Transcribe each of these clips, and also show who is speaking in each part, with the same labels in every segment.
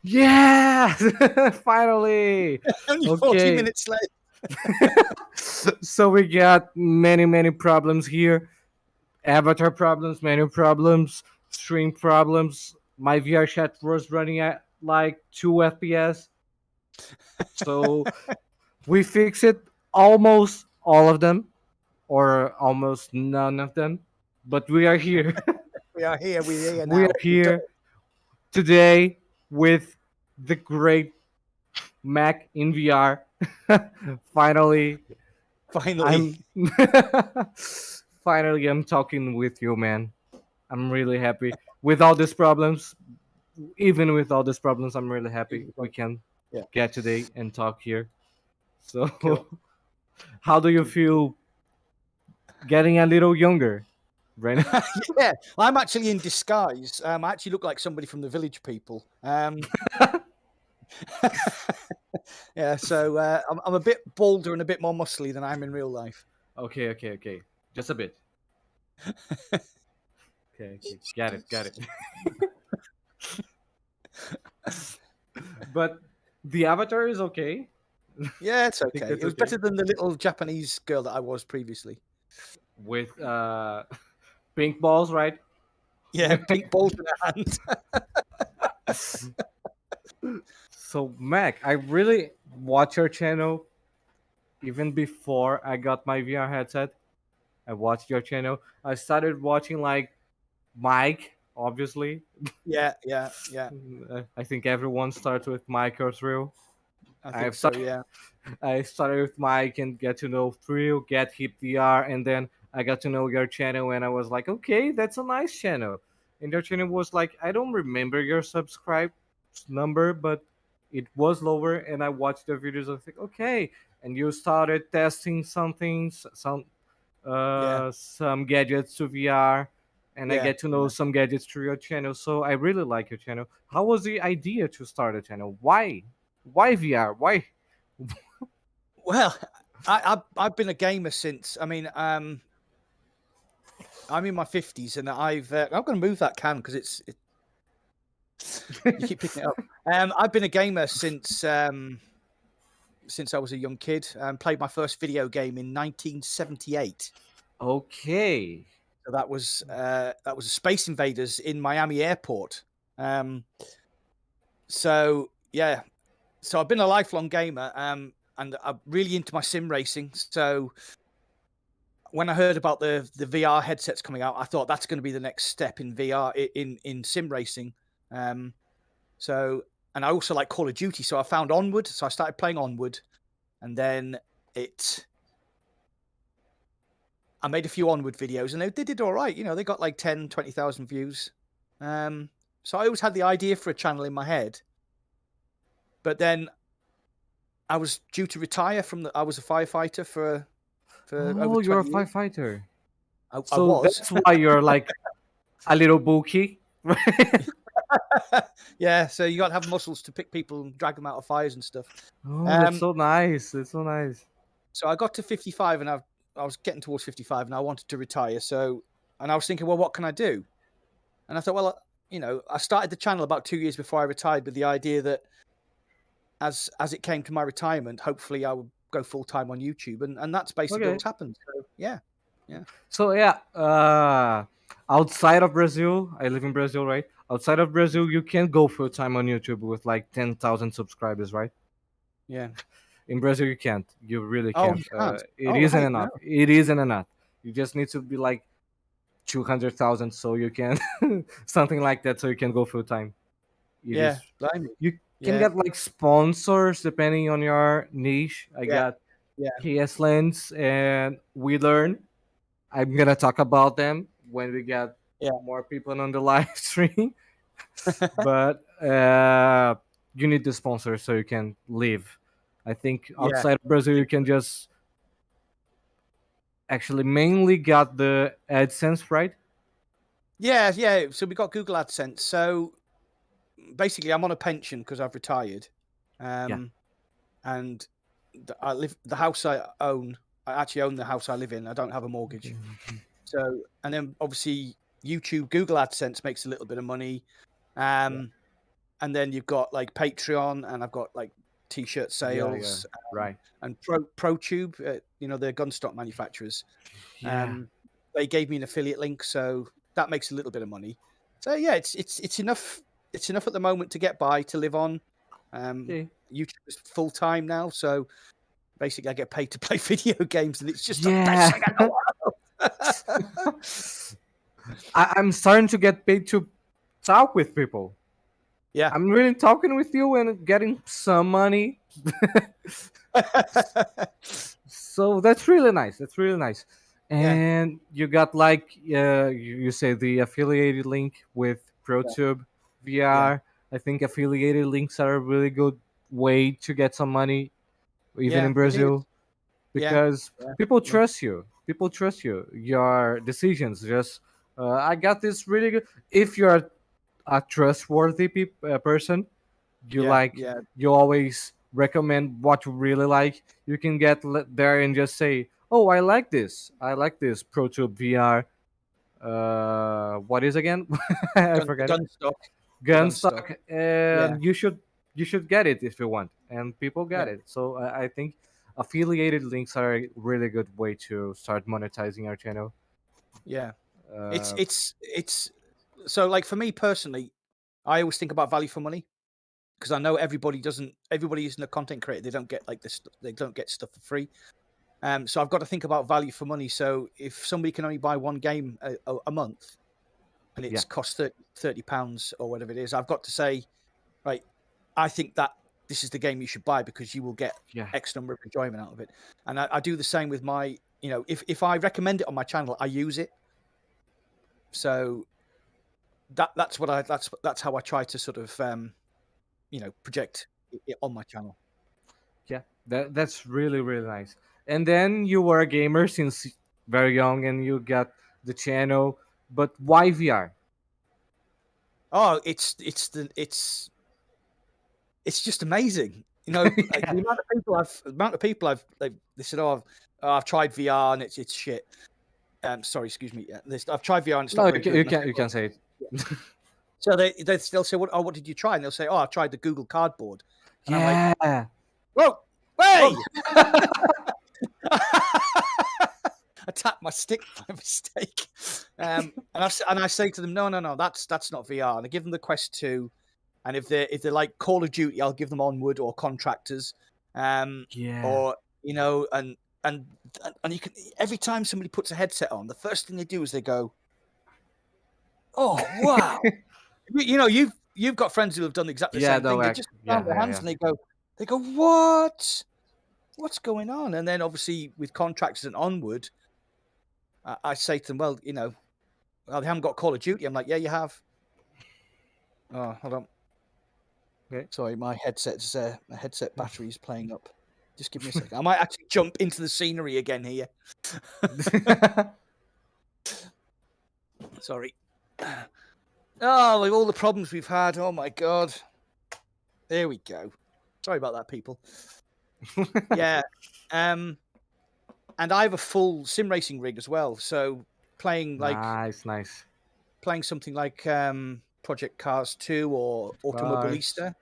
Speaker 1: Yeah, finally.
Speaker 2: Only 40
Speaker 1: Okay.
Speaker 2: minutes late.
Speaker 1: So we got many problems here. Avatar problems, menu problems, stream problems. My VR chat was running at like 2 FPS. So we fixed it, almost all of them, or almost none of them. But we are here.
Speaker 2: We are here. We're here
Speaker 1: We
Speaker 2: now.
Speaker 1: are
Speaker 2: We've done
Speaker 1: here today with the great Mac in VR. Finally,
Speaker 2: it. Finally.
Speaker 1: I'm finally I'm talking with you, man. I'm really happy with all these problems. Even with all these problems, I'm really happy we can
Speaker 2: Yeah.
Speaker 1: get today and talk here. So,
Speaker 2: Cool.
Speaker 1: how do you feel getting a little younger right now?
Speaker 2: Yeah. I'm actually in disguise. I actually look like somebody from the Village People. Yeah. So I'm a bit bolder and a bit more muscly than I am in real life.
Speaker 1: Okay. Just a bit. Okay. Got it. But the avatar is okay.
Speaker 2: Yeah, it's
Speaker 1: I think
Speaker 2: okay.
Speaker 1: that's
Speaker 2: It was
Speaker 1: okay.
Speaker 2: better than the little Japanese girl that I was previously.
Speaker 1: With pink balls, right?
Speaker 2: Yeah, pink balls in her hand.
Speaker 1: So Mac, I really watch your channel even before I got my VR headset. I watched your channel. I started watching like Mike, obviously.
Speaker 2: Yeah.
Speaker 1: I think everyone starts with Mike or Thrill.
Speaker 2: I think
Speaker 1: I've
Speaker 2: so.
Speaker 1: started,
Speaker 2: Yeah.
Speaker 1: I started with Mike and get to know Thrill, get Hip VR, and then I got to know your channel and I was like, okay, that's a nice channel. And your channel was like, I don't remember your subscribe number, but it was lower. And I watched the videos. I was like, okay. And you started testing some things,
Speaker 2: Yeah.
Speaker 1: some gadgets to VR, and I
Speaker 2: Yeah.
Speaker 1: get to know some gadgets through your channel. So I really like your channel. How was the idea to start a channel? Why? Why VR? Why?
Speaker 2: Well, I've been a gamer since. I mean, I'm in my 50s, and I'm going to move that can because you keep picking it up. I've been a gamer since I was a young kid. Played my first video game in 1978.
Speaker 1: Okay.
Speaker 2: So that was Space Invaders in Miami Airport. So yeah, so I've been a lifelong gamer, and I'm really into my sim racing. So when I heard about the VR headsets coming out, I thought that's going to be the next step in VR in sim racing. So, and I also like Call of Duty, so I found Onward. So I started playing Onward, and then I made a few Onward videos, and they did all right. You know, they got like 10, 20,000 views. So I always had the idea for a channel in my head, but then I was due to retire I was a firefighter for over
Speaker 1: Oh, you're a
Speaker 2: 20 years.
Speaker 1: firefighter.
Speaker 2: I
Speaker 1: So
Speaker 2: was.
Speaker 1: that's why you're like a little bulky, right?
Speaker 2: Yeah, so you got to have muscles to pick people and drag them out of fires and stuff.
Speaker 1: Oh, that's so nice. That's so nice.
Speaker 2: So I got to 55, and I was getting towards 55, and I wanted to retire. So, and I was thinking, well, what can I do? And I thought, well, you know, I started the channel about 2 years before I retired with the idea that as it came to my retirement, hopefully I would go full time on YouTube, and that's basically
Speaker 1: Okay.
Speaker 2: what's happened. So yeah.
Speaker 1: So yeah, outside of Brazil, I live in Brazil, right? Outside of Brazil, you can go full time on YouTube with like 10,000 subscribers, right?
Speaker 2: Yeah.
Speaker 1: In Brazil, you can't. You really
Speaker 2: Oh,
Speaker 1: can't.
Speaker 2: you can't.
Speaker 1: It
Speaker 2: Oh,
Speaker 1: isn't
Speaker 2: right.
Speaker 1: enough.
Speaker 2: No.
Speaker 1: It isn't enough. You just need to be like 200,000 so you can something like that so you can go full time. It
Speaker 2: Yeah.
Speaker 1: is.
Speaker 2: Blimey.
Speaker 1: You can
Speaker 2: Yeah.
Speaker 1: get like sponsors depending on your niche. I
Speaker 2: Yeah.
Speaker 1: got
Speaker 2: Yeah.
Speaker 1: KS Lens and We Learn. I'm gonna talk about them when we get
Speaker 2: Yeah.
Speaker 1: more people on the live stream. But you need the sponsor so you can live. I think
Speaker 2: Yeah.
Speaker 1: outside of Brazil you can just actually mainly got the AdSense, right?
Speaker 2: Yeah. Yeah. So we got Google AdSense. So basically, I'm on a pension because I've retired.
Speaker 1: Yeah.
Speaker 2: And the house I own. I actually own the house I live in. I don't have a mortgage. So, and then obviously YouTube, Google AdSense makes a little bit of money. and then you've got like Patreon, and I've got like t-shirt sales,
Speaker 1: right.
Speaker 2: and ProTube, you know, the gun stock manufacturers.
Speaker 1: Yeah.
Speaker 2: They gave me an affiliate link, so that makes a little bit of money. So yeah, it's enough. It's enough at the moment to get by, to live on.
Speaker 1: Okay.
Speaker 2: YouTube is full time now, so basically I get paid to play video games, and it's just the
Speaker 1: Yeah.
Speaker 2: best thing in the world.
Speaker 1: I'm starting to get paid to talk with people.
Speaker 2: Yeah.
Speaker 1: I'm really talking with you and getting some money. So that's really nice. That's really nice.
Speaker 2: Yeah.
Speaker 1: And you got like you say the affiliated link with ProTube VR. I think affiliated links are a really good way to get some money, even
Speaker 2: Yeah,
Speaker 1: in
Speaker 2: it is.
Speaker 1: Brazil,
Speaker 2: Yeah.
Speaker 1: because
Speaker 2: Yeah.
Speaker 1: people trust you. People trust you. Your decisions. Just I got this really good. If you're a trustworthy person, you
Speaker 2: Yeah.
Speaker 1: like
Speaker 2: Yeah.
Speaker 1: you always recommend what you really like. You can get there and just say, oh, I like this ProTube VR. What is again? I forgot it.
Speaker 2: Gun stock. Gun stock.
Speaker 1: Gunstock.
Speaker 2: Yeah.
Speaker 1: And you should get it if you want, and people get
Speaker 2: Yeah.
Speaker 1: it. So I think affiliated links are a really good way to start monetizing your channel.
Speaker 2: Yeah.
Speaker 1: uh,
Speaker 2: It's so, like, for me personally, I always think about value for money, because I know everybody isn't a content creator. They don't get like this. They don't get stuff for free. So I've got to think about value for money. So if somebody can only buy one game a month, and
Speaker 1: yeah,
Speaker 2: it's cost £30 or whatever it is, I've got to say, right, I think that this is the game you should buy, because you will get
Speaker 1: yeah,
Speaker 2: X number of enjoyment out of it. And I do the same with my, you know, if I recommend it on my channel, I use it. So that's how I try to sort of you know, project it on my channel.
Speaker 1: yeah. That's really really nice. And then you were a gamer since very young, and you got the channel. But why VR?
Speaker 2: Oh, it's just amazing. You know, like,
Speaker 1: Yeah.
Speaker 2: the amount of people they said, oh, I've tried VR and it's shit. Sorry, excuse me. I've tried VR and it's
Speaker 1: No,
Speaker 2: not very good. And I say,
Speaker 1: you
Speaker 2: well,
Speaker 1: can say it.
Speaker 2: so they'll say, what did you try? And they'll say, oh, I tried the Google Cardboard. And I'm like,
Speaker 1: Yeah.
Speaker 2: whoa,
Speaker 1: Oh.
Speaker 2: hey! I tapped my stick by mistake. And I say to them, no, that's not VR. And I give them the Quest 2. And if they're like Call of Duty, I'll give them Onward or Contractors.
Speaker 1: Yeah.
Speaker 2: Or, you know, and you can, every time somebody puts a headset on, the first thing they do is they go, oh wow. You know, you've got friends who have done exactly the
Speaker 1: Yeah,
Speaker 2: same thing.
Speaker 1: no,
Speaker 2: They just put down their hands and they go, what's going on? And then obviously with Contractors and Onward, I say to them, well, you know, they haven't got Call of Duty. I'm like, yeah, you have. Oh, hold on.
Speaker 1: Okay.
Speaker 2: Sorry, my headset battery is playing up. Just give me a second. I might actually jump into the scenery again here. Sorry. Oh, with all the problems we've had. Oh my god. There we go. Sorry about that, people. Yeah. And I have a full sim racing rig as well. So playing something like Project Cars 2 or Automobilista.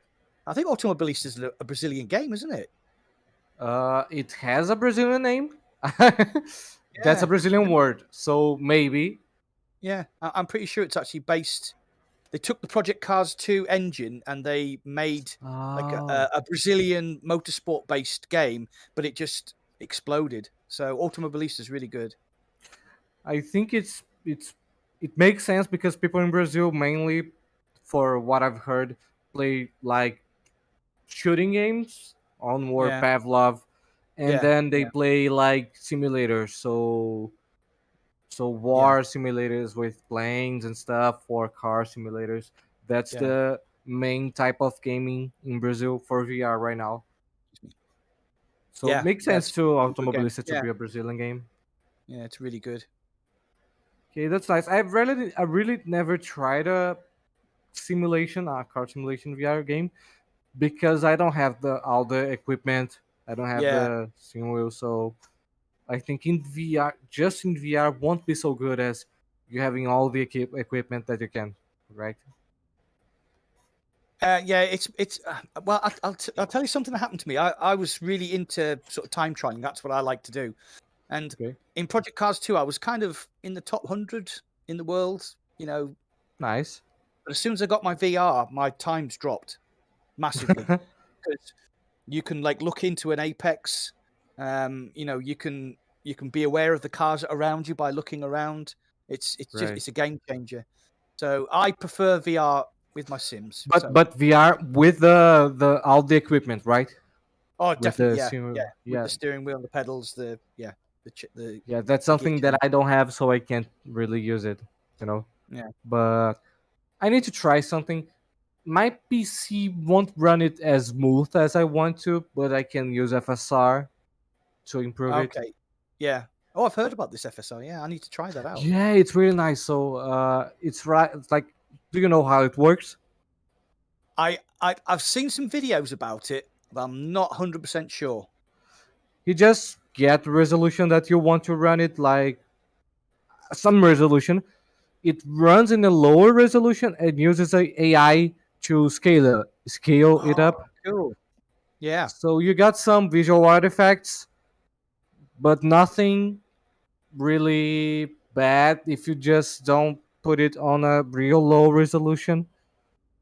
Speaker 2: I think Automobilista is a Brazilian game, isn't it?
Speaker 1: It has a Brazilian name. That's a Brazilian word, so maybe.
Speaker 2: Yeah, I'm pretty sure it's actually based. They took the Project Cars 2 engine and they made like a Brazilian motorsport-based game, but it just exploded. So Automobilista is really good.
Speaker 1: I think it makes sense because people in Brazil mainly, for what I've heard, play like shooting games on War
Speaker 2: Yeah.
Speaker 1: Pavlov, and
Speaker 2: Yeah,
Speaker 1: then they play like simulators. So war simulators with planes and stuff, or car simulators. That's
Speaker 2: Yeah.
Speaker 1: the main type of gaming in Brazil for VR right now. So it makes sense to Automobilista to be a Brazilian game.
Speaker 2: Yeah, it's really good.
Speaker 1: Okay, that's nice. I really never tried a car simulation VR game, because I don't have all the equipment. I don't have the steering wheel, so I think in VR, just in VR, won't be so good as you having all the equipment that you can, right?
Speaker 2: Yeah, it's well, I'll tell you something that happened to me. I was really into sort of time trialing. That's what I like to do. And
Speaker 1: Okay,
Speaker 2: in Project Cars 2, I was kind of in the top 100 in the world, you know.
Speaker 1: nice.
Speaker 2: But as soon as I got my VR, my times dropped massively because you can like look into an apex. You know, you can be aware of the cars around you by looking around. It's just
Speaker 1: Right.
Speaker 2: it's a game changer. So I prefer VR with my Sims. So
Speaker 1: But VR with the all the equipment, right?
Speaker 2: oh,
Speaker 1: With
Speaker 2: definitely,
Speaker 1: the
Speaker 2: yeah, with
Speaker 1: yeah,
Speaker 2: the steering wheel, the pedals, the
Speaker 1: yeah. That's
Speaker 2: the gear
Speaker 1: something that
Speaker 2: change.
Speaker 1: I don't have, so I can't really use it. You know,
Speaker 2: Yeah.
Speaker 1: but I need to try something. My PC won't run it as smooth as I want to, but I can use FSR to improve it.
Speaker 2: Okay. Yeah. Oh, I've heard about this FSR. Yeah, I need to try that out.
Speaker 1: Yeah, it's really nice. So it's right. It's like, do you know how it works?
Speaker 2: I've seen some videos about it, but I'm not 100% sure.
Speaker 1: You just get the resolution that you want to run it, like some resolution. It runs in a lower resolution and uses a AI to scale it
Speaker 2: Oh,
Speaker 1: up.
Speaker 2: cool. Yeah.
Speaker 1: So you got some visual artifacts, but nothing really bad if you just don't put it on a real low resolution.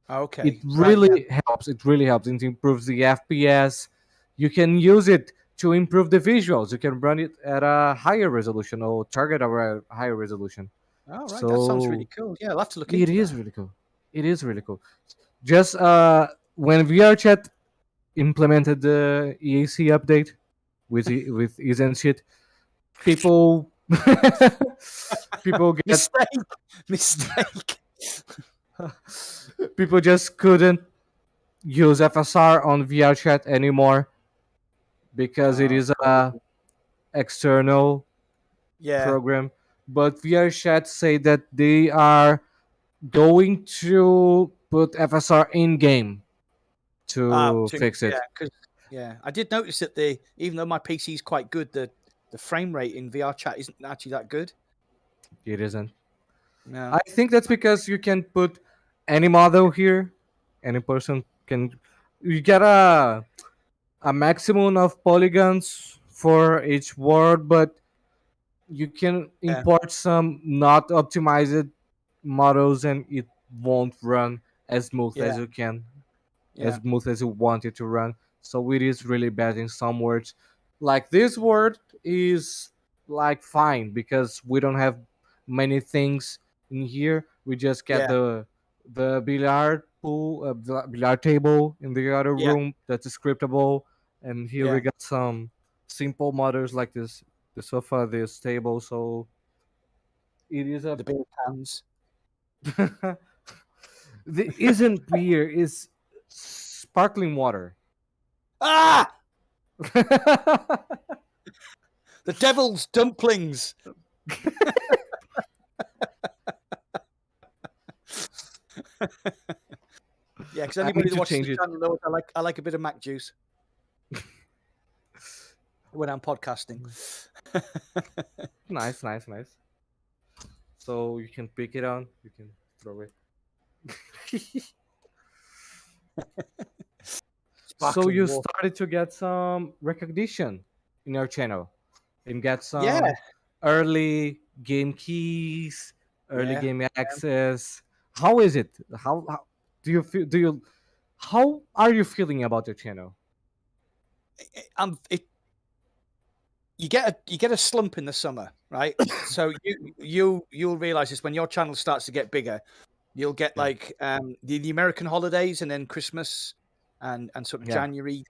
Speaker 1: It
Speaker 2: Okay. Right. Yeah.
Speaker 1: really helps. It really helps. It improves the FPS. You can use it to improve the visuals. You can run it at a higher resolution or target a higher resolution.
Speaker 2: Oh, right. That sounds really
Speaker 1: So
Speaker 2: cool. Yeah, I'll have to look
Speaker 1: it
Speaker 2: into
Speaker 1: is
Speaker 2: that.
Speaker 1: really cool. It is really cool. Just when VRChat implemented the EAC update with ease and shit, people people get
Speaker 2: Mistake. Mistake.
Speaker 1: people just couldn't use FSR on VRChat anymore because it
Speaker 2: Oh,
Speaker 1: is a
Speaker 2: crazy.
Speaker 1: external
Speaker 2: Yeah.
Speaker 1: program. But VRChat say that they are going to put FSR in game to fix
Speaker 2: Yeah,
Speaker 1: it.
Speaker 2: because yeah, I did notice that even though my PC is quite good, the frame rate in VR chat isn't actually that good.
Speaker 1: It isn't.
Speaker 2: No.
Speaker 1: I think that's because you can put any model here. Any person can. You get a maximum of polygons for each word, but you can
Speaker 2: Yeah.
Speaker 1: import some not optimized models, and it won't run as smooth as
Speaker 2: Yeah.
Speaker 1: you can, as
Speaker 2: Yeah.
Speaker 1: smooth as you want it to run. So it is really bad in some words. Like this word is like fine because we don't have many things in here. We just get
Speaker 2: Yeah.
Speaker 1: the billiard pool, billiard table in the other
Speaker 2: Yeah.
Speaker 1: room that's scriptable, and here we
Speaker 2: Yeah.
Speaker 1: got some simple models like this, the sofa, this table. So it is a
Speaker 2: The big hands.
Speaker 1: the isn't beer is sparkling water.
Speaker 2: Ah! The devil's dumplings. Yeah, because
Speaker 1: I
Speaker 2: anybody
Speaker 1: need
Speaker 2: that
Speaker 1: to
Speaker 2: watches the
Speaker 1: change it.
Speaker 2: channel knows I like a bit of Mac juice when I'm podcasting.
Speaker 1: Nice, nice, nice. So you can pick it on, you can throw it. So
Speaker 2: Sparkling
Speaker 1: you
Speaker 2: water.
Speaker 1: started to get some recognition in your channel and get
Speaker 2: Yeah.
Speaker 1: some early game keys, early
Speaker 2: Yeah.
Speaker 1: game access. How is it? How do you feel? Do you how are you feeling about your channel?
Speaker 2: It you get a slump in the summer, right? So you'll realize this when your channel starts to get bigger. You'll get
Speaker 1: Yeah.
Speaker 2: like the American holidays and then Christmas and sort of
Speaker 1: Yeah.
Speaker 2: January.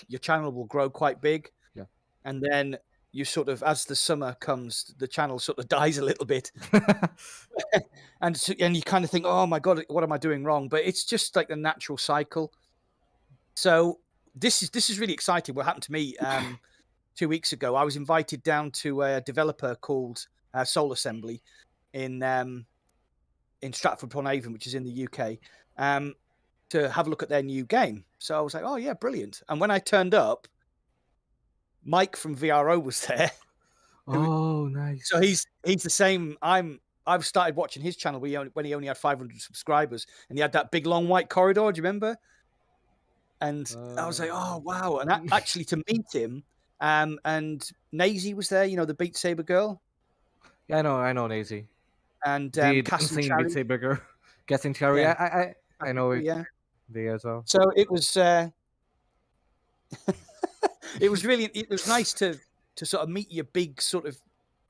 Speaker 2: Your channel will grow quite big,
Speaker 1: Yeah.
Speaker 2: and then you sort of as the summer comes, the channel sort of dies a little bit, and you kind of think, oh my god, what am I doing wrong? But it's just like the natural cycle. So this is really exciting. What happened to me 2 weeks ago? I was invited down to a developer called Soul Assembly in Stratford upon Avon, which is in the UK, to have a look at their new game. So I was like, oh yeah, brilliant. And when I turned up, Mike from VRO was there.
Speaker 1: Oh, nice.
Speaker 2: So he's the same. I've started watching his channel when he only had 500 subscribers, and he had that big long white corridor. Do you remember? And I was like, oh wow! And actually, to meet him, and Nazy was there. You know, the Beat Saber girl,
Speaker 1: Yeah, I know, Nazy.
Speaker 2: and
Speaker 1: The
Speaker 2: Cass and
Speaker 1: dancing Beat
Speaker 2: Charlie.
Speaker 1: Saber girl, Cass and Cherry.
Speaker 2: Yeah,
Speaker 1: I know it.
Speaker 2: yeah.
Speaker 1: They as well.
Speaker 2: So it was it was nice to sort of meet your big sort of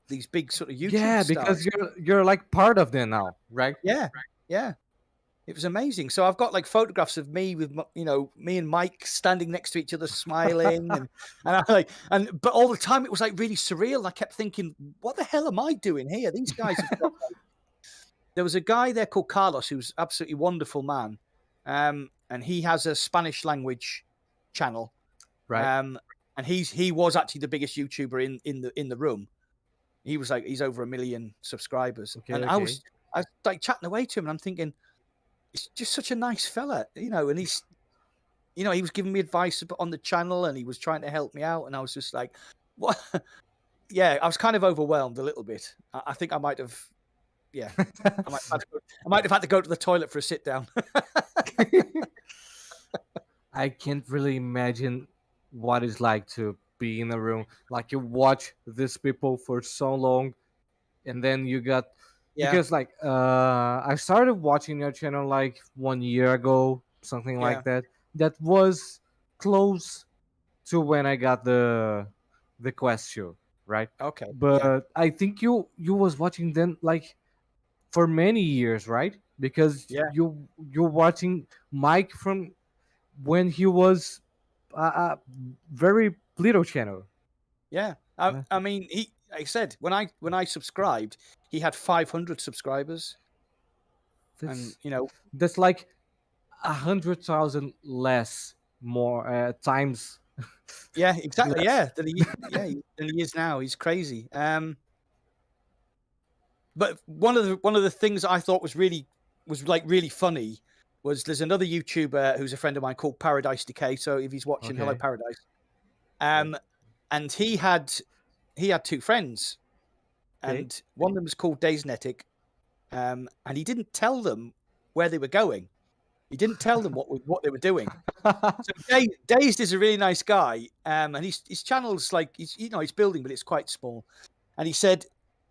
Speaker 2: these big sort of YouTube
Speaker 1: Yeah,
Speaker 2: stars.
Speaker 1: because you're like part of them now, right?
Speaker 2: Yeah, yeah. It was amazing. So I've got like photographs of me with me and Mike standing next to each other, smiling, and but all the time it was like really surreal. I kept thinking, what the hell am I doing here? These guys have got. There was a guy there called Carlos who's absolutely wonderful man, and he has a Spanish language channel,
Speaker 1: Right.
Speaker 2: and he was actually the biggest YouTuber in the room. He's over 1 million subscribers,
Speaker 1: Okay,
Speaker 2: and
Speaker 1: okay.
Speaker 2: I was like chatting away to him, and I'm thinking, he's just such a nice fella, you know, and he's, you know, he was giving me advice on the channel, and he was trying to help me out, and I was just like, what? Yeah, I was kind of overwhelmed a little bit. I think I might have, yeah, I might have had to go to the toilet for a sit down.
Speaker 1: I can't really imagine what it's like to be in a room. Like you watch these people for so long, and then you got
Speaker 2: Yeah,
Speaker 1: because like I started watching your channel like 1 year ago, something
Speaker 2: yeah,
Speaker 1: like that. That was close to when I got the quest show, right?
Speaker 2: okay, yeah,
Speaker 1: But I think you was watching them like for many years, right? Because
Speaker 2: yeah,
Speaker 1: you're watching Mike from when he was very little channel.
Speaker 2: yeah. I mean, like I said, when I subscribed, he had 500 subscribers, and
Speaker 1: That's
Speaker 2: you know,
Speaker 1: that's like 100,000 less more times.
Speaker 2: yeah, exactly,
Speaker 1: Less.
Speaker 2: yeah, than he is now. He's crazy. But one of the things I thought was really funny was there's another YouTuber who's a friend of mine called Paradise Decay. So if he's watching, hello
Speaker 1: Okay.
Speaker 2: Paradise.
Speaker 1: Right.
Speaker 2: And he had two friends,
Speaker 1: Okay.
Speaker 2: and one of them was called Daysnetic, and he didn't tell them where they were going. He didn't tell them what they were doing. So Dazed is a really nice guy, and his channel's like he's building, but it's quite small. And he said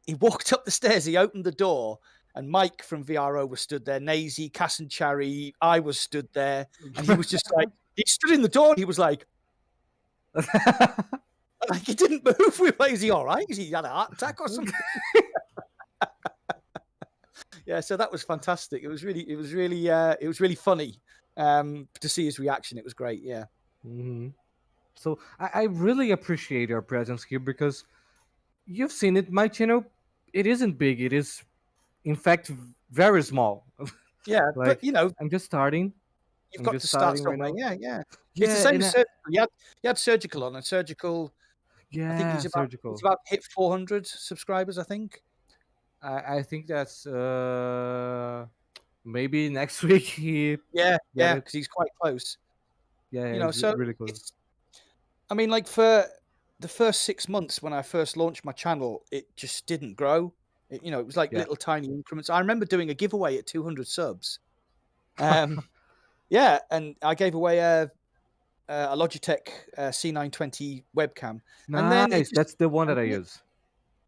Speaker 2: he walked up the stairs, he opened the door, and Mike from VRO was stood there, Nazy, Cass and Cherry, I was stood there, and he was just like he stood in the door. And he was like he didn't move. We were like, is he all right? Is he had a heart attack or something? Yeah, so that was fantastic. It was really funny to see his reaction. It was great. Yeah.
Speaker 1: Hmm. So I really appreciate your presence here because you've seen it. My channel, it isn't big. It is, in fact, very small.
Speaker 2: Yeah, but
Speaker 1: Like
Speaker 2: you know,
Speaker 1: I'm just starting.
Speaker 2: you've
Speaker 1: I'm
Speaker 2: got
Speaker 1: just
Speaker 2: to start
Speaker 1: starting right
Speaker 2: somewhere.
Speaker 1: now.
Speaker 2: Yeah, yeah. It's the
Speaker 1: Yeah,
Speaker 2: same
Speaker 1: and
Speaker 2: as surgical. You had surgical on, and surgical. I think
Speaker 1: yeah,
Speaker 2: he's
Speaker 1: surgical.
Speaker 2: about hit 400 subscribers. I think.
Speaker 1: I think that's maybe next week he
Speaker 2: Yeah,
Speaker 1: get
Speaker 2: yeah,
Speaker 1: it.
Speaker 2: because he's quite close.
Speaker 1: Yeah,
Speaker 2: You
Speaker 1: yeah,
Speaker 2: know,
Speaker 1: it's
Speaker 2: so
Speaker 1: really close.
Speaker 2: it's. I mean, like for the first 6 months when I first launched my channel, it just didn't grow. It was like
Speaker 1: Yeah.
Speaker 2: little tiny increments. I remember doing a giveaway at 200 subs. Yeah, and I gave away a Logitech C920 webcam, and then it
Speaker 1: Nice.
Speaker 2: just,
Speaker 1: That's the one
Speaker 2: and
Speaker 1: that I
Speaker 2: then
Speaker 1: use.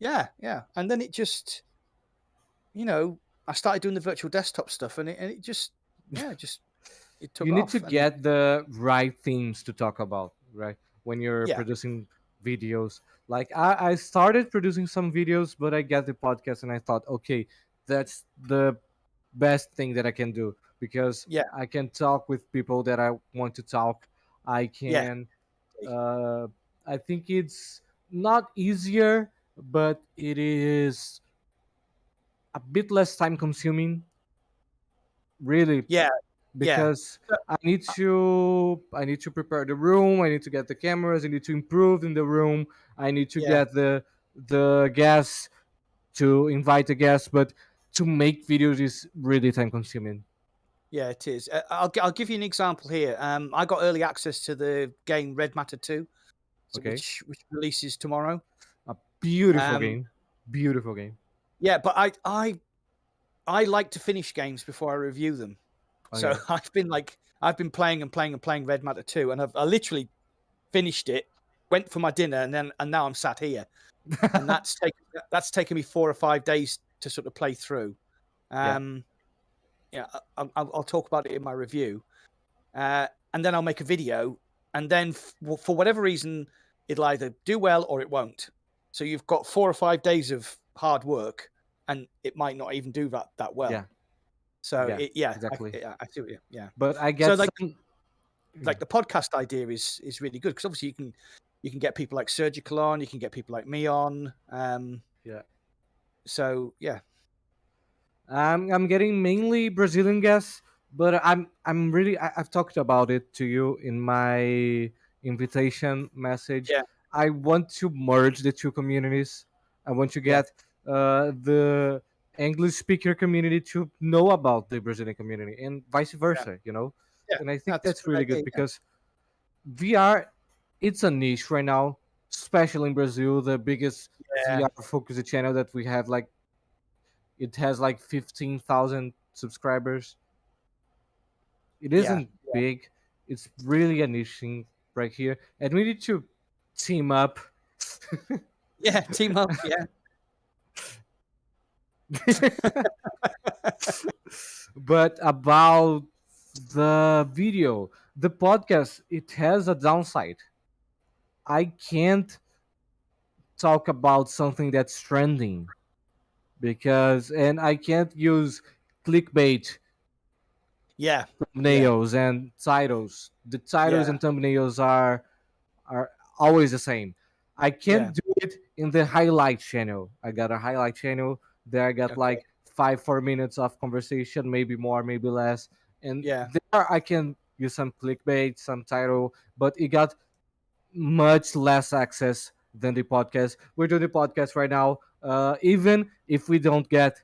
Speaker 2: yeah, yeah, and then it just, I started doing the virtual desktop stuff, and it just, yeah, it took
Speaker 1: You need to
Speaker 2: off, and
Speaker 1: get the right themes to talk about, right? When you're
Speaker 2: yeah,
Speaker 1: producing videos. Like I started producing some videos, but I get the podcast and I thought, okay, that's the best thing that I can do because
Speaker 2: yeah,
Speaker 1: I can talk with people that I want to talk. I
Speaker 2: yeah,
Speaker 1: can uh I think it's not easier, but it is a bit less time consuming, really,
Speaker 2: yeah, yeah,
Speaker 1: because
Speaker 2: so,
Speaker 1: I need to prepare the room. I need to get the cameras. I need to improve in the room. I need to
Speaker 2: yeah,
Speaker 1: get the guests to invite the guests. But to make videos is really time consuming.
Speaker 2: yeah, it is. I'll give you an example here. I got early access to the game Red Matter 2,
Speaker 1: Okay,
Speaker 2: which releases tomorrow.
Speaker 1: a beautiful
Speaker 2: Um,
Speaker 1: game, beautiful game.
Speaker 2: yeah, but I like to finish games before I review them. So
Speaker 1: Okay.
Speaker 2: I've been playing and playing and playing Red Matter 2, and I literally finished it, went for my dinner, and now I'm sat here, and that's taken me 4 or 5 days to sort of play through.
Speaker 1: Yeah.
Speaker 2: Yeah, I'll talk about it in my review, and then I'll make a video, and then for whatever reason, it'll either do well or it won't. So you've got 4 or 5 days of hard work, and it might not even do that well.
Speaker 1: Yeah.
Speaker 2: So
Speaker 1: Yeah. Exactly.
Speaker 2: I see what you, yeah.
Speaker 1: But I
Speaker 2: So
Speaker 1: get some.
Speaker 2: like the podcast idea is really good, because obviously you can get people like Surgical on, you can get people like me on.
Speaker 1: Yeah.
Speaker 2: So yeah.
Speaker 1: I'm getting mainly Brazilian guests, but I'm really I've talked about it to you in my invitation message.
Speaker 2: Yeah.
Speaker 1: I want to merge the two communities. I want to
Speaker 2: Yeah.
Speaker 1: get the English speaker community to know about the Brazilian community and vice versa, you know.
Speaker 2: Yeah.
Speaker 1: And I think
Speaker 2: That's a
Speaker 1: that's
Speaker 2: good
Speaker 1: really
Speaker 2: idea.
Speaker 1: good because VR, it's a niche right now, especially in Brazil. The biggest
Speaker 2: Yeah.
Speaker 1: VR focused channel that we have, like it has like 15,000 subscribers. It
Speaker 2: Yeah.
Speaker 1: isn't big. It's really a niche thing right here, and we need to team up.
Speaker 2: Yeah. Team up. Yeah.
Speaker 1: But about the video, the podcast, it has a downside. I can't talk about something that's trending because, and I can't use clickbait
Speaker 2: Yeah.
Speaker 1: thumbnails and titles. The titles
Speaker 2: Yeah.
Speaker 1: and thumbnails are always the same. I can't
Speaker 2: Yeah.
Speaker 1: do it in the highlight channel. I got a highlight channel there. I got
Speaker 2: Okay.
Speaker 1: like 5 4 minutes of conversation, maybe more, maybe less. And
Speaker 2: Yeah.
Speaker 1: there I can use some clickbait, some title, but it got much less access than the podcast. We're doing the podcast right now. Even if we don't get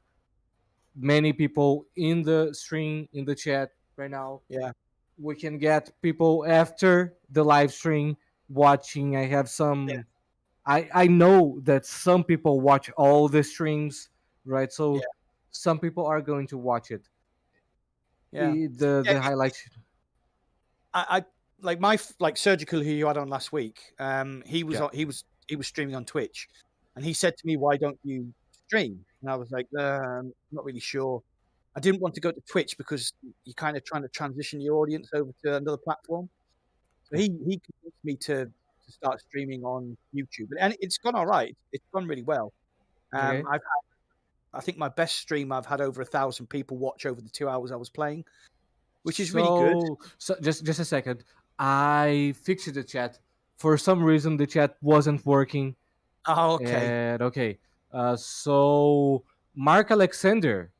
Speaker 1: many people in the stream, in the chat right now,
Speaker 2: Yeah.
Speaker 1: we can get people after the live stream watching. I have
Speaker 2: Yeah.
Speaker 1: some. I know that some people watch all the streams, right?
Speaker 2: Yeah.
Speaker 1: So some people are going to watch it.
Speaker 2: Yeah.
Speaker 1: The
Speaker 2: Yeah.
Speaker 1: highlights.
Speaker 2: I like like Surgical, who you had on last week. He was
Speaker 1: Yeah.
Speaker 2: he was streaming on Twitch, and he said to me, "Why don't you stream?" And I was like, "Not really sure." I didn't want to go to Twitch because you're kind of trying to transition your audience over to another platform. So he convinced me to start streaming on YouTube, and it's gone all right. It's gone really well.
Speaker 1: Okay.
Speaker 2: I think my best stream, I've had over 1,000 people watch over the 2 hours I was playing, which is really good.
Speaker 1: So just a second. I fixed the chat. For some reason, the chat wasn't working.
Speaker 2: Oh, okay.
Speaker 1: And okay. So Mark Alexander.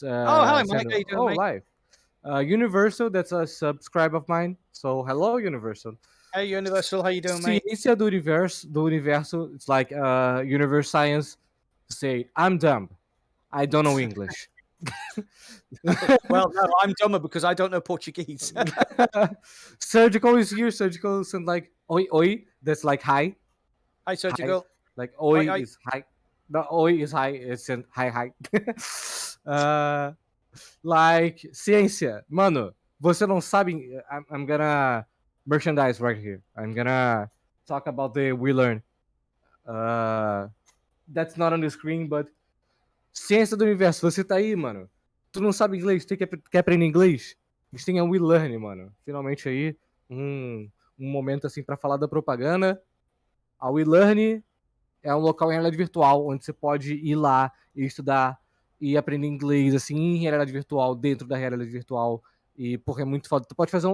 Speaker 2: Oh, hello, Mike.
Speaker 1: Sent,
Speaker 2: How you doing,
Speaker 1: oh,
Speaker 2: mate?
Speaker 1: live. Universal, that's a subscribe of mine. So hello, Universal.
Speaker 2: Hey, Universal. How you doing, mate?
Speaker 1: Ciência do universo. It's like universe science. Say I'm dumb. I don't know English.
Speaker 2: Well, no, I'm dumber because I don't know Portuguese.
Speaker 1: Surgical is here. Surgical is like oi oi. That's like hi.
Speaker 2: Hi, Surgical.
Speaker 1: Like oi
Speaker 2: Oi.
Speaker 1: is hi. The oi is hi. It's in hi hi. Like ciência, mano. Você não sabe. I'm gonna merchandise right here. I'm gonna talk about the we learn. That's not on the screen, but ciência do universo. Você tá aí, mano. Tu não sabe inglês, tu quer aprender inglês? A gente tem a We Learn, mano. Finalmente aí, um momento assim para falar da propaganda. A We Learn é um local em realidade virtual onde você pode ir lá e estudar e aprender inglês assim em realidade virtual, dentro da realidade virtual. E porra, é muito foda. Tu pode fazer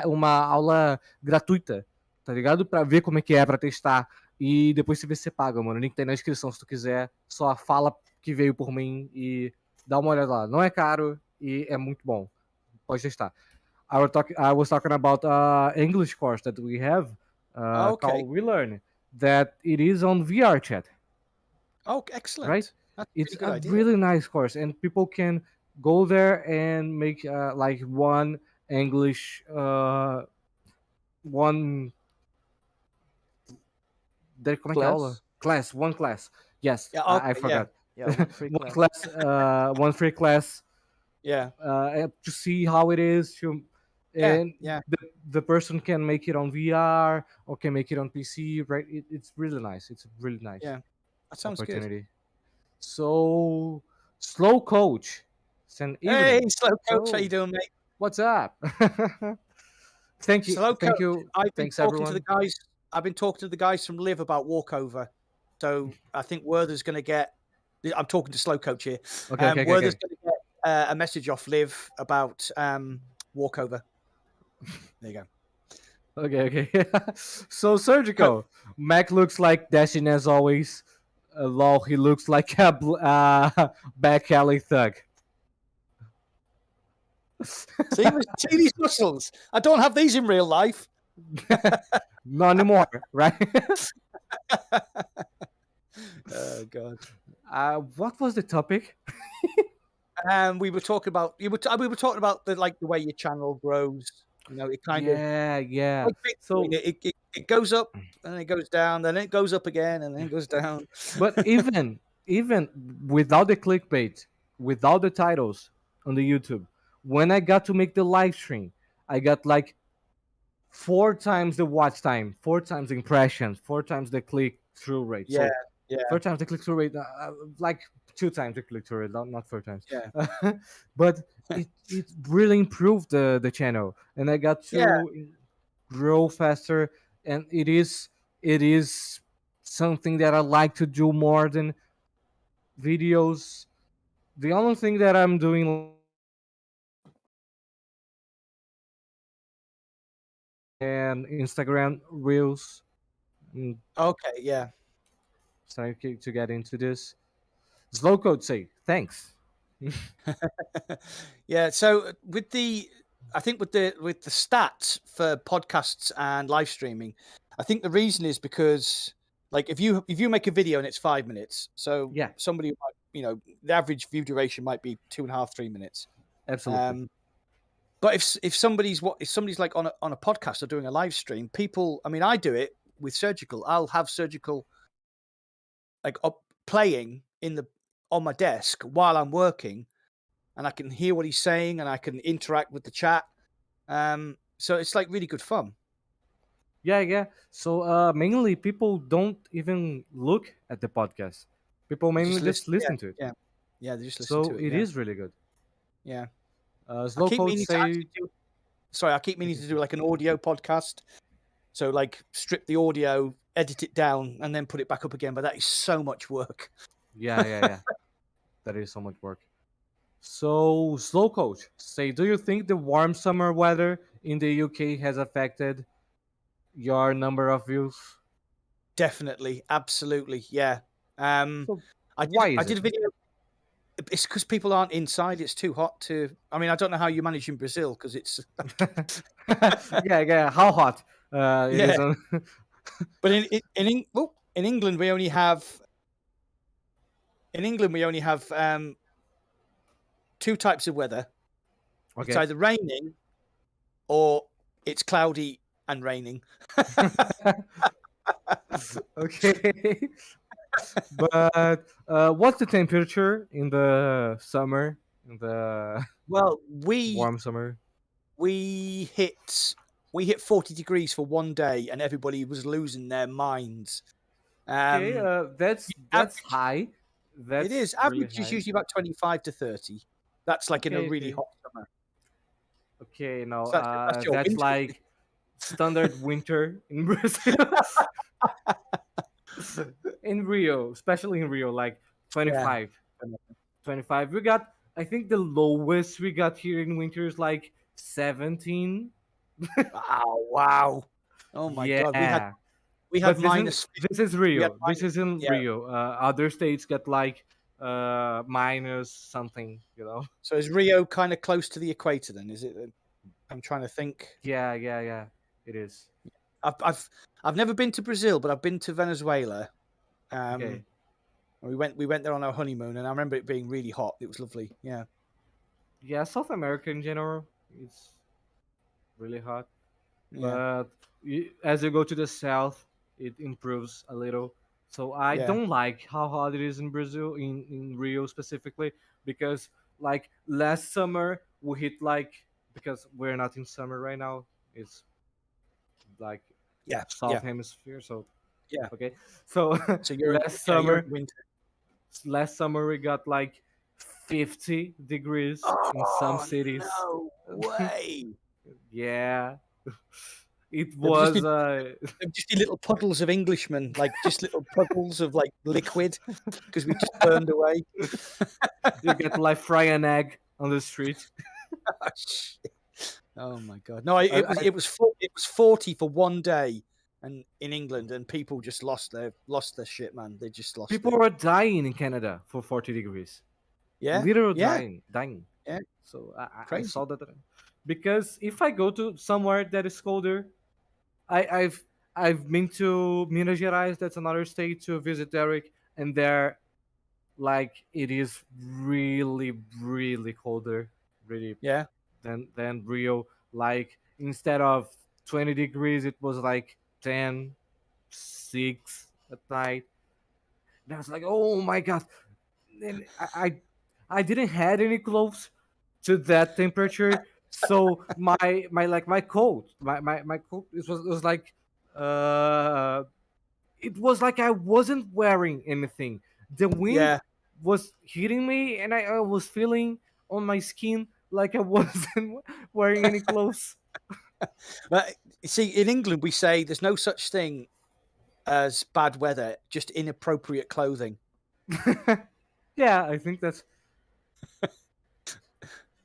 Speaker 1: uma aula gratuita, tá ligado? Pra ver como é que é, pra testar. E depois você vê se você paga, mano. O link tá aí na descrição se tu quiser. Só fala que veio por mim e dá uma olhada lá. Não é caro e é muito bom. Pode testar. I was talking about English course that we have
Speaker 2: Okay.
Speaker 1: called We Learn, that it is on VRCHAT.
Speaker 2: Oh, excellent.
Speaker 1: Right?
Speaker 2: That's
Speaker 1: It's
Speaker 2: a really good idea.
Speaker 1: really nice course, and people can go there and make like one English one. Como é que é aula? Class, one class. Yes,
Speaker 2: Yeah,
Speaker 1: I
Speaker 2: okay,
Speaker 1: forgot.
Speaker 3: Yeah, one free
Speaker 1: one
Speaker 3: class.
Speaker 1: class, one free class,
Speaker 2: Yeah.
Speaker 1: to see how it is to,
Speaker 2: Yeah.
Speaker 1: and
Speaker 2: Yeah.
Speaker 1: the person can make it on VR or can make it on PC, right? It's really nice. It's a really nice
Speaker 2: Yeah. That sounds good.
Speaker 1: opportunity. So, slow coach, it's an
Speaker 2: Hey,
Speaker 1: evening.
Speaker 2: Slow Coach, how you
Speaker 1: So,
Speaker 2: doing, mate?
Speaker 1: what's up? Thank you,
Speaker 2: Slow
Speaker 1: thank
Speaker 2: Coach.
Speaker 1: you,
Speaker 2: I've been
Speaker 1: thanks
Speaker 2: talking to the
Speaker 1: everyone.
Speaker 2: guys. I've been talking to the guys from Live about walkover. So I think Werther's going to get. I'm talking to Slow Coach here.
Speaker 1: Okay, okay, okay,
Speaker 2: Werther's
Speaker 1: okay.
Speaker 2: going to get a message off Live about walkover. There you go.
Speaker 1: Okay, okay. So surgical. Mac looks like Destiny as always. Lol, he looks like a back alley thug.
Speaker 2: See these muscles. I don't have these in real life.
Speaker 1: Not anymore, right?
Speaker 2: Oh God.
Speaker 1: What was the topic?
Speaker 2: We were talking about we were talking about the way your channel grows. You know, it kind of
Speaker 1: Yeah.
Speaker 2: like
Speaker 1: So,
Speaker 2: Bitcoin. It goes up and then it goes down, then it goes up again and then it goes down.
Speaker 1: but even without the clickbait, without the titles on the YouTube, when I got to make the live stream, I got like 4 times the watch time, 4 times the impressions, 4 times the click through rate.
Speaker 2: Yeah,
Speaker 1: So
Speaker 2: yeah,
Speaker 1: 4 times the click through rate, like 2 times the click through rate, not 4 times.
Speaker 2: yeah,
Speaker 1: But it really improved the channel, and I got
Speaker 2: yeah,
Speaker 1: to grow faster. And it is something that I like to do more than videos. The only thing that I'm doing and Instagram reels. mm,
Speaker 2: okay, yeah.
Speaker 1: Starting to get into this. Slow code say thanks.
Speaker 2: Yeah, so I think with the stats for podcasts and live streaming, I think the reason is because like if you make a video and it's 5 minutes, so
Speaker 1: Yeah,
Speaker 2: somebody might, the average view duration might be 2.5, 3 minutes.
Speaker 1: absolutely.
Speaker 2: But if somebody's like on a podcast or doing a live stream, people, I mean, I do it with surgical. I'll have surgical like up playing on my desk while I'm working, and I can hear what he's saying and I can interact with the chat. So it's like really good fun.
Speaker 1: Yeah. So mainly people don't even look at the podcast. People
Speaker 2: They
Speaker 1: mainly
Speaker 2: just
Speaker 1: just
Speaker 2: listen. Yeah,
Speaker 1: listen to it.
Speaker 2: yeah, yeah. They just listen
Speaker 1: So
Speaker 2: to it.
Speaker 1: it
Speaker 2: Yeah,
Speaker 1: is really good.
Speaker 2: yeah. I
Speaker 1: Slow
Speaker 2: keep
Speaker 1: code
Speaker 2: meaning to
Speaker 1: say
Speaker 2: actually do. Sorry, I keep meaning to do like an audio podcast. So like strip the audio, edit it down, and then put it back up again. But that is so much work.
Speaker 1: yeah. That is so much work. So slow coach say, do you think the warm summer weather in the UK has affected your number of views?
Speaker 2: Definitely, absolutely, yeah.
Speaker 1: So why
Speaker 2: I
Speaker 1: is
Speaker 2: did
Speaker 1: it?
Speaker 2: a video. It's because people aren't inside. It's too hot to. I mean, I don't know how you manage in Brazil because it's
Speaker 1: Yeah. How hot it
Speaker 2: yeah.
Speaker 1: is on.
Speaker 2: But in England we only have two types of weather. It's
Speaker 1: Okay.
Speaker 2: either raining or it's cloudy and raining.
Speaker 1: Okay. But what's the temperature in the summer? In the
Speaker 2: Well,
Speaker 1: warm summer?
Speaker 2: we hit 40 degrees for one day, and everybody was losing their minds.
Speaker 1: Okay, that's
Speaker 2: Average,
Speaker 1: high.
Speaker 2: it
Speaker 1: That's
Speaker 2: is
Speaker 1: really
Speaker 2: average is
Speaker 1: high.
Speaker 2: usually about 25 to 30. That's like in a really
Speaker 1: Okay.
Speaker 2: hot summer.
Speaker 1: Okay, no,
Speaker 2: So that's your
Speaker 1: that's
Speaker 2: winter.
Speaker 1: like standard winter in Brazil. In Rio, especially in Rio, like
Speaker 2: Yeah.
Speaker 1: 25. 25. We got, I think the lowest we got here in winter is like 17.
Speaker 2: Wow. Oh my God.
Speaker 1: Yeah.
Speaker 2: We had
Speaker 1: But this is
Speaker 2: minus 50.
Speaker 1: this is
Speaker 2: We had
Speaker 1: Rio. This
Speaker 2: minus,
Speaker 1: isn't
Speaker 2: yeah.
Speaker 1: Rio. Other states get like minus something, you know.
Speaker 2: So is Rio kind of close to the equator then? Is it? I'm trying to think.
Speaker 1: Yeah. It is.
Speaker 2: I've never been to Brazil, but I've been to Venezuela.
Speaker 1: Okay.
Speaker 2: We went there on our honeymoon, and I remember it being really hot. It was lovely. Yeah.
Speaker 1: Yeah, South America in general, it's really hot.
Speaker 2: Yeah.
Speaker 1: But as you go to the south, it improves a little. So I
Speaker 2: Yeah.
Speaker 1: don't like how hot it is in Brazil, in Rio specifically, because like last summer we hit like, because we're not in summer right now, it's like
Speaker 2: Yeah.
Speaker 1: south
Speaker 2: Yeah.
Speaker 1: hemisphere. So
Speaker 2: Yeah.
Speaker 1: okay, so
Speaker 2: So
Speaker 1: last
Speaker 2: you're in
Speaker 1: summer
Speaker 2: winter.
Speaker 1: last summer we got like 50 degrees in some
Speaker 2: Oh
Speaker 1: cities.
Speaker 2: no way!
Speaker 1: Yeah, it
Speaker 2: There would just be
Speaker 1: was
Speaker 2: there'd just be little puddles of Englishmen, like just little puddles of like liquid, because we just burned away.
Speaker 1: you get like fry an egg on the street.
Speaker 2: Oh, shit. Oh my god! No,
Speaker 1: I,
Speaker 2: it was 40 for one day, and in England, and people just lost their shit, man. They just lost
Speaker 1: people
Speaker 2: it.
Speaker 1: were dying in Canada for 40 degrees.
Speaker 2: Yeah,
Speaker 1: Literal
Speaker 2: yeah,
Speaker 1: dying.
Speaker 2: yeah.
Speaker 1: So I
Speaker 2: Crazy.
Speaker 1: saw that, because if I go to somewhere that is colder, I've been to Minas Gerais. That's another state, to visit Derek, and there, like, it is really colder, really,
Speaker 2: Yeah,
Speaker 1: than Rio. Like, instead of 20 degrees, it was like 10, 6 at night. And I was like, oh my god. And I didn't had any clothes to that temperature, so my coat, my coat, it was like, uh it was like I wasn't wearing anything. The wind
Speaker 2: yeah.
Speaker 1: was hitting me, and I was feeling on my skin like I wasn't wearing any clothes.
Speaker 2: But you see, in England, we say there's no such thing as bad weather, just inappropriate clothing.
Speaker 1: Yeah, I think that's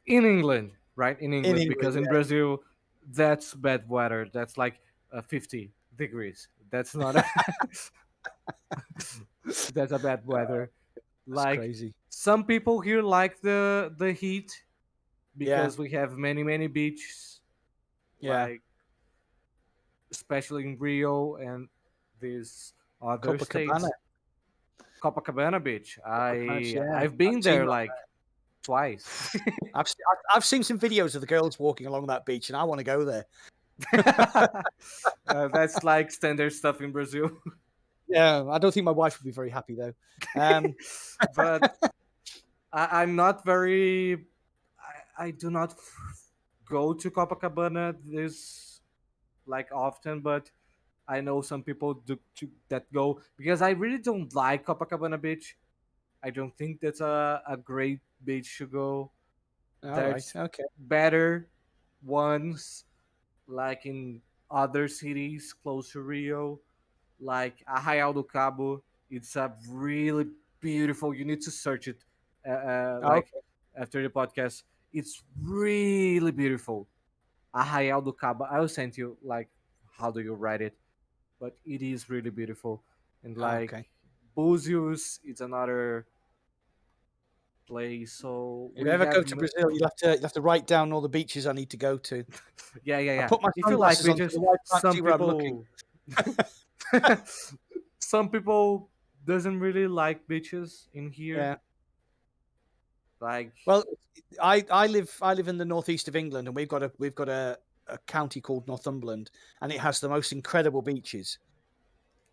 Speaker 1: in England, right? In
Speaker 2: In
Speaker 1: England,
Speaker 2: England,
Speaker 1: because in Brazil, that's bad weather. That's like 50 degrees. That's not a that's a bad
Speaker 2: yeah,
Speaker 1: weather.
Speaker 2: that's
Speaker 1: Like,
Speaker 2: crazy.
Speaker 1: some people here like the heat,
Speaker 2: Yeah,
Speaker 1: because we have many beaches,
Speaker 2: yeah.
Speaker 1: like, especially in Rio and these other
Speaker 2: Copacabana.
Speaker 1: states. Copacabana Beach.
Speaker 2: Copacabana, yeah.
Speaker 1: I've
Speaker 2: I've
Speaker 1: been
Speaker 2: seen
Speaker 1: there
Speaker 2: that.
Speaker 1: like twice.
Speaker 2: I've seen some videos of the girls walking along that beach, and I want to go there.
Speaker 1: That's like standard stuff in Brazil.
Speaker 2: Yeah, I don't think my wife would be very happy though. Um,
Speaker 1: But I'm not very. I do not go to Copacabana this like often, but I know some people that go, because I really don't like Copacabana Beach. I don't think that's a great beach to go.
Speaker 2: all right,
Speaker 1: There's
Speaker 2: okay.
Speaker 1: better ones, like in other cities close to Rio, like Arraial do Cabo. It's a really beautiful. You need to search it, like,
Speaker 2: Okay.
Speaker 1: after the podcast. It's really beautiful. Arraial do Cabo. I'll send you, like, how do you write it, but it is really beautiful. And like
Speaker 2: Okay.
Speaker 1: Búzios, it's another place. So
Speaker 2: If you
Speaker 1: we
Speaker 2: ever
Speaker 1: have,
Speaker 2: go to Brazil, you'll have to write down all the beaches I need to go to. I
Speaker 1: yeah.
Speaker 2: put my
Speaker 1: If you like
Speaker 2: sunglasses on so
Speaker 1: beaches,
Speaker 2: the wife can't
Speaker 1: some
Speaker 2: see where I'm looking.
Speaker 1: people, some people doesn't really like beaches in here.
Speaker 2: Yeah.
Speaker 1: Like,
Speaker 2: Well, I live in the northeast of England, and we've got a county called Northumberland, and it has the most incredible beaches.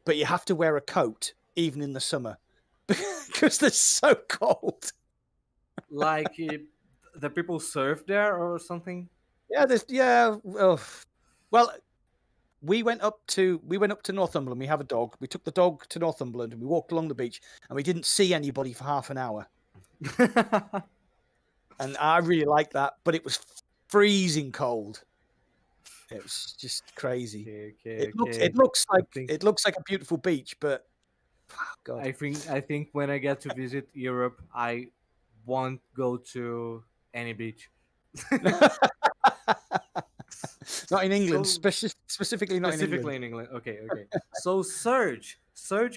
Speaker 2: But you have to wear a coat even in the summer because they're so cold.
Speaker 1: like the people surf there or something.
Speaker 2: Yeah. Well, we went up to Northumberland. We have a dog. We took the dog to Northumberland, and we walked along the beach, and we didn't see anybody for half an hour. And I really liked that, but it was freezing cold. It was just crazy. It
Speaker 1: Okay.
Speaker 2: looks
Speaker 1: I
Speaker 2: like
Speaker 1: think
Speaker 2: it looks like a beautiful beach, but God.
Speaker 1: I think when I get to visit Europe, I won't go to any beach.
Speaker 2: Not in England,
Speaker 1: So
Speaker 2: specifically not in
Speaker 1: specifically
Speaker 2: England.
Speaker 1: in England. Okay. So Surge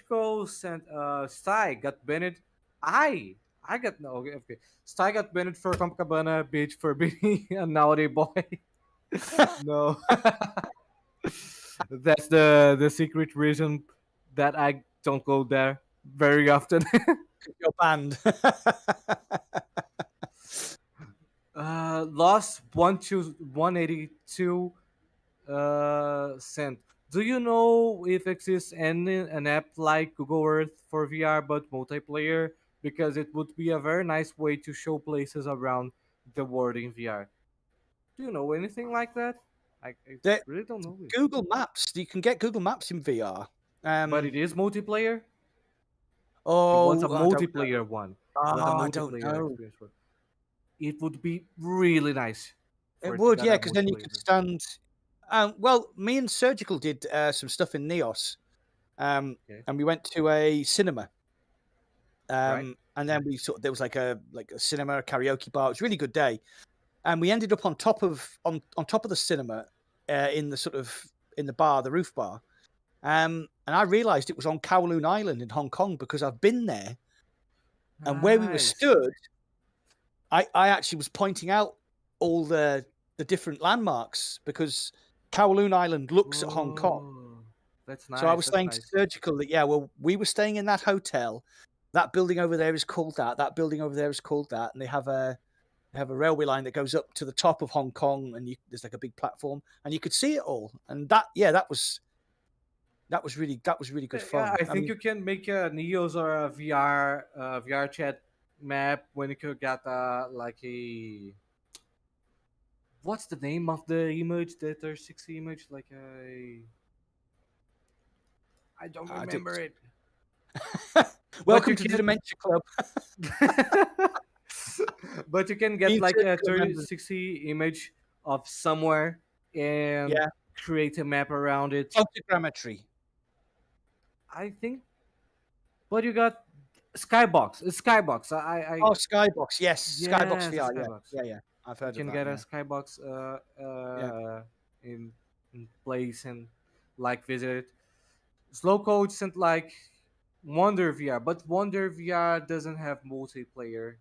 Speaker 1: goes, and Sty got banned. I got no. Okay. Sty got banned for Copacabana Beach for being a naughty boy. No, that's the secret reason that I don't go there very often.
Speaker 2: You're banned.
Speaker 1: Lost 182, sent. Do you know if exists any an app like Google Earth for VR but multiplayer? Because it would be a very nice way to show places around the world in VR. Do you know anything like that? I
Speaker 2: There,
Speaker 1: really don't know it.
Speaker 2: Google Maps. You can get Google Maps in VR.
Speaker 1: But it is multiplayer. It wants a
Speaker 2: Oh, I don't know.
Speaker 1: multiplayer one. It wants a
Speaker 2: Oh, I don't
Speaker 1: multiplayer
Speaker 2: know.
Speaker 1: experience one. It would be really nice for
Speaker 2: It
Speaker 1: it to
Speaker 2: would,
Speaker 1: get
Speaker 2: yeah,
Speaker 1: a
Speaker 2: because then you could
Speaker 1: multiplayer.
Speaker 2: stand. Well, me and Surgical did some stuff in Neos,
Speaker 1: Okay.
Speaker 2: and we went to a cinema.
Speaker 1: Right?
Speaker 2: And then there was like a cinema, a karaoke bar. It was a really good day, and we ended up on top of the cinema, in the in the bar, the roof bar. And I realised it was on Kowloon Island in Hong Kong because I've been there, and where we were
Speaker 1: Nice.
Speaker 2: stood, I actually was pointing out all the different landmarks because Kowloon Island looks at Hong Kong.
Speaker 1: Oh, that's
Speaker 2: So I
Speaker 1: nice.
Speaker 2: was
Speaker 1: That's
Speaker 2: saying to
Speaker 1: nice.
Speaker 2: Surgical that, yeah, well, we were staying in that hotel. That building over there is called that. That building over there is called that. And they have a railway line that goes up to the top of Hong Kong, and there's like a big platform, and you could see it all. And that was really good
Speaker 1: Yeah,
Speaker 2: fun.
Speaker 1: I
Speaker 2: I
Speaker 1: think
Speaker 2: mean,
Speaker 1: you can make a Neos or a VR VR chat map when you could get like a what's the name of the image, the 360 image, like a I don't
Speaker 2: I did.
Speaker 1: remember it. But
Speaker 2: Welcome
Speaker 1: you
Speaker 2: to the
Speaker 1: can
Speaker 2: Dementia Club.
Speaker 1: but you can get
Speaker 2: Me and
Speaker 1: like a
Speaker 2: Surgical remember.
Speaker 1: 360 image of somewhere and
Speaker 2: Yeah,
Speaker 1: create a map around it.
Speaker 2: photogrammetry.
Speaker 1: I think but you got Skybox. It's Skybox.
Speaker 2: Oh, Skybox. Yes, Skybox
Speaker 1: yes,
Speaker 2: VR. Yeah,
Speaker 1: Skybox.
Speaker 2: yeah, yeah. I've
Speaker 1: You
Speaker 2: heard of
Speaker 1: can
Speaker 2: that.
Speaker 1: get a
Speaker 2: Yeah,
Speaker 1: Skybox
Speaker 2: yeah,
Speaker 1: in place and like visit it. Slow Code sent like Wonder VR, but Wonder VR doesn't have multiplayer.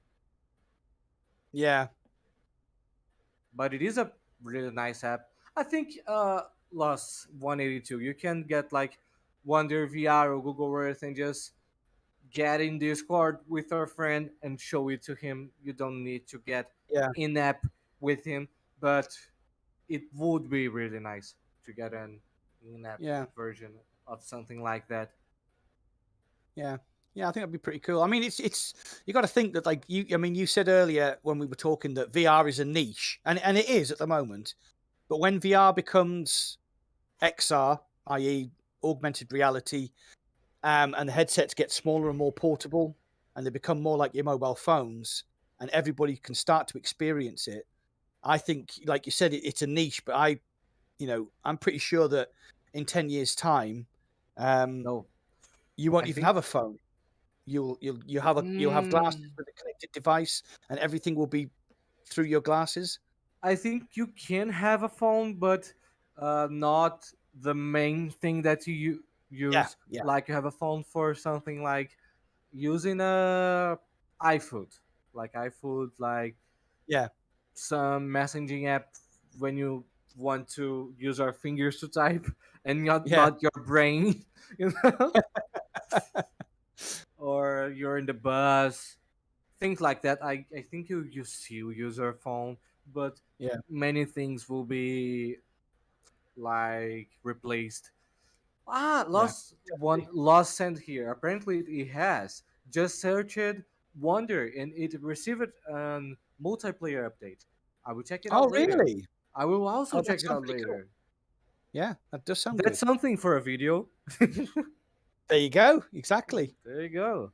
Speaker 2: yeah,
Speaker 1: But it is a really nice app. I think Lost 182. You can get like Wonder VR or Google Earth and just get in Discord with our friend and show it to him. You don't need to get
Speaker 2: yeah,
Speaker 1: in app with him, but it would be really nice to get an in app
Speaker 2: yeah.
Speaker 1: version of something like that.
Speaker 2: Yeah. Yeah, I think that'd be pretty cool. I mean, it's you got to think that, like, I mean, you said earlier when we were talking that VR is a niche, and it is at the moment. But when VR becomes XR, i.e., augmented reality, and the headsets get smaller and more portable, and they become more like your mobile phones, and everybody can start to experience it, I think, like you said, it's a niche. But I'm pretty sure that in 10 years' time,
Speaker 1: No,
Speaker 2: you won't
Speaker 1: I
Speaker 2: even
Speaker 1: think
Speaker 2: have a phone. You'll have glasses
Speaker 1: mm,
Speaker 2: with a connected device, and everything will be through your glasses.
Speaker 1: I think you can have a phone, but not the main thing that you
Speaker 2: Yeah,
Speaker 1: use.
Speaker 2: yeah,
Speaker 1: Like you have a phone for something like using a iFood, like
Speaker 2: yeah,
Speaker 1: some messaging app when you want to use our fingers to type and
Speaker 2: yeah,
Speaker 1: not your brain, you know, or you're in the bus, things like that. I think you still use your phone, but
Speaker 2: yeah,
Speaker 1: many things will be like replaced.
Speaker 2: yeah.
Speaker 1: Lost sent here. Apparently it has. Just searched Wonder and it received a multiplayer update. I will check it
Speaker 2: Oh,
Speaker 1: out later.
Speaker 2: really?
Speaker 1: I will also
Speaker 2: Oh, that
Speaker 1: check it
Speaker 2: sounds
Speaker 1: out
Speaker 2: pretty cool.
Speaker 1: later.
Speaker 2: Yeah, that does sound
Speaker 1: That's
Speaker 2: good.
Speaker 1: something for a video.
Speaker 2: There you go. Exactly.
Speaker 1: There you go.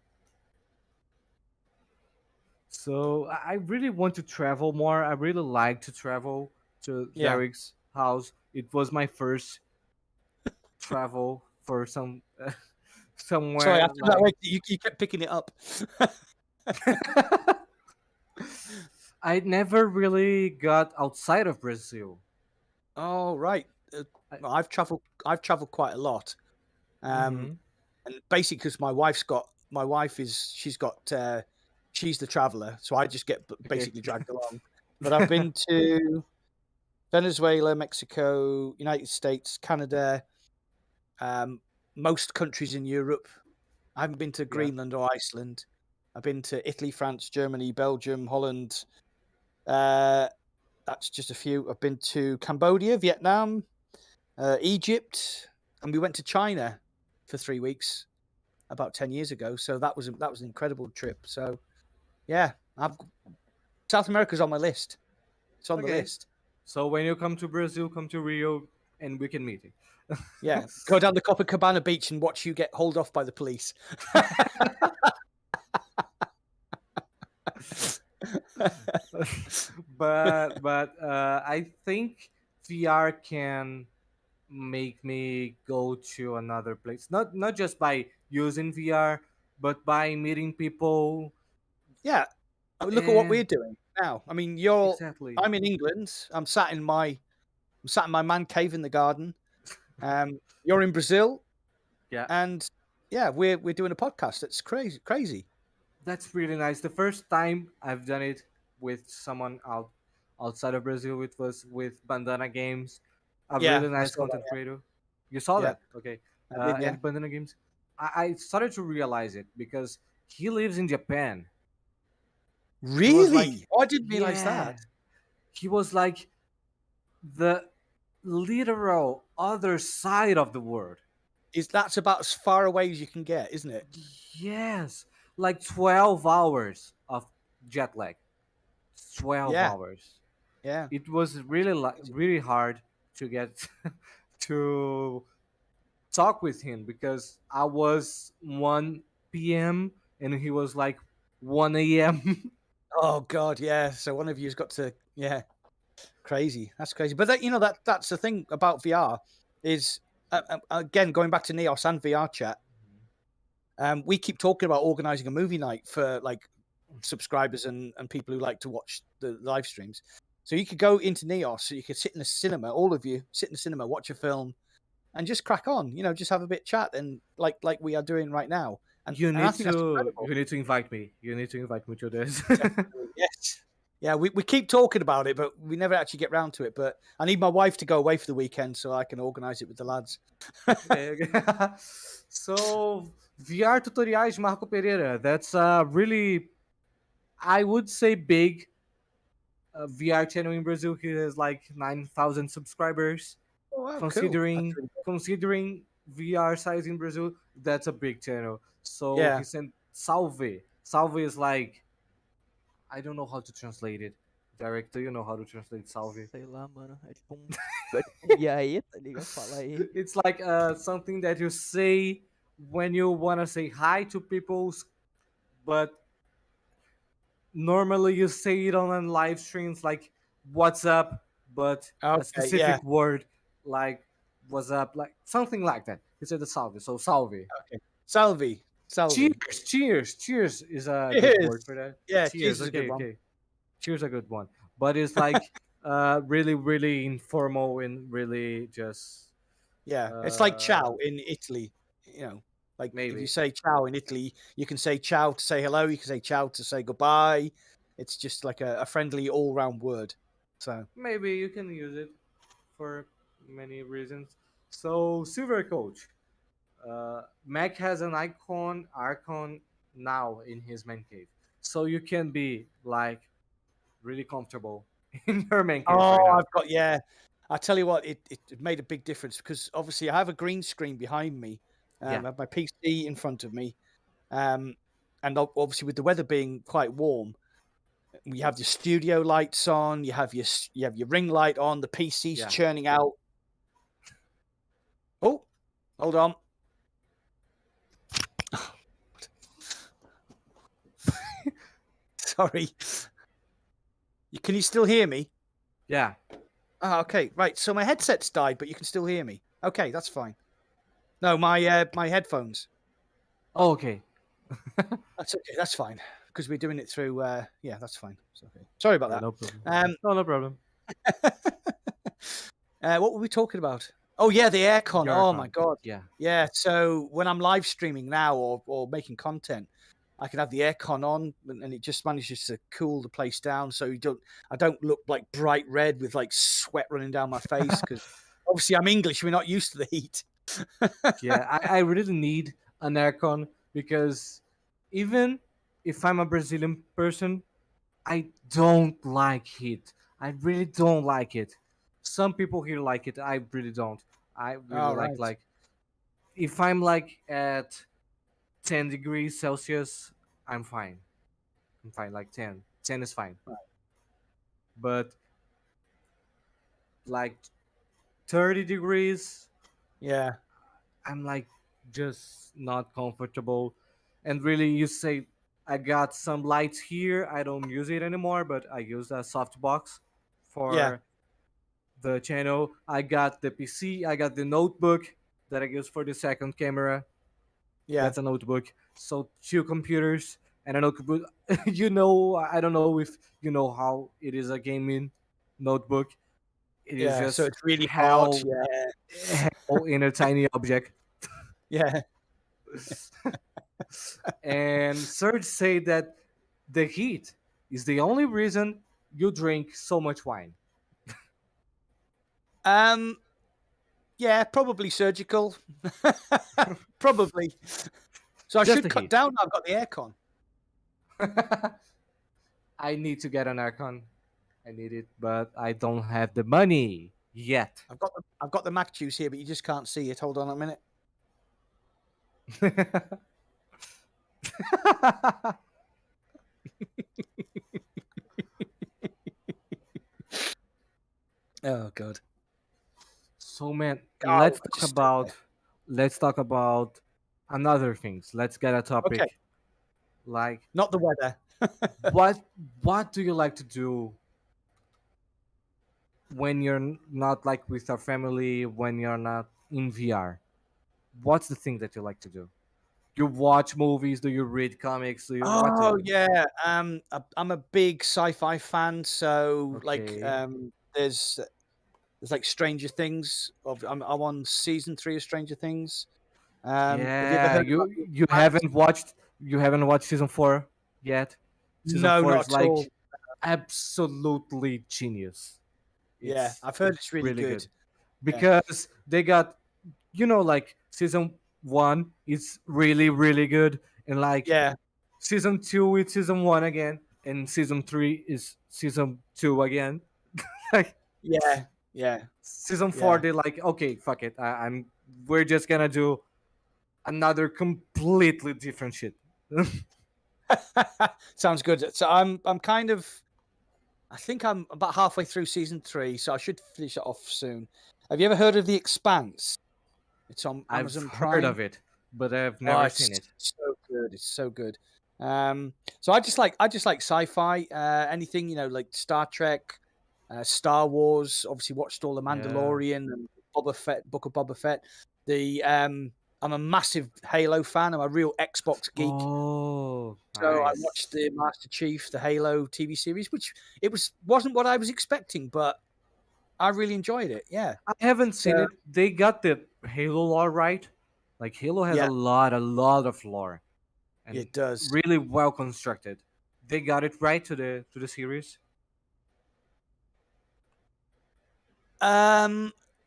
Speaker 1: So I really want to travel more. I really like to travel to
Speaker 2: Yeah.
Speaker 1: Derek's house. It was my first travel for
Speaker 2: Sorry,
Speaker 1: somewhere
Speaker 2: after that,
Speaker 1: like
Speaker 2: you kept picking it up.
Speaker 1: I never really got outside of Brazil.
Speaker 2: Oh, right.
Speaker 1: I,
Speaker 2: No, I've traveled quite a lot. Um,
Speaker 1: mm-hmm.
Speaker 2: and basically, because she's the traveler, so I just get
Speaker 1: Okay.
Speaker 2: basically dragged along. But I've been to Venezuela, Mexico, United States, Canada, most countries in Europe. I haven't been to
Speaker 1: Yeah.
Speaker 2: Greenland or Iceland. I've been to Italy, France, Germany, Belgium, Holland. Uh, that's just a few. I've been to Cambodia, Vietnam, Egypt, and we went to China for 3 weeks about 10 years ago. So that was an incredible trip. So yeah, South America's on my list. It's on the
Speaker 1: Okay.
Speaker 2: list.
Speaker 1: So when you come to Brazil, come to Rio, and we can meet you.
Speaker 2: Yeah, go down the Copacabana beach and watch you get hauled off by the police.
Speaker 1: but I think VR can make me go to another place. Not just by using VR, but by meeting people.
Speaker 2: Yeah, I mean, look at what we're doing now. I mean,
Speaker 1: Exactly.
Speaker 2: I'm in England. I'm sat in my man cave in the garden. You're in Brazil,
Speaker 1: Yeah,
Speaker 2: and yeah, we're doing a podcast. That's crazy.
Speaker 1: that's really nice. The first time I've done it with someone outside of Brazil, it was with Bandana Games, a
Speaker 2: Yeah,
Speaker 1: really
Speaker 2: I
Speaker 1: nice
Speaker 2: saw that.
Speaker 1: content creator. You saw
Speaker 2: Yeah,
Speaker 1: that, okay?
Speaker 2: I did. Yeah,
Speaker 1: And Bandana Games, I started to realize it because he lives in Japan. He was like,
Speaker 2: really? Oh, I didn't realize that.
Speaker 1: yeah, he was like the literal other side of the world.
Speaker 2: That's about as far away as you can get, isn't it?
Speaker 1: Yes, like 12 hours of jet lag. 12
Speaker 2: Yeah,
Speaker 1: hours.
Speaker 2: yeah.
Speaker 1: It was really really hard to get to talk with him because I was 1 p.m. and he was like 1 a.m.
Speaker 2: Oh God, yeah. So one of you's got to, yeah, crazy. That's crazy. But that's the thing about VR is again going back to Neos and VR chat. We keep talking about organizing a movie night for like subscribers and people who like to watch the live streams. So you could go into Neos, so you could sit in the cinema, all of you sit in the cinema, watch a film, and just crack on. Just have a bit of chat and like we are doing right now. And I think that's incredible.
Speaker 1: You need to invite me. You need to invite me to this.
Speaker 2: Definitely, yes. Yeah, we keep talking about it, but we never actually get round to it. But I need my wife to go away for the weekend so I can organise it with the lads.
Speaker 1: Okay. So VR tutoriais Marco Pereira. That's really, I would say, big VR channel in Brazil. He has like 9,000 subscribers.
Speaker 2: Oh, wow, cool. That's
Speaker 1: Considering
Speaker 2: really cool.
Speaker 1: considering VR size in Brazil, that's a big channel. So
Speaker 2: Yeah.
Speaker 1: he sent Salve. Salve is like, I don't know how to translate it. Derek, do you know how to translate Salve?
Speaker 3: Sei lá, mano. É tipo e aí, tá ligado? Fala aí.
Speaker 1: It's like something that you say when you want to say hi to people, but normally you say it on live streams like "What's up," but a
Speaker 2: Okay,
Speaker 1: specific
Speaker 2: yeah.
Speaker 1: word like "What's up," like something like that. He said the salve, so salve.
Speaker 2: Okay. Salvi.
Speaker 1: Cheers is a good
Speaker 2: Cheers.
Speaker 1: word for that.
Speaker 2: Yeah,
Speaker 1: Cheers.
Speaker 2: cheers is a good one.
Speaker 1: Okay. Cheers, a good one. But it's like really, really informal and really just
Speaker 2: Yeah. It's like ciao
Speaker 1: uh,
Speaker 2: in Italy, Like if
Speaker 1: maybe.
Speaker 2: you say ciao in Italy, you can say ciao to say hello, you can say ciao to say goodbye. It's just like a friendly all round word. So
Speaker 1: Maybe you can use it for many reasons. So, Silver Coach, Mac has an icon now in his man cave, so you can be like really comfortable in your man cave right now.
Speaker 2: I've got, yeah. I tell you what, it made a big difference because obviously I have a green screen behind me. I
Speaker 1: Yeah,
Speaker 2: have my PC in front of me. And obviously with the weather being quite warm, you have your studio lights on, you have your ring light on, the PC's
Speaker 1: yeah.
Speaker 2: churning out. Oh, hold on. Sorry. Can you still hear me?
Speaker 1: Yeah.
Speaker 2: Okay, right. So my headset's died, but you can still hear me. Okay, that's fine. No, my my headphones.
Speaker 1: Oh, okay.
Speaker 2: That's okay. That's fine because we're doing it through. Yeah, that's fine. It's okay. Sorry about
Speaker 1: Yeah,
Speaker 2: that.
Speaker 1: no problem. No problem.
Speaker 2: What were we talking about? Oh yeah, the aircon.
Speaker 1: Your
Speaker 2: Oh
Speaker 1: icon.
Speaker 2: my god.
Speaker 1: Yeah.
Speaker 2: Yeah. So when I'm live streaming now or making content, I can have the aircon on, and it just manages to cool the place down, so I don't look like bright red with like sweat running down my face because obviously I'm English. We're not used to the heat.
Speaker 1: Yeah, I really need an aircon because even if I'm a Brazilian person, I don't like heat. I really don't like it. Some people here like it. I really don't. I really
Speaker 2: All
Speaker 1: like
Speaker 2: right.
Speaker 1: if I'm like at 10 degrees Celsius, I'm fine. I'm fine. Like 10. 10 is fine. But like 30 degrees,
Speaker 2: Yeah.
Speaker 1: I'm like just not comfortable. And really, you say I got some lights here. I don't use it anymore, but I use a softbox
Speaker 2: Yeah.
Speaker 1: for the channel. I got the PC. I got the notebook that I use for the second camera.
Speaker 2: Yeah.
Speaker 1: That's a notebook. So two computers and a notebook. You know, I don't know if you know how it is a gaming notebook. It is
Speaker 2: Yeah. So
Speaker 1: just
Speaker 2: it's really hard.
Speaker 1: hell,
Speaker 2: Yeah.
Speaker 1: hell in a tiny object.
Speaker 2: Yeah.
Speaker 1: And Serge said that the heat is the only reason you drink so much wine.
Speaker 2: Um. Yeah. Probably surgical. Probably. So I
Speaker 1: Just
Speaker 2: should
Speaker 1: the
Speaker 2: cut
Speaker 1: heat.
Speaker 2: down. I've got the aircon.
Speaker 1: I need to get an aircon. I need it, but I don't have the money yet.
Speaker 2: I've got the mac juice here, but you just can't see it. Hold on a minute. Oh God.
Speaker 1: So man,
Speaker 2: Oh, just
Speaker 1: let's talk about another things. Let's get a
Speaker 2: okay.
Speaker 1: topic like
Speaker 2: Not the weather.
Speaker 1: what what do you like to do when you're not like with your family, when you're not in VR? What's the thing that you like to do? You watch movies? Do you read comics? Do you what do you
Speaker 2: Oh
Speaker 1: do?
Speaker 2: yeah. I'm a big sci-fi fan. So
Speaker 1: Okay.
Speaker 2: there's like Stranger Things. I'm on season 3 of Stranger Things. Have you ever
Speaker 1: Yeah,
Speaker 2: heard about the
Speaker 1: you
Speaker 2: Expanse?
Speaker 1: haven't watched season 4 yet. Season
Speaker 2: No,
Speaker 1: 4
Speaker 2: not
Speaker 1: is
Speaker 2: at all.
Speaker 1: like absolutely genius.
Speaker 2: Yeah,
Speaker 1: It's
Speaker 2: I've heard it's really
Speaker 1: really
Speaker 2: good.
Speaker 1: good
Speaker 2: Yeah.
Speaker 1: because they got like season 1 is really really good, and like
Speaker 2: Yeah.
Speaker 1: season 2 is season 1 again, and season 3 is season 2 again. Like
Speaker 2: Yeah. Yeah.
Speaker 1: season 4
Speaker 2: Yeah.
Speaker 1: they like, okay, fuck it, I'm we're just gonna do another completely different shit.
Speaker 2: Sounds good. So I'm kind of I think I'm about halfway through season 3, so I should finish it off soon. Have you ever heard of The Expanse? It's on
Speaker 1: I've
Speaker 2: Amazon
Speaker 1: heard
Speaker 2: Prime.
Speaker 1: of it, but I've
Speaker 2: Oh,
Speaker 1: never
Speaker 2: it's
Speaker 1: seen it.
Speaker 2: so good. It's so good. So I just like sci-fi, anything, like Star Trek, Star Wars. Obviously watched all the
Speaker 1: Yeah.
Speaker 2: Mandalorian and Boba Fett, Book of Boba Fett. I'm a massive Halo fan. I'm a real Xbox geek.
Speaker 1: Oh,
Speaker 2: So I
Speaker 1: nice.
Speaker 2: watched the Master Chief, the Halo TV series, which wasn't what I was expecting, but I really enjoyed it. Yeah.
Speaker 1: I haven't
Speaker 2: So
Speaker 1: seen it. They got the Halo lore right. Like Halo has
Speaker 2: yeah,
Speaker 1: a lot of lore, and
Speaker 2: it does.
Speaker 1: really well constructed. They got it right to the series.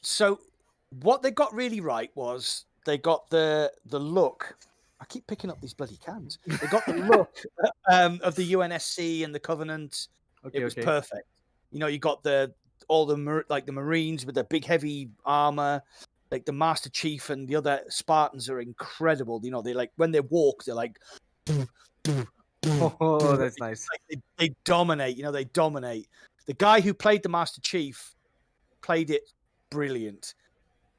Speaker 2: So what they got really right was they got the look. I keep picking up these bloody cans. They got the look of the UNSC and the Covenant. It
Speaker 1: Okay,
Speaker 2: was
Speaker 1: okay.
Speaker 2: perfect. You got all the the Marines with the big heavy armor, like the Master Chief and the other Spartans are incredible. They like when they walk, they're like,
Speaker 1: Oh, that's
Speaker 2: it's
Speaker 1: nice.
Speaker 2: like they dominate. They dominate. The guy who played the Master Chief played it brilliant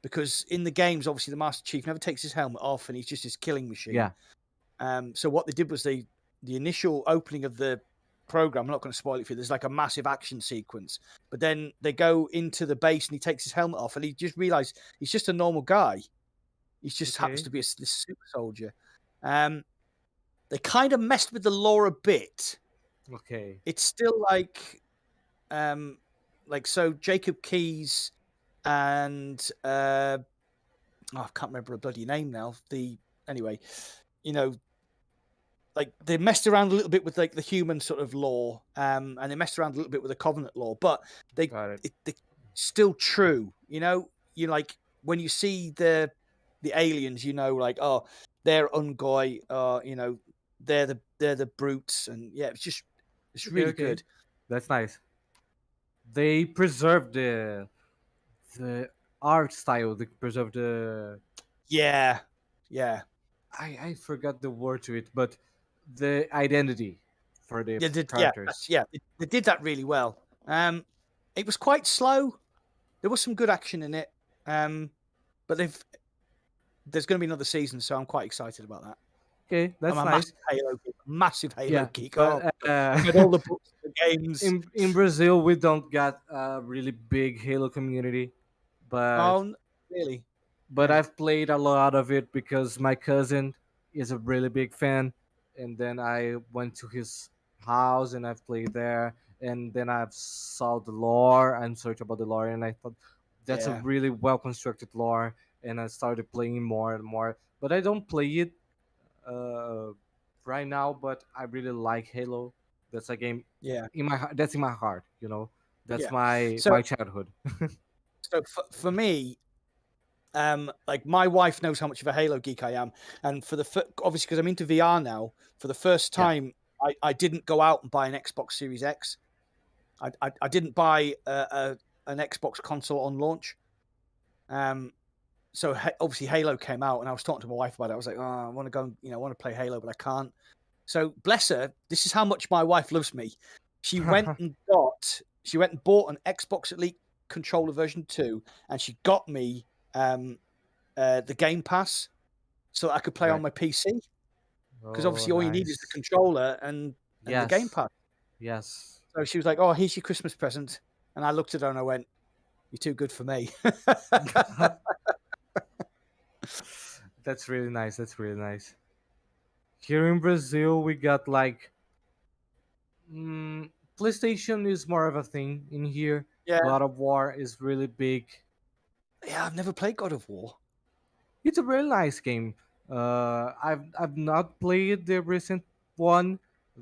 Speaker 2: because in the games, obviously, the Master Chief never takes his helmet off and he's just his killing machine.
Speaker 1: Yeah.
Speaker 2: So what they did was the initial opening of the program. I'm not going to spoil it for you. There's like a massive action sequence, but then they go into the base and he takes his helmet off and he just realized he's just a normal guy. He just happens
Speaker 1: Okay.
Speaker 2: to be this super soldier. They kind of messed with the lore a bit.
Speaker 1: Okay.
Speaker 2: It's still so Jacob Keyes and I can't remember a bloody name now. Anyway, like they messed around a little bit with like the human sort of lore, and they messed around a little bit with the Covenant lore, but they
Speaker 1: Got it.
Speaker 2: still true. You like when you see the aliens, like, oh, they're Ungoi, they're the brutes, and yeah, it's
Speaker 1: Okay,
Speaker 2: really
Speaker 1: okay.
Speaker 2: good.
Speaker 1: That's nice. They preserved the art style, they preserve the
Speaker 2: Yeah, yeah.
Speaker 1: I forgot the word to it, but the identity for the
Speaker 2: They did, yeah,
Speaker 1: characters.
Speaker 2: they did that really well. It was quite slow. There was some good action in it. But there's going to be another season, so I'm quite excited about that.
Speaker 1: Okay,
Speaker 2: I'm
Speaker 1: that's
Speaker 2: a
Speaker 1: nice.
Speaker 2: massive Halo
Speaker 1: Yeah,
Speaker 2: geek.
Speaker 1: but
Speaker 2: I've read all the books, the games.
Speaker 1: in Brazil we don't got a really big Halo community, but
Speaker 2: Really?
Speaker 1: but I've played a lot of it because my cousin is a really big fan, and then I went to his house and I've played there, and then I've saw the lore and searched about the lore, and I thought that's a
Speaker 2: Yeah.
Speaker 1: really well constructed lore, and I started playing more and more. But I don't play it uh, right now, but I really like Halo. That's a game
Speaker 2: Yeah.
Speaker 1: in my that's in my heart, you know. That's
Speaker 2: Yeah.
Speaker 1: my
Speaker 2: So,
Speaker 1: my childhood.
Speaker 2: so for me, like my wife knows how much of a Halo geek I am, and for obviously because I'm into VR now, for the first
Speaker 1: Yeah.
Speaker 2: time, I didn't go out and buy an Xbox Series X. I didn't buy an Xbox console on launch. So obviously Halo came out, and I was talking to my wife about it. I was like, oh, I want to go, I want to play Halo, but I can't. So bless her, this is how much my wife loves me. She went and bought an Xbox Elite controller version 2, and she got me the Game Pass so that I could play on
Speaker 1: Right.
Speaker 2: my PC. Because
Speaker 1: Oh,
Speaker 2: obviously all you need is the
Speaker 1: nice.
Speaker 2: controller and the Game
Speaker 1: Yes.
Speaker 2: Pass.
Speaker 1: Yes.
Speaker 2: So she was like, oh, here's your Christmas present. And I looked at her and I went, you're too good for me.
Speaker 1: That's really nice. That's really nice. Here in Brazil, we got like PlayStation is more of a thing in here.
Speaker 2: Yeah.
Speaker 1: God of War is really big.
Speaker 2: Yeah, I've never played God of War.
Speaker 1: It's a really nice game. I've not played the recent one.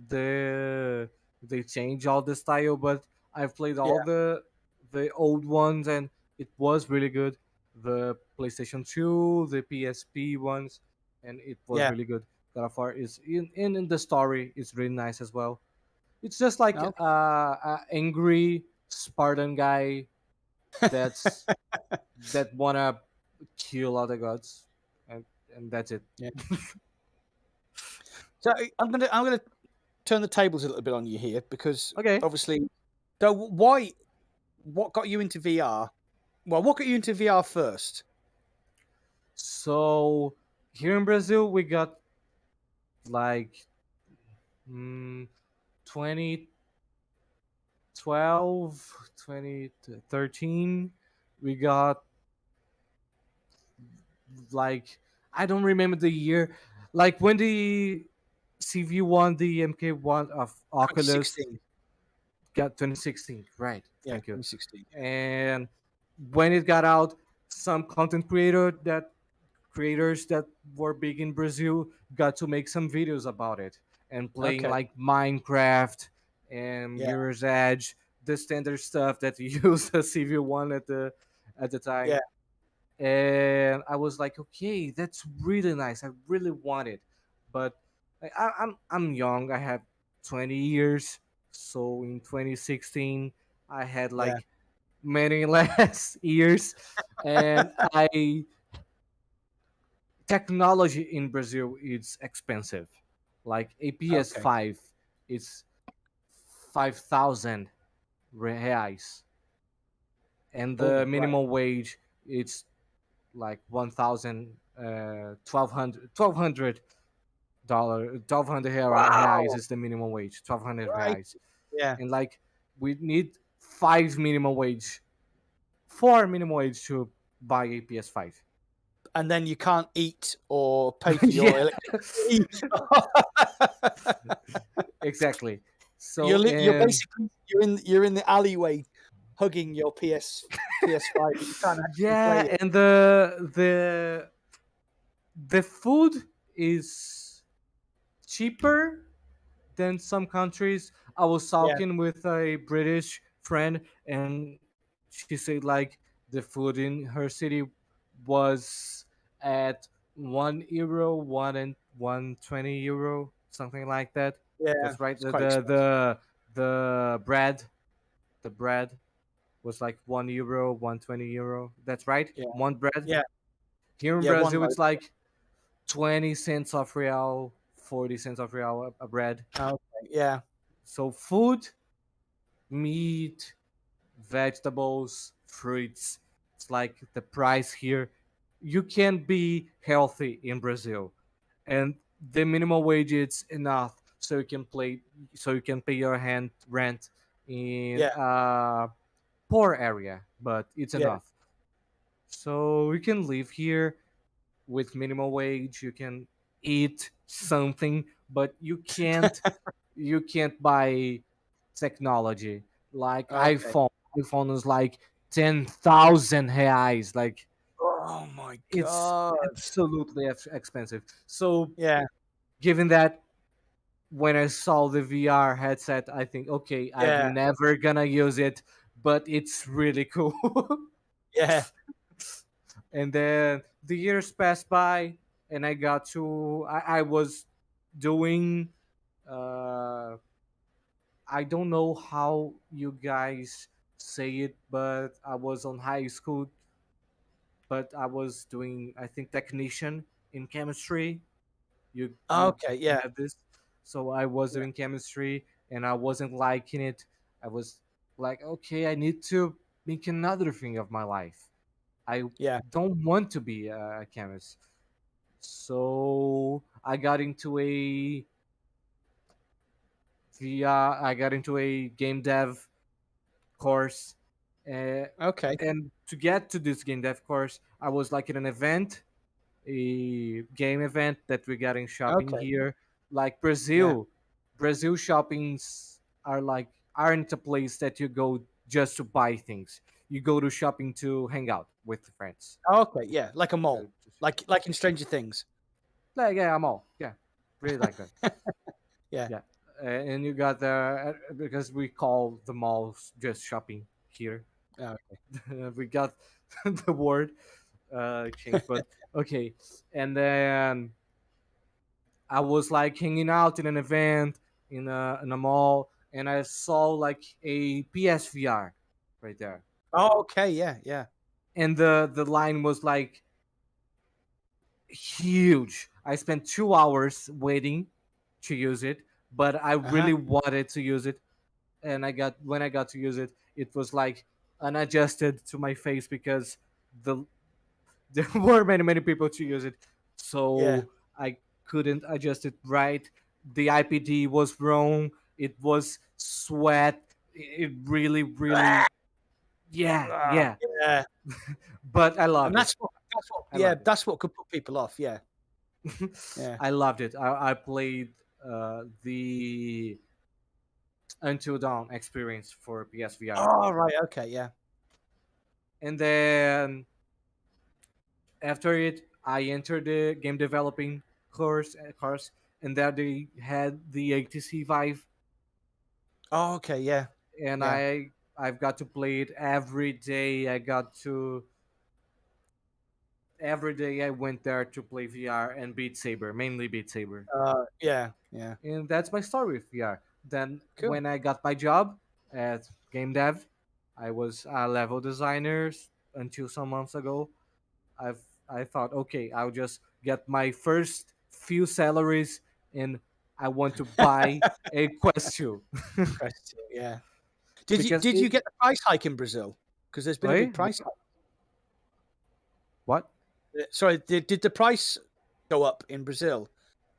Speaker 1: They change all the style, but I've played all
Speaker 2: Yeah.
Speaker 1: the old ones, and it was really good. The PlayStation 2, the PSP ones, and it was
Speaker 2: Yeah.
Speaker 1: really good. God of War is in the story is really nice as well. It's just like
Speaker 2: Okay.
Speaker 1: a angry Spartan guy that's that wanna kill other gods, and that's it.
Speaker 2: Yeah. So I'm gonna turn the tables a little bit on you here, because
Speaker 1: Okay.
Speaker 2: obviously, so what got you into VR? Well, what got you into VR first?
Speaker 1: So here in Brazil, we got like 2012, 2013. We got like I don't remember the year, like when the CV won the MK1 of Oculus.
Speaker 2: 2016.
Speaker 1: Got 2016, right?
Speaker 2: Yeah,
Speaker 1: Thank you.
Speaker 2: 2016.
Speaker 1: And when it got out, some content creators that were big in Brazil got to make some videos about it and playing
Speaker 2: Okay.
Speaker 1: like Minecraft and
Speaker 2: Yeah.
Speaker 1: Mirror's Edge, the standard stuff that you use the CV1 at the time.
Speaker 2: Yeah.
Speaker 1: And I was like, okay, that's really nice. I really want it, but I'm young. I have 20 years, so in 2016 I had
Speaker 2: Yeah.
Speaker 1: like many less years, and I technology in Brazil is expensive. Like a
Speaker 2: Okay.
Speaker 1: PS5 is 5,000 reais, and
Speaker 2: Oh,
Speaker 1: the
Speaker 2: right.
Speaker 1: minimum wage it's like 1,000, 1,200 dollar, 1,200 reais
Speaker 2: Wow.
Speaker 1: is the minimum wage, 1,200
Speaker 2: Right.
Speaker 1: reais,
Speaker 2: Yeah.
Speaker 1: and like we need five minimum wage, four minimum wage to buy a PS5.
Speaker 2: And then you can't eat or pay for your
Speaker 1: Yeah,
Speaker 2: electricity.
Speaker 1: exactly.
Speaker 2: You're
Speaker 1: So
Speaker 2: basically you're in the alleyway hugging your PS5, but you can't actually play
Speaker 1: yeah,
Speaker 2: it.
Speaker 1: and the food is cheaper than some countries. I was
Speaker 2: Yeah.
Speaker 1: talking with a British friend, and she said like the food in her city was at €1, 1 and €1.20, something like that.
Speaker 2: Yeah.
Speaker 1: That's right.
Speaker 2: It's quite expensive.
Speaker 1: The bread, the bread. was like €1, €120. That's right.
Speaker 2: Yeah.
Speaker 1: One bread.
Speaker 2: Yeah.
Speaker 1: Here in
Speaker 2: Yeah. One
Speaker 1: Brazil,
Speaker 2: loaf.
Speaker 1: it's like 20 cents of real, 40 cents of real a bread.
Speaker 2: Okay. Yeah.
Speaker 1: So food, meat, vegetables, fruits. It's like the price here. You can be healthy in Brazil, and the minimum wage is enough so you can pay your hand rent in
Speaker 2: Yeah.
Speaker 1: a poor area, but it's
Speaker 2: Yeah.
Speaker 1: enough. So you can live here with minimum wage. You can eat something, but you can't buy technology like
Speaker 2: Okay.
Speaker 1: iPhone. iPhone is like 10,000 reais. Like
Speaker 2: Oh my
Speaker 1: it's
Speaker 2: god.
Speaker 1: absolutely expensive. So
Speaker 2: Yeah.
Speaker 1: given that, when I saw the VR headset, I think, okay,
Speaker 2: Yeah.
Speaker 1: I'm never gonna use it, but it's really cool.
Speaker 2: Yeah.
Speaker 1: And then the years passed by, and I was doing uh I don't know how you guys say it, but I was on high school, but I was doing, I think, technician in chemistry. You
Speaker 2: Okay. Yeah.
Speaker 1: have this. So I was
Speaker 2: Yeah.
Speaker 1: doing chemistry, and I wasn't liking it. I was like, okay, I need to make another thing of my life. I
Speaker 2: Yeah.
Speaker 1: don't want to be a chemist. So I got into a game dev course. Uh,
Speaker 2: Okay.
Speaker 1: and to get to this game dev course, I was like in an event, a game event that we got in shopping
Speaker 2: Okay.
Speaker 1: here. Like
Speaker 2: Yeah.
Speaker 1: Brazil shoppings aren't a place that you go just to buy things. You go to shopping to hang out with friends.
Speaker 2: Okay. Yeah. Like a
Speaker 1: Uh,
Speaker 2: mole.
Speaker 1: just-
Speaker 2: Like in Stranger Things.
Speaker 1: Like, yeah, I'm all, yeah, really like that.
Speaker 2: Yeah.
Speaker 1: Yeah, and you got the because we call the malls just shopping here.
Speaker 2: Oh,
Speaker 1: We got the word changed, but okay. And then I was like hanging out in an event in a mall, and I saw like a PSVR right there,
Speaker 2: oh, okay. Yeah. Yeah.
Speaker 1: and the line was like huge. I spent 2 hours waiting to use it, but I
Speaker 2: Uh-huh.
Speaker 1: really wanted to use it, and when I got to use it, it was like unadjusted to my face because the there were many people to use it,
Speaker 2: Yeah.
Speaker 1: so I couldn't adjust it right. The IPD was wrong. It was sweat. It really, yeah,
Speaker 2: Ah,
Speaker 1: yeah.
Speaker 2: yeah.
Speaker 1: But I
Speaker 2: And
Speaker 1: loved it.
Speaker 2: that's what
Speaker 1: I
Speaker 2: yeah,
Speaker 1: loved it.
Speaker 2: that's what could put people off. Yeah. Yeah.
Speaker 1: I loved it. I played the Until Dawn experience for PSVR,
Speaker 2: Oh, right. Okay. Yeah.
Speaker 1: and then after it, I entered the game developing course, and there they had the ATC Vive,
Speaker 2: Oh, okay. Yeah.
Speaker 1: and
Speaker 2: Yeah.
Speaker 1: I've got to play it every day. Every day I went there to play VR and Beat Saber, mainly Beat Saber,
Speaker 2: Yeah. Yeah.
Speaker 1: and that's my story with VR. Then
Speaker 2: Cool.
Speaker 1: when I got my job at game dev, I was a level designer until some months ago. I've I thought, okay, I'll just get my first few salaries, and I want to buy a Quest 2.
Speaker 2: Question. Yeah. Did you
Speaker 1: Because
Speaker 2: did you
Speaker 1: it
Speaker 2: get the price hike in Brazil? Because there's been a big
Speaker 1: wait,
Speaker 2: price hike.
Speaker 1: what?
Speaker 2: Sorry, did the price go up in Brazil?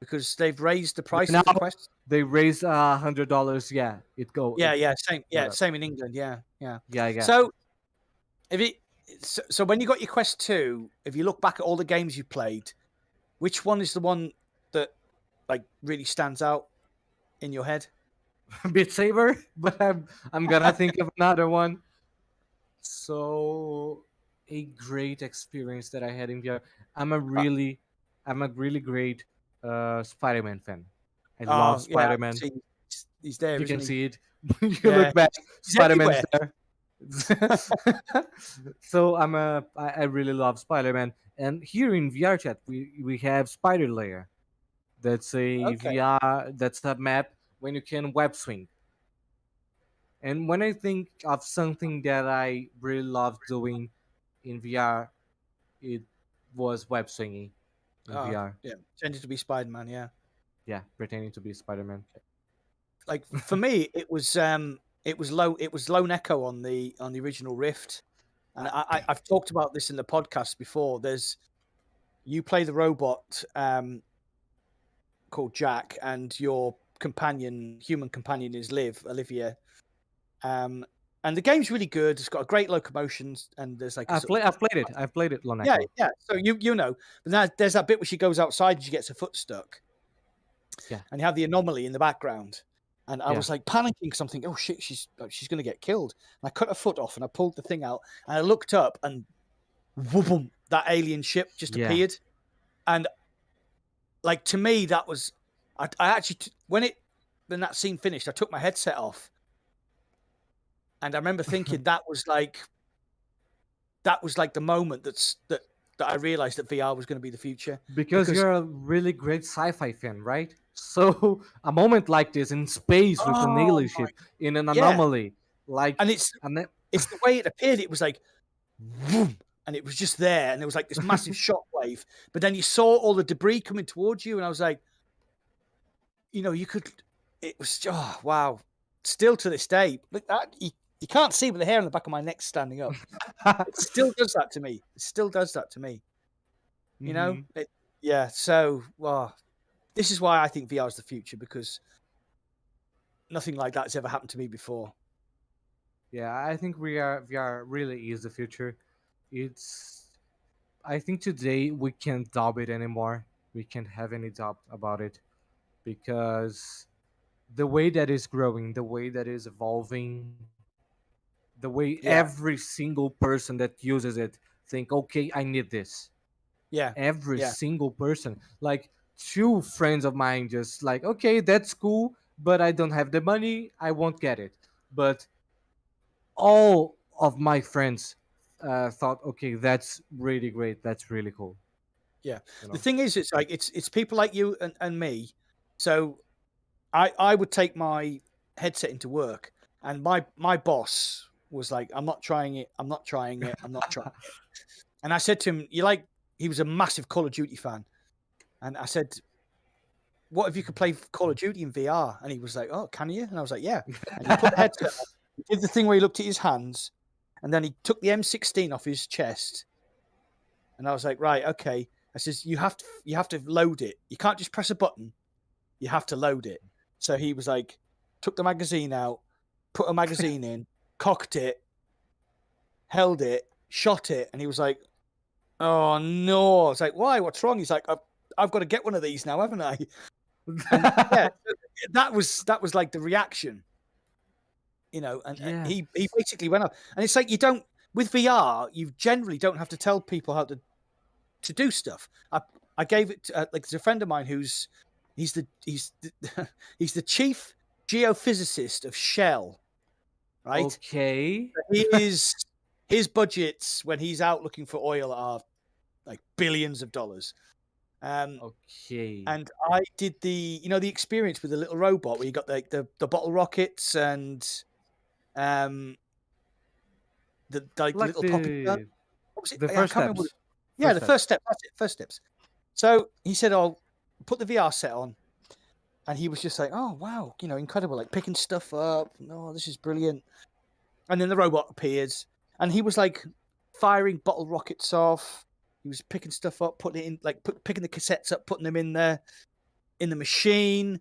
Speaker 2: Because they've raised the price
Speaker 1: Now
Speaker 2: of the Quest.
Speaker 1: they raised $100. Yeah,
Speaker 2: Yeah,
Speaker 1: it
Speaker 2: yeah, same.
Speaker 1: got
Speaker 2: Yeah,
Speaker 1: up.
Speaker 2: same in England. Yeah, yeah.
Speaker 1: Yeah, yeah.
Speaker 2: So if it so when you got your Quest 2, if you look back at all the games you played, which one is the one that like really stands out in your head?
Speaker 1: Beat Saber, but I'm gonna think of another one. So a great experience that I had in VR. I'm a
Speaker 2: Uh,
Speaker 1: really I'm a really great Spider-Man fan. I love
Speaker 2: oh yeah,
Speaker 1: Spider-Man.
Speaker 2: see, he's there,
Speaker 1: You
Speaker 2: isn't
Speaker 1: can
Speaker 2: he?
Speaker 1: see it. You
Speaker 2: Yeah,
Speaker 1: look back,
Speaker 2: he's
Speaker 1: Spider-Man's
Speaker 2: everywhere.
Speaker 1: there. So I really love Spider-Man. And here in VRChat we have Spider Layer. That's a
Speaker 2: Okay.
Speaker 1: VR, that's a map when you can web swing. And when I think of something that I really love doing in VR, it was web swinging in
Speaker 2: Oh,
Speaker 1: VR.
Speaker 2: yeah, tended to be Spider-Man. Yeah,
Speaker 1: Yeah, pretending to be Spider-Man.
Speaker 2: like for me, it was Lone Echo on the original Rift, and I've talked about this in the podcast before. You play the robot called Jack, and your human companion is Olivia. And the game's really good. It's got a great locomotion, and there's like a
Speaker 1: I've played it. I've played it,
Speaker 2: yeah,
Speaker 1: Loneco.
Speaker 2: yeah. So you know, but there's that bit where she goes outside and she gets her foot stuck.
Speaker 1: Yeah.
Speaker 2: And you have the anomaly in the background. And I
Speaker 1: Yeah.
Speaker 2: was like panicking, something. Oh shit, she's going to get killed. And I cut her foot off and I pulled the thing out and I looked up and whoop, that alien ship just
Speaker 1: Yeah.
Speaker 2: appeared. And like to me, that was I actually when that scene finished, I took my headset off. And I remember thinking that was like the moment that I realized that VR was going to be the future.
Speaker 1: Because you're a really great sci-fi fan, right? So a moment like this in space with an alien ship in an anomaly, like,
Speaker 2: and it's the way it appeared. It was like, vroom, and it was just there, and there was like this massive shockwave. But then you saw all the debris coming towards you, and I was like, you know, it was wow. Still to this day, look that you can't see, but the hair on the back of my neck's standing up. It still does that to me. It still does that to me. You know, yeah. So, this is why I think VR is the future, because nothing like that has ever happened to me before.
Speaker 1: Yeah, I think VR really is the future. I think today we can't doubt it anymore. We can't have any doubt about it, because the way that is growing, the way that is evolving, the way every single person that uses it think, okay, I need this.
Speaker 2: Yeah.
Speaker 1: Every single person. Like 2 friends of mine just like, okay, that's cool, but I don't have the money, I won't get it. But all of my friends thought, okay, that's really great, that's really cool.
Speaker 2: Yeah.
Speaker 1: You know?
Speaker 2: The thing is, it's like it's people like you and me. So I would take my headset into work, and my boss was like, I'm not trying it. I'm not trying it. I'm not trying. And I said to him, he was a massive Call of Duty fan. And I said, what if you could play Call of Duty in VR? And he was like, oh, can you? And I was like, yeah. And he put the headset on. He did the thing where he looked at his hands, and then he took the M16 off his chest. And I was like, right, okay. I says, you have to load it. You can't just press a button. You have to load it. So he was like, took the magazine out, put a magazine in, cocked it, held it, shot it, and he was like, oh no. I was like, why? What's wrong? He's like, I've got to get one of these now, haven't I? And yeah, that was like the reaction. You know, and he basically went up. And it's like with VR, you generally don't have to tell people how to do stuff. I gave it to, like, there's a friend of mine he's the chief geophysicist of Shell, right?
Speaker 1: Okay.
Speaker 2: His budgets when he's out looking for oil are like billions of dollars.
Speaker 1: Okay.
Speaker 2: And I did the experience with the little robot where you got the bottle rockets and the little pocket gun. What was it?
Speaker 1: The first steps.
Speaker 2: Yeah, the first step. That's it. First steps. So he said, "I'll put the VR set on," and he was just like, "Oh wow, incredible! Like picking stuff up. Oh, this is brilliant." And then the robot appears, and he was like firing bottle rockets off. He was picking stuff up, putting it in, like picking the cassettes up, putting them in there in the machine.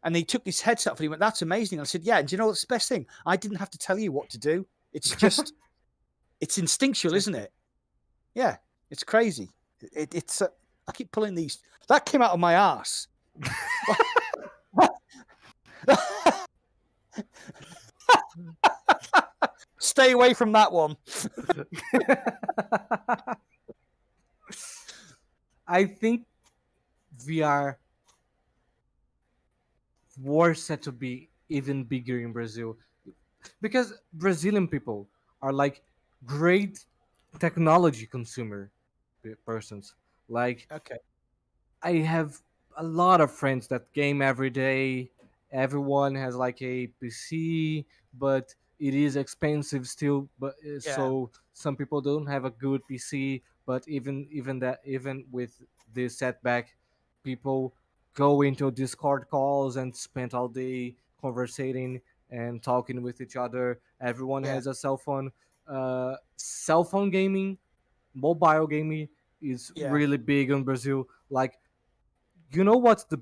Speaker 2: And he took his headset off and he went, "That's amazing." And I said, "Yeah, and do you know what's the best thing? I didn't have to tell you what to do. It's just, it's instinctual, isn't it? Yeah, it's crazy. It's I keep pulling these. That came out of my ass. Stay away from that one.
Speaker 1: I think VR was set to be even bigger in Brazil, because Brazilian people are like great technology consumer persons. Like,
Speaker 2: okay,
Speaker 1: I have a lot of friends that game every day. Everyone has like a PC, but it is expensive still, but
Speaker 2: Yeah.
Speaker 1: so some people don't have a good PC. But even with this setback, people go into Discord calls and spend all day conversating and talking with each other. Everyone
Speaker 2: Yeah.
Speaker 1: has a cell phone. Cell phone gaming, mobile gaming is
Speaker 2: Yeah.
Speaker 1: really big in Brazil. Like, you know what's the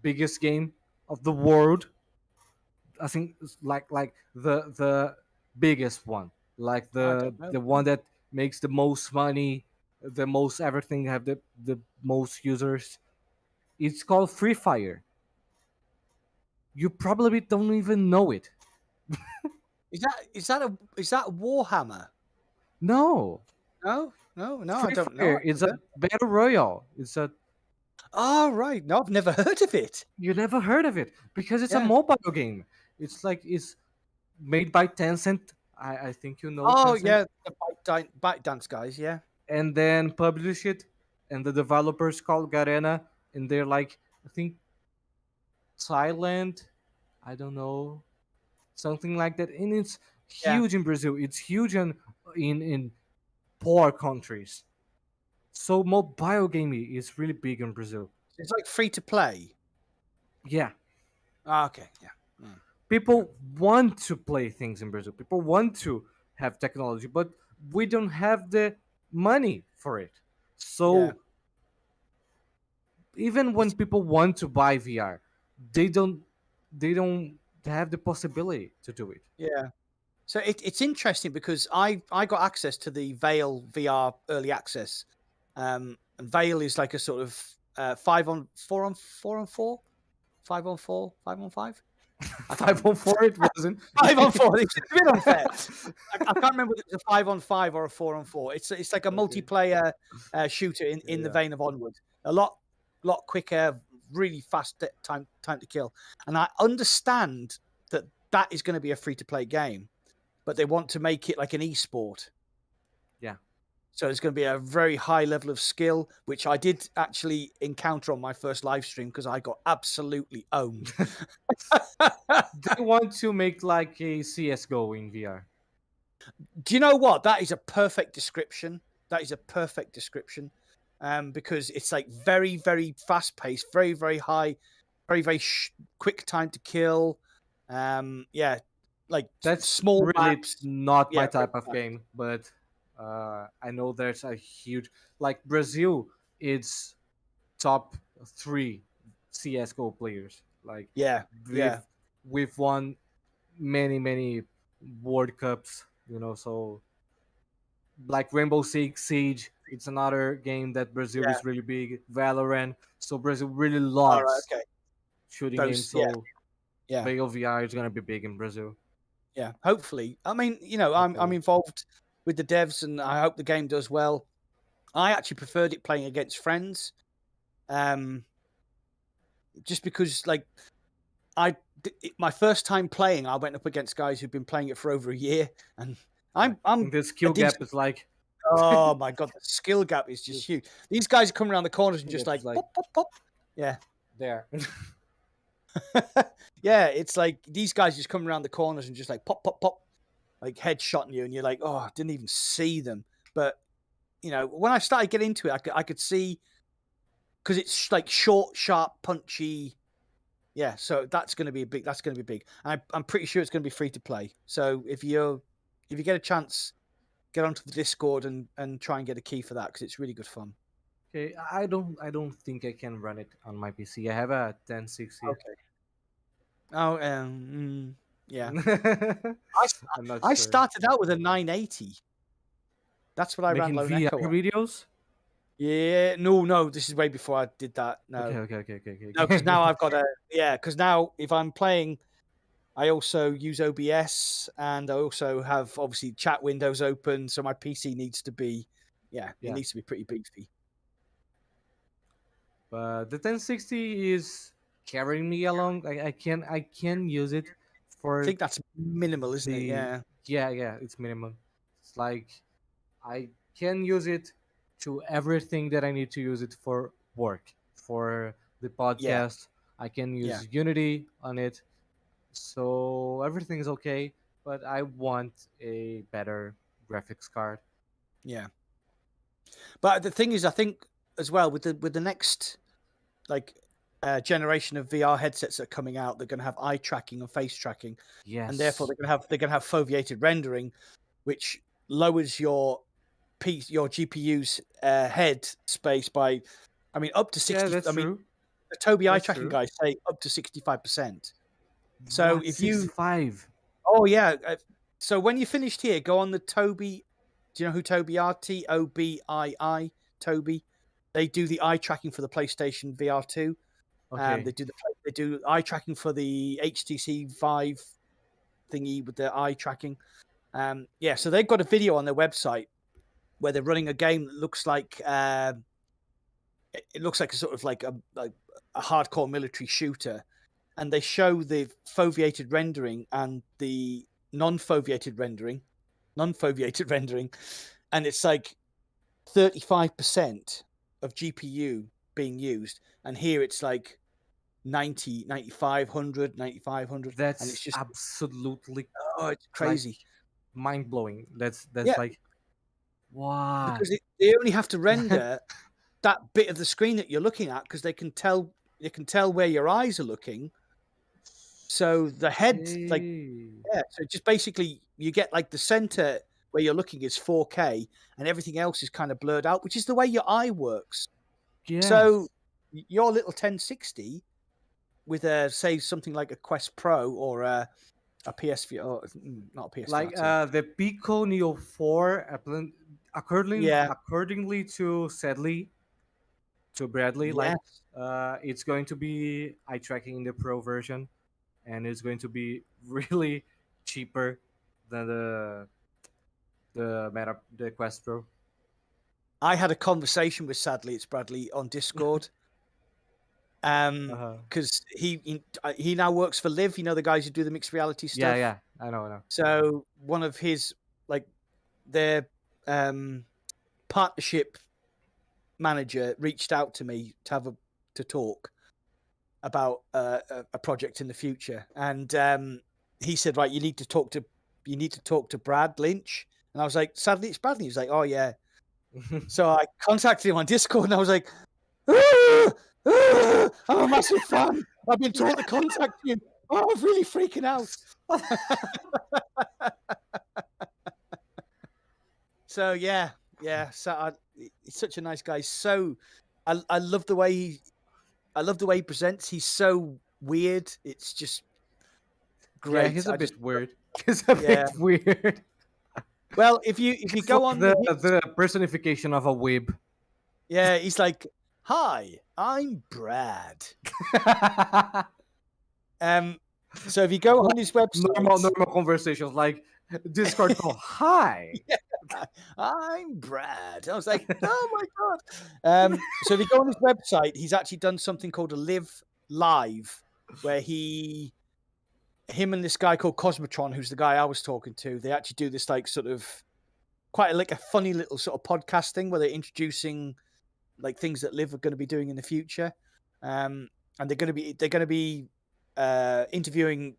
Speaker 1: biggest game of the world? I think it's like the biggest one, like
Speaker 2: I
Speaker 1: the
Speaker 2: don't know.
Speaker 1: the one that makes the most money, the most everything, have the most users. It's called Free Fire. You probably don't even know it.
Speaker 2: Is that Warhammer?
Speaker 1: No,
Speaker 2: No, I
Speaker 1: Free
Speaker 2: don't know.
Speaker 1: Fire
Speaker 2: I
Speaker 1: is
Speaker 2: haven't
Speaker 1: a
Speaker 2: heard.
Speaker 1: battle royale. It's a
Speaker 2: Oh, right. No, I've never heard of it.
Speaker 1: You never heard of it because it's a
Speaker 2: Yeah.
Speaker 1: mobile game. It's made by Tencent. I think you know
Speaker 2: Oh,
Speaker 1: Tencent.
Speaker 2: yeah. The bite dance guys. Yeah.
Speaker 1: And then publish it, and the developers called Garena, and they're like, I think Thailand, I don't know, something like that. And it's
Speaker 2: Yeah.
Speaker 1: huge in Brazil. It's huge in poor countries. So mobile gaming is really big in Brazil.
Speaker 2: It's like free to play.
Speaker 1: Yeah,
Speaker 2: Ah, okay. Yeah. Mm.
Speaker 1: people want to play things in Brazil. People want to have technology, but we don't have the money for it.
Speaker 2: Yeah.
Speaker 1: So even when
Speaker 2: It's,
Speaker 1: people want to buy VR, they don't have the possibility to do it.
Speaker 2: yeah. So it's interesting because I got access to the Veil VR early access. And Veil is like a sort of 5 on 4, 5 on 4,
Speaker 1: 5 on 4 it wasn't.
Speaker 2: 5 on 4. It's a bit unfair. I can't remember whether it's a 5 on 5 or a 4 on 4. It's like a
Speaker 1: Okay.
Speaker 2: multiplayer shooter in the
Speaker 1: Yeah.
Speaker 2: vein of Onward. A lot quicker, really fast time to kill. And I understand that is going to be a free to play game, but they want to make it like an esport.
Speaker 1: Yeah.
Speaker 2: So it's going to be a very high level of skill, which I did actually encounter on my first live stream because I got absolutely owned.
Speaker 1: They want to make like a CS:GO in VR.
Speaker 2: Do you know what? That is a perfect description. That is a perfect description. Because it's like very, very fast paced, very, very high, very, very quick time to kill. Yeah, like
Speaker 1: That's
Speaker 2: small
Speaker 1: really
Speaker 2: maps.
Speaker 1: not my
Speaker 2: Yeah,
Speaker 1: type of game, but I know there's a huge, like Brazil. It's top 3 CS:GO players. Like
Speaker 2: yeah, yeah,
Speaker 1: we've won many World Cups. So like Rainbow Six Siege. It's another game that Brazil
Speaker 2: yeah.
Speaker 1: is really big. Valorant. So Brazil really
Speaker 2: All right,
Speaker 1: loves
Speaker 2: okay.
Speaker 1: shooting games.
Speaker 2: Those,
Speaker 1: So
Speaker 2: yeah,
Speaker 1: Veil VR is gonna be big in Brazil.
Speaker 2: yeah. Hopefully, I mean, I'm
Speaker 1: Hopefully.
Speaker 2: involved with the devs, and I hope the game does well. I actually preferred it playing against friends, just because like my first time playing, I went up against guys who've been playing it for over a year, and I'm
Speaker 1: And the
Speaker 2: a
Speaker 1: skill gap
Speaker 2: decent.
Speaker 1: is like
Speaker 2: Oh my god, the skill gap is just huge. These guys are coming around the corners and just
Speaker 1: Skill gap
Speaker 2: like
Speaker 1: is like-
Speaker 2: pop, pop, pop. Yeah,
Speaker 1: there.
Speaker 2: yeah. It's like these guys just come around the corners and just like pop, pop, pop, like headshotting you, and you're like, oh, I didn't even see them. But when I started getting into it, I could see because it's like short, sharp, punchy. Yeah, so that's going to be big. That's going to be big. I'm pretty sure it's going to be free to play. So if you get a chance, get onto the Discord and try and get a key for that because it's really good fun.
Speaker 1: Okay, I don't think I can run it on my PC. I have a 1060.
Speaker 2: Okay. Oh, yeah.
Speaker 1: I'm not
Speaker 2: I
Speaker 1: sure.
Speaker 2: started out with a 980. That's what I ran
Speaker 1: Making
Speaker 2: Lone
Speaker 1: VR
Speaker 2: Echo on.
Speaker 1: videos?
Speaker 2: Yeah, no, this is way before I did that. No,
Speaker 1: Okay.
Speaker 2: no, because now I've got because now if I'm playing, I also use OBS and I also have obviously chat windows open, so my PC needs to be, it
Speaker 1: Yeah.
Speaker 2: needs to be pretty beefy.
Speaker 1: But the 1060 is carrying me along. I can use it for
Speaker 2: I think that's minimal, isn't it? Yeah.
Speaker 1: yeah, it's minimum. It's like I can use it to everything that I need to use it for work. For the podcast, I can use Unity on it. so everything is okay. But I want a better graphics card.
Speaker 2: Yeah. But the thing is, I think as well with the next like generation of VR headsets that are coming out, they're going to have eye tracking and face tracking,
Speaker 1: Yes.
Speaker 2: and therefore they're going to have foveated rendering, which lowers your GPU's head space by, I mean, up to 60.
Speaker 1: Yeah, that's
Speaker 2: I mean,
Speaker 1: true.
Speaker 2: the Tobii eye
Speaker 1: That's
Speaker 2: tracking
Speaker 1: true.
Speaker 2: guys say up to 65%. So
Speaker 1: What,
Speaker 2: if you
Speaker 1: 65?
Speaker 2: Oh yeah. So when you finished here, go on the Tobii. Do you know who Tobii are? TOBII. Tobii. They do the eye tracking for the PlayStation VR 2.
Speaker 1: Okay.
Speaker 2: They do eye tracking for the HTC Vive thingy with their eye tracking. Yeah. So they've got a video on their website where they're running a game that looks like it looks like a sort of like a hardcore military shooter, and they show the foveated rendering and the non-foveated rendering, and it's like 35% of GPU being used, and here it's like 90, 9500, 9500.
Speaker 1: That's
Speaker 2: and it's just
Speaker 1: absolutely
Speaker 2: it's crazy.
Speaker 1: mind blowing. That's
Speaker 2: Yeah.
Speaker 1: like, wow.
Speaker 2: Because they only have to render that bit of the screen that you're looking at because they can tell where your eyes are looking. So the head, like, yeah, so just basically you get like the center where you're looking is 4K and everything else is kind of blurred out, which is the way your eye works.
Speaker 1: Yes.
Speaker 2: So your little 1060 with say something like a Quest Pro or a PSVR, or not a PSVR,
Speaker 1: like the Pico Neo 4, accordingly to Sadly, to Bradley, like it's going to be eye tracking in the Pro version, and it's going to be really cheaper than the Quest Pro.
Speaker 2: I had a conversation with Sadly, it's Bradley, on Discord. Because he now works for Live, you know, the guys who do the mixed reality stuff.
Speaker 1: Yeah, I know.
Speaker 2: So one of his their partnership manager reached out to me to talk about a project in the future, and he said, right, you need to talk to Brad Lynch, and I was like, Sadly, it's Bradley. He's like, oh yeah. So I contacted him on Discord, and I was like, I'm a massive fan. I've been told to contact you. Oh, I'm really freaking out. So yeah. So he's such a nice guy. So I love the way he presents. He's so weird. It's just great.
Speaker 1: Yeah, he's a bit weird. He's a bit weird.
Speaker 2: Well, if you go on
Speaker 1: the personification of a weeb.
Speaker 2: Yeah, he's like, hi, I'm Brad. So if you go on his website,
Speaker 1: normal conversations like Discord call, hi.
Speaker 2: Yeah, I'm Brad. I was like, oh my god. So if you go on his website, he's actually done something called a Live Live, where him and this guy called Cosmotron, who's the guy I was talking to, they actually do this like sort of quite a funny little sort of podcast thing where they're introducing like things that Live are going to be doing in the future, and they're going to be interviewing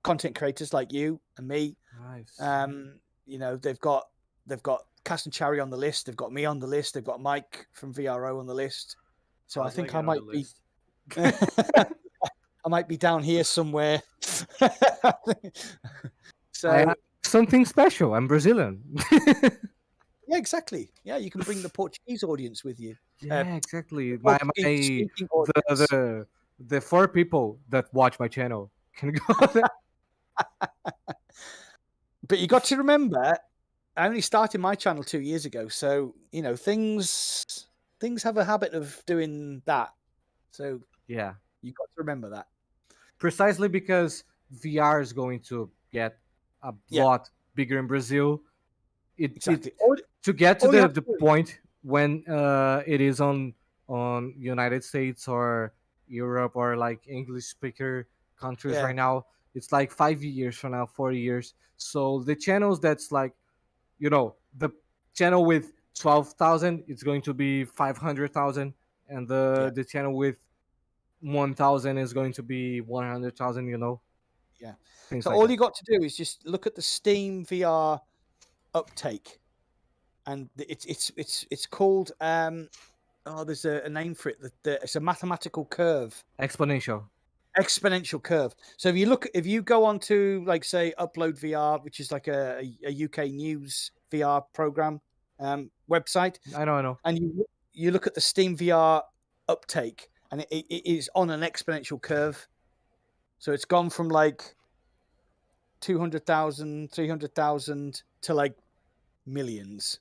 Speaker 2: content creators like you and me.
Speaker 1: Nice.
Speaker 2: You know, they've got Cass and Cherry on the list. They've got me on the list. They've got Mike from VRO on the list. So I think I might be. I might be down here somewhere. So
Speaker 1: something special. I'm Brazilian.
Speaker 2: Yeah, exactly. Yeah, you can bring the Portuguese audience with you.
Speaker 1: Yeah, exactly. The 4 people that watch my channel can go there.
Speaker 2: But you got to remember, I only started my channel 2 years ago, so you know things have a habit of doing that. So
Speaker 1: yeah,
Speaker 2: you got to remember that.
Speaker 1: Precisely because VR is going to get a lot bigger in Brazil. To get to the point when it is on United States or Europe or like English speaker countries right now, it's like 5 years from now, 4 years. So the channels that's like, you know, the channel with 12,000, it's going to be 500,000, and the channel with 1,000 is going to be 100,000. You know.
Speaker 2: Yeah.
Speaker 1: things
Speaker 2: So
Speaker 1: like
Speaker 2: all
Speaker 1: that.
Speaker 2: you got to do is just look at the Steam VR uptake, and it's called there's a name for it. It's a mathematical curve.
Speaker 1: Exponential.
Speaker 2: Exponential curve. So if you go on to, like, say, Upload VR, which is like a UK news VR program website,
Speaker 1: I know.
Speaker 2: and you look at the Steam VR uptake, and it is on an exponential curve. So it's gone from like 200,000, 300,000 to like millions.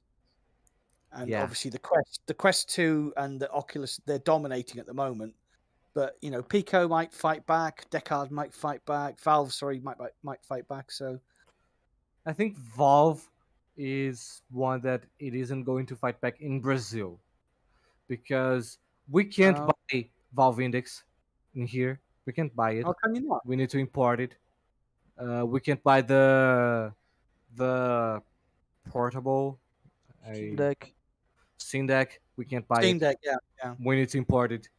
Speaker 2: And
Speaker 1: Yeah.
Speaker 2: obviously the Quest 2 and the Oculus, they're dominating at the moment. But Pico might fight back, Descartes might fight back, Valve, sorry, might fight back. So
Speaker 1: I think Valve is one that it isn't going to fight back in Brazil because we can't
Speaker 2: Oh.
Speaker 1: buy Valve Index in here. We can't buy it.
Speaker 2: How can you not?
Speaker 1: We need to import it. We can't buy the portable
Speaker 3: Deck.
Speaker 1: Steam Deck. We can't buy
Speaker 2: Steam
Speaker 1: it.
Speaker 2: Deck, yeah.
Speaker 1: We need to import it.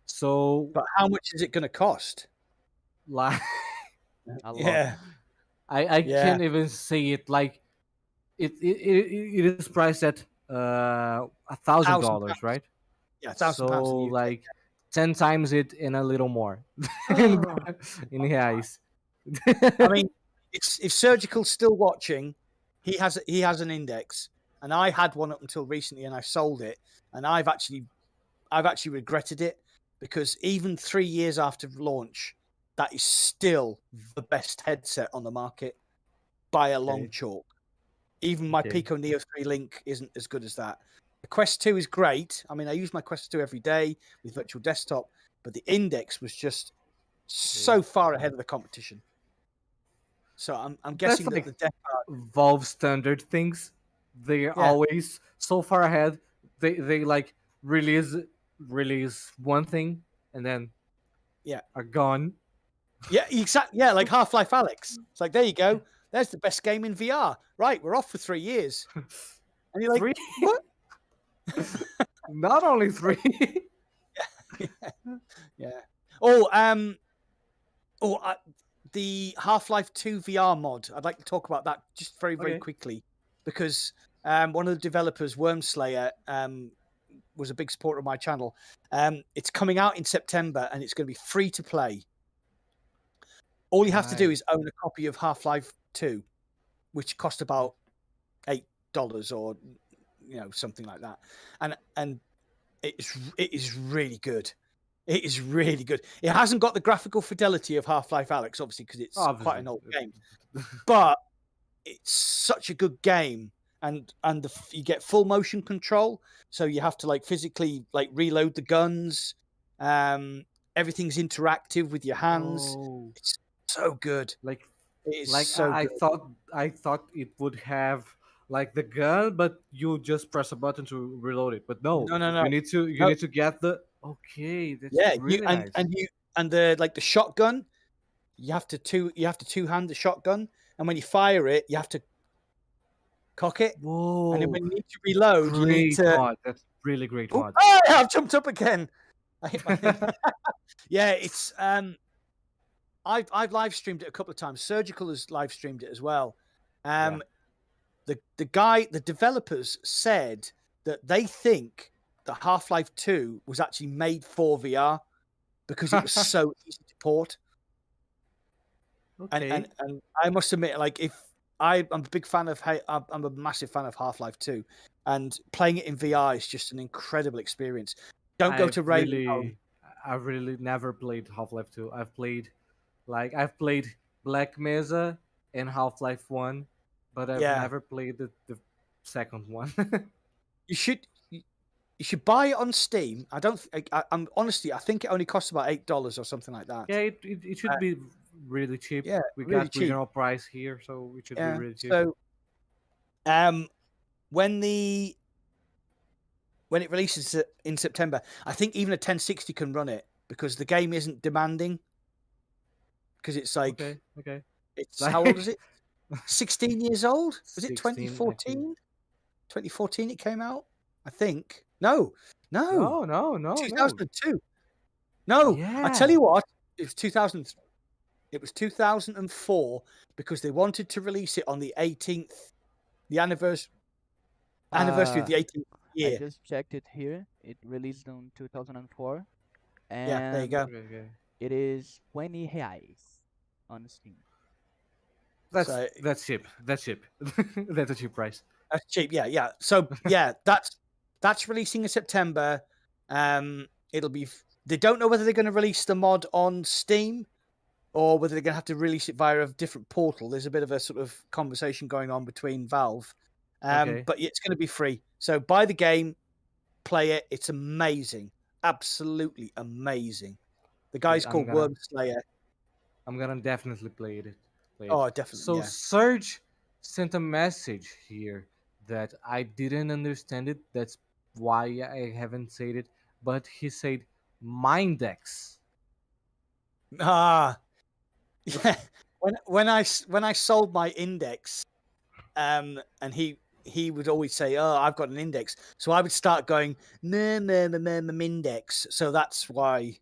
Speaker 1: So,
Speaker 2: But how much is it going to cost?
Speaker 1: like,
Speaker 3: A lot.
Speaker 2: Yeah.
Speaker 1: I
Speaker 2: Yeah.
Speaker 1: can't even say it. Like, it is priced at $1,000, right?
Speaker 2: Yeah, £1,000
Speaker 1: So
Speaker 2: in the UK.
Speaker 1: like 10 times it and a little more
Speaker 2: Oh.
Speaker 1: in reais.
Speaker 2: I mean, if Surgical's still watching, he has an Index, and I had one up until recently, and I sold it, and I've actually regretted it, because even 3 years after launch, that is still the best headset on the market by a long
Speaker 1: Okay.
Speaker 2: chalk. Even my
Speaker 1: Okay.
Speaker 2: Pico Neo 3 Link isn't as good as that. The Quest 2 is great. I mean, I use my Quest 2 every day with Virtual Desktop, but the Index was just so far ahead of the competition. So I'm guessing
Speaker 1: That's
Speaker 2: that
Speaker 1: like
Speaker 2: the Desktop,
Speaker 1: Valve standard things. They're always so far ahead. They like release one thing and then are gone.
Speaker 2: yeah, exactly. Yeah, like Half-Life Alyx. It's like, there you go. There's the best game in VR. Right, we're off for 3 years. And you're like,
Speaker 1: 3?
Speaker 2: what?
Speaker 1: Not only 3.
Speaker 2: Yeah. The Half-Life 2 VR mod. I'd like to talk about that just very, very
Speaker 1: Okay.
Speaker 2: quickly, because one of the developers, Wormslayer, was a big supporter of my channel. It's coming out in September, and it's going to be free to play. All you have to do is own a copy of Half-Life 2, which cost about $8 or something like that, and it is really good. It is really good. It hasn't got the graphical fidelity of Half-Life Alyx, obviously, because it's quite an old game, but it's such a good game, and you get full motion control, so you have to like physically like reload the guns. Everything's interactive with your hands.
Speaker 1: Oh.
Speaker 2: It's so good.
Speaker 1: Like
Speaker 2: It is
Speaker 1: like
Speaker 2: so
Speaker 1: I
Speaker 2: good.
Speaker 1: thought it would have like the gun, but you just press a button to reload it. But no,
Speaker 2: No.
Speaker 1: you need to get the that's really nice.
Speaker 2: And the shotgun, you have to two-hand the shotgun, and when you fire it, you have to cock it.
Speaker 1: Whoa!
Speaker 2: And then when you need to reload, you need
Speaker 1: Great
Speaker 2: to.
Speaker 1: mod. That's really great
Speaker 2: Oh,
Speaker 1: mod.
Speaker 2: I've jumped up again. I hit my thing. Yeah, it's I've live streamed it a couple of times. Surgical has live streamed it as well. The developers said that they think that Half-Life 2 was actually made for VR because it was so easy to port.
Speaker 1: Okay.
Speaker 2: And I must admit, like, I'm a big fan of, I'm a massive fan of Half-Life 2, and playing it in VR is just an incredible experience. Don't go to Raven.
Speaker 1: I've really never played Half-Life 2. I've played Black Mesa and Half-Life 1, but I've never played the second one.
Speaker 2: You should buy it on Steam. I'm honestly, I think it only costs about $8 or something like that.
Speaker 1: Yeah, it should be really cheap.
Speaker 2: Yeah,
Speaker 1: we
Speaker 2: really
Speaker 1: got
Speaker 2: cheap.
Speaker 1: regional price here, so it should be really cheap.
Speaker 2: So, when it releases in September, I think even a 1060 can run it, because the game isn't demanding. Because it's like,
Speaker 1: okay.
Speaker 2: It's how old is it? 16 years old? Was it
Speaker 1: 16,
Speaker 2: 2014? 2014 it came out, I think. No.
Speaker 1: 2002.
Speaker 2: No, I tell you what, it was 2000. It was 2004 because they wanted to release it on the 18th, the anniversary of the 18th
Speaker 3: I
Speaker 2: year.
Speaker 3: just checked it here. It released in 2004,
Speaker 2: Yeah, there you
Speaker 3: and
Speaker 2: go.
Speaker 1: Okay.
Speaker 3: it is 20 reais on Steam.
Speaker 2: So
Speaker 1: That's cheap. That's cheap. That's a cheap price.
Speaker 2: that's cheap. Yeah, yeah. So yeah, that's releasing in September. It'll be. They don't know whether they're going to release the mod on Steam or whether they're going to have to release it via a different portal. There's a bit of a sort of conversation going on between Valve.
Speaker 1: Okay.
Speaker 2: But it's going to be free. So buy the game, play it. It's amazing. Absolutely amazing. The guy's
Speaker 1: Okay,
Speaker 2: called Worm Slayer.
Speaker 1: I'm gonna definitely play it.
Speaker 2: Oh, definitely.
Speaker 1: So
Speaker 2: Yeah.
Speaker 1: Serge sent a message here that I didn't understand it. That's why I haven't said it. But he said Mindex.
Speaker 2: Ah, yeah. When I sold my index, and he would always say, "Oh, I've got an index," so I would start going, "No, index." So that's why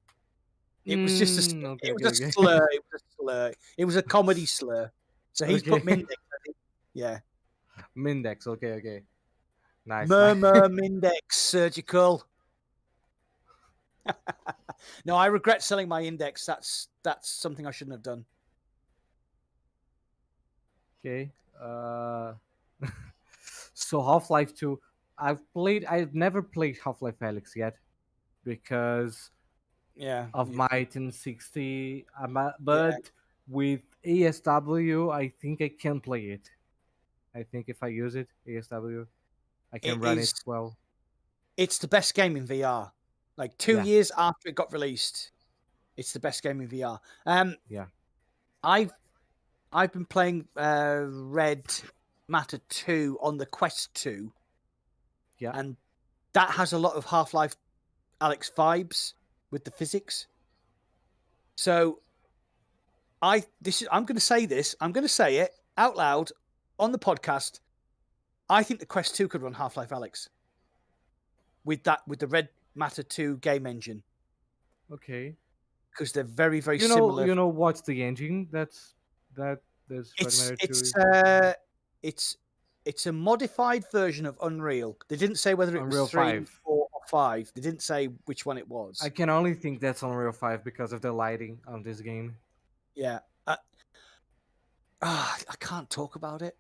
Speaker 2: it was just a
Speaker 1: Okay,
Speaker 2: it was
Speaker 1: okay,
Speaker 2: a
Speaker 1: okay.
Speaker 2: slur. It was a slur. It was a comedy slur. So he's put
Speaker 1: Okay.
Speaker 2: Mindex. I think. Yeah,
Speaker 1: Mindex. Okay, okay. Nice.
Speaker 2: Mindex surgical. No, I regret selling my index. That's something I shouldn't have done.
Speaker 1: Okay. So Half-Life 2. I've never played Half-Life Alyx yet because
Speaker 2: Yeah.
Speaker 1: of my 1060.
Speaker 2: Yeah.
Speaker 1: But with ASW, I think I can play it. I think if I use it, ASW, I can run it well.
Speaker 2: It's the best game in VR. Like 2
Speaker 1: Yeah.
Speaker 2: years after it got released, it's the best game in VR.
Speaker 1: Yeah.
Speaker 2: I've been playing Red Matter 2 on the Quest 2.
Speaker 1: Yeah.
Speaker 2: And that has a lot of Half-Life Alyx vibes with the physics. So I'm going to say this. I'm going to say it out loud on the podcast. I think the Quest 2 could run Half-Life Alyx with the Red Matter 2 game engine.
Speaker 1: Okay.
Speaker 2: Because they're very, very similar.
Speaker 1: You know what's the engine there's
Speaker 2: It's a modified version of Unreal. They didn't say whether it
Speaker 1: Unreal
Speaker 2: was 3,
Speaker 1: 5.
Speaker 2: 4, or 5. They didn't say which one it was.
Speaker 1: I can only think that's Unreal 5 because of the lighting on this game.
Speaker 2: Yeah. I can't talk about it.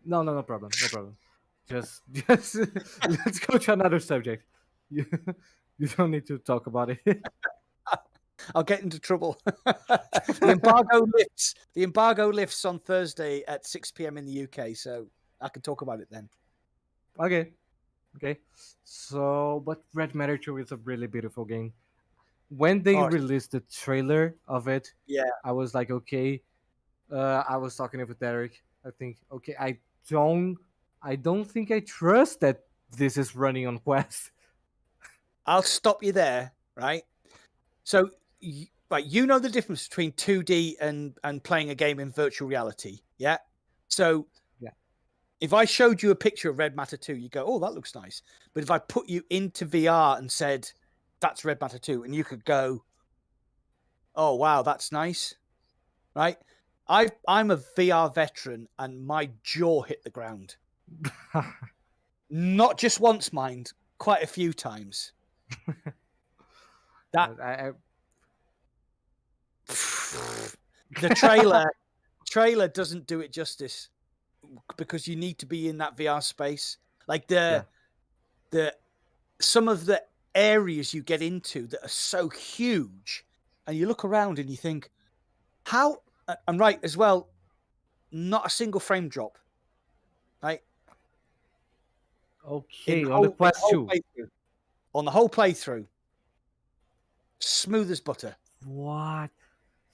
Speaker 1: No problem. No problem. Just let's go to another subject. You don't need to talk about it.
Speaker 2: I'll get into trouble. The embargo lifts. The embargo lifts on Thursday at 6 p.m. in the UK, so I can talk about it then.
Speaker 1: Okay. So, but Red Matter 2 is a really beautiful game. When they released the trailer of it,
Speaker 2: yeah,
Speaker 1: I was like, okay. I was talking with Derek. I think, okay, I don't think I trust that this is running on Quest.
Speaker 2: I'll stop you there, right? So, you know the difference between 2D and playing a game in virtual reality, yeah? So,
Speaker 1: yeah,
Speaker 2: if I showed you a picture of Red Matter 2, you go, oh, that looks nice. But if I put you into VR and said, that's Red Matter 2, and you could go, oh, wow, that's nice, right? I'm a VR veteran, and my jaw hit the ground. Not just once, mind, quite a few times. The trailer doesn't do it justice because you need to be in that VR space. Like some of the areas you get into that are so huge, and you look around and you think, how? I'm right as well. Not a single frame drop. Right.
Speaker 1: Okay, on the Quest 2.
Speaker 2: On the whole playthrough. Smooth as butter.
Speaker 1: What?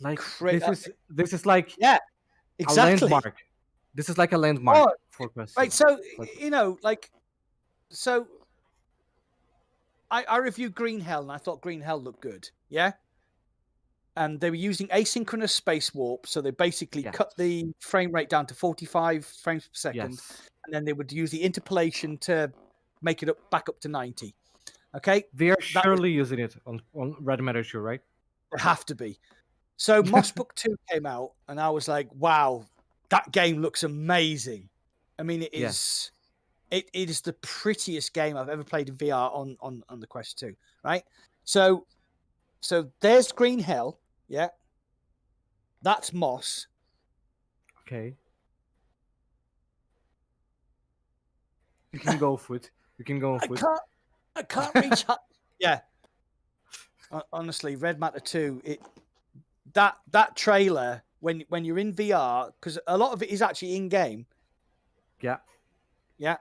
Speaker 1: Like this is like
Speaker 2: exactly.
Speaker 1: A landmark. This is like a landmark for Quest 2.
Speaker 2: Right, so so I reviewed Green Hell and I thought Green Hell looked good. Yeah. And they were using asynchronous space warp, so they basically cut the frame rate down to 45 frames per second, and then they would use the interpolation to make it back up to 90. Okay,
Speaker 1: they are surely using it on Red Matter 2, right?
Speaker 2: They have to be. So Moss Book 2 came out, and I was like, wow, that game looks amazing. I mean, it
Speaker 1: Yeah.
Speaker 2: is it is the prettiest game I've ever played in VR on the Quest 2, right? So there's Green Hell, yeah. That's Moss.
Speaker 1: Okay. You can go for it. You can go for it.
Speaker 2: I can't reach out. Yeah. Honestly, Red Matter 2, that trailer when you're in VR, because a lot of it is actually in game.
Speaker 1: Yeah.
Speaker 2: Yeah.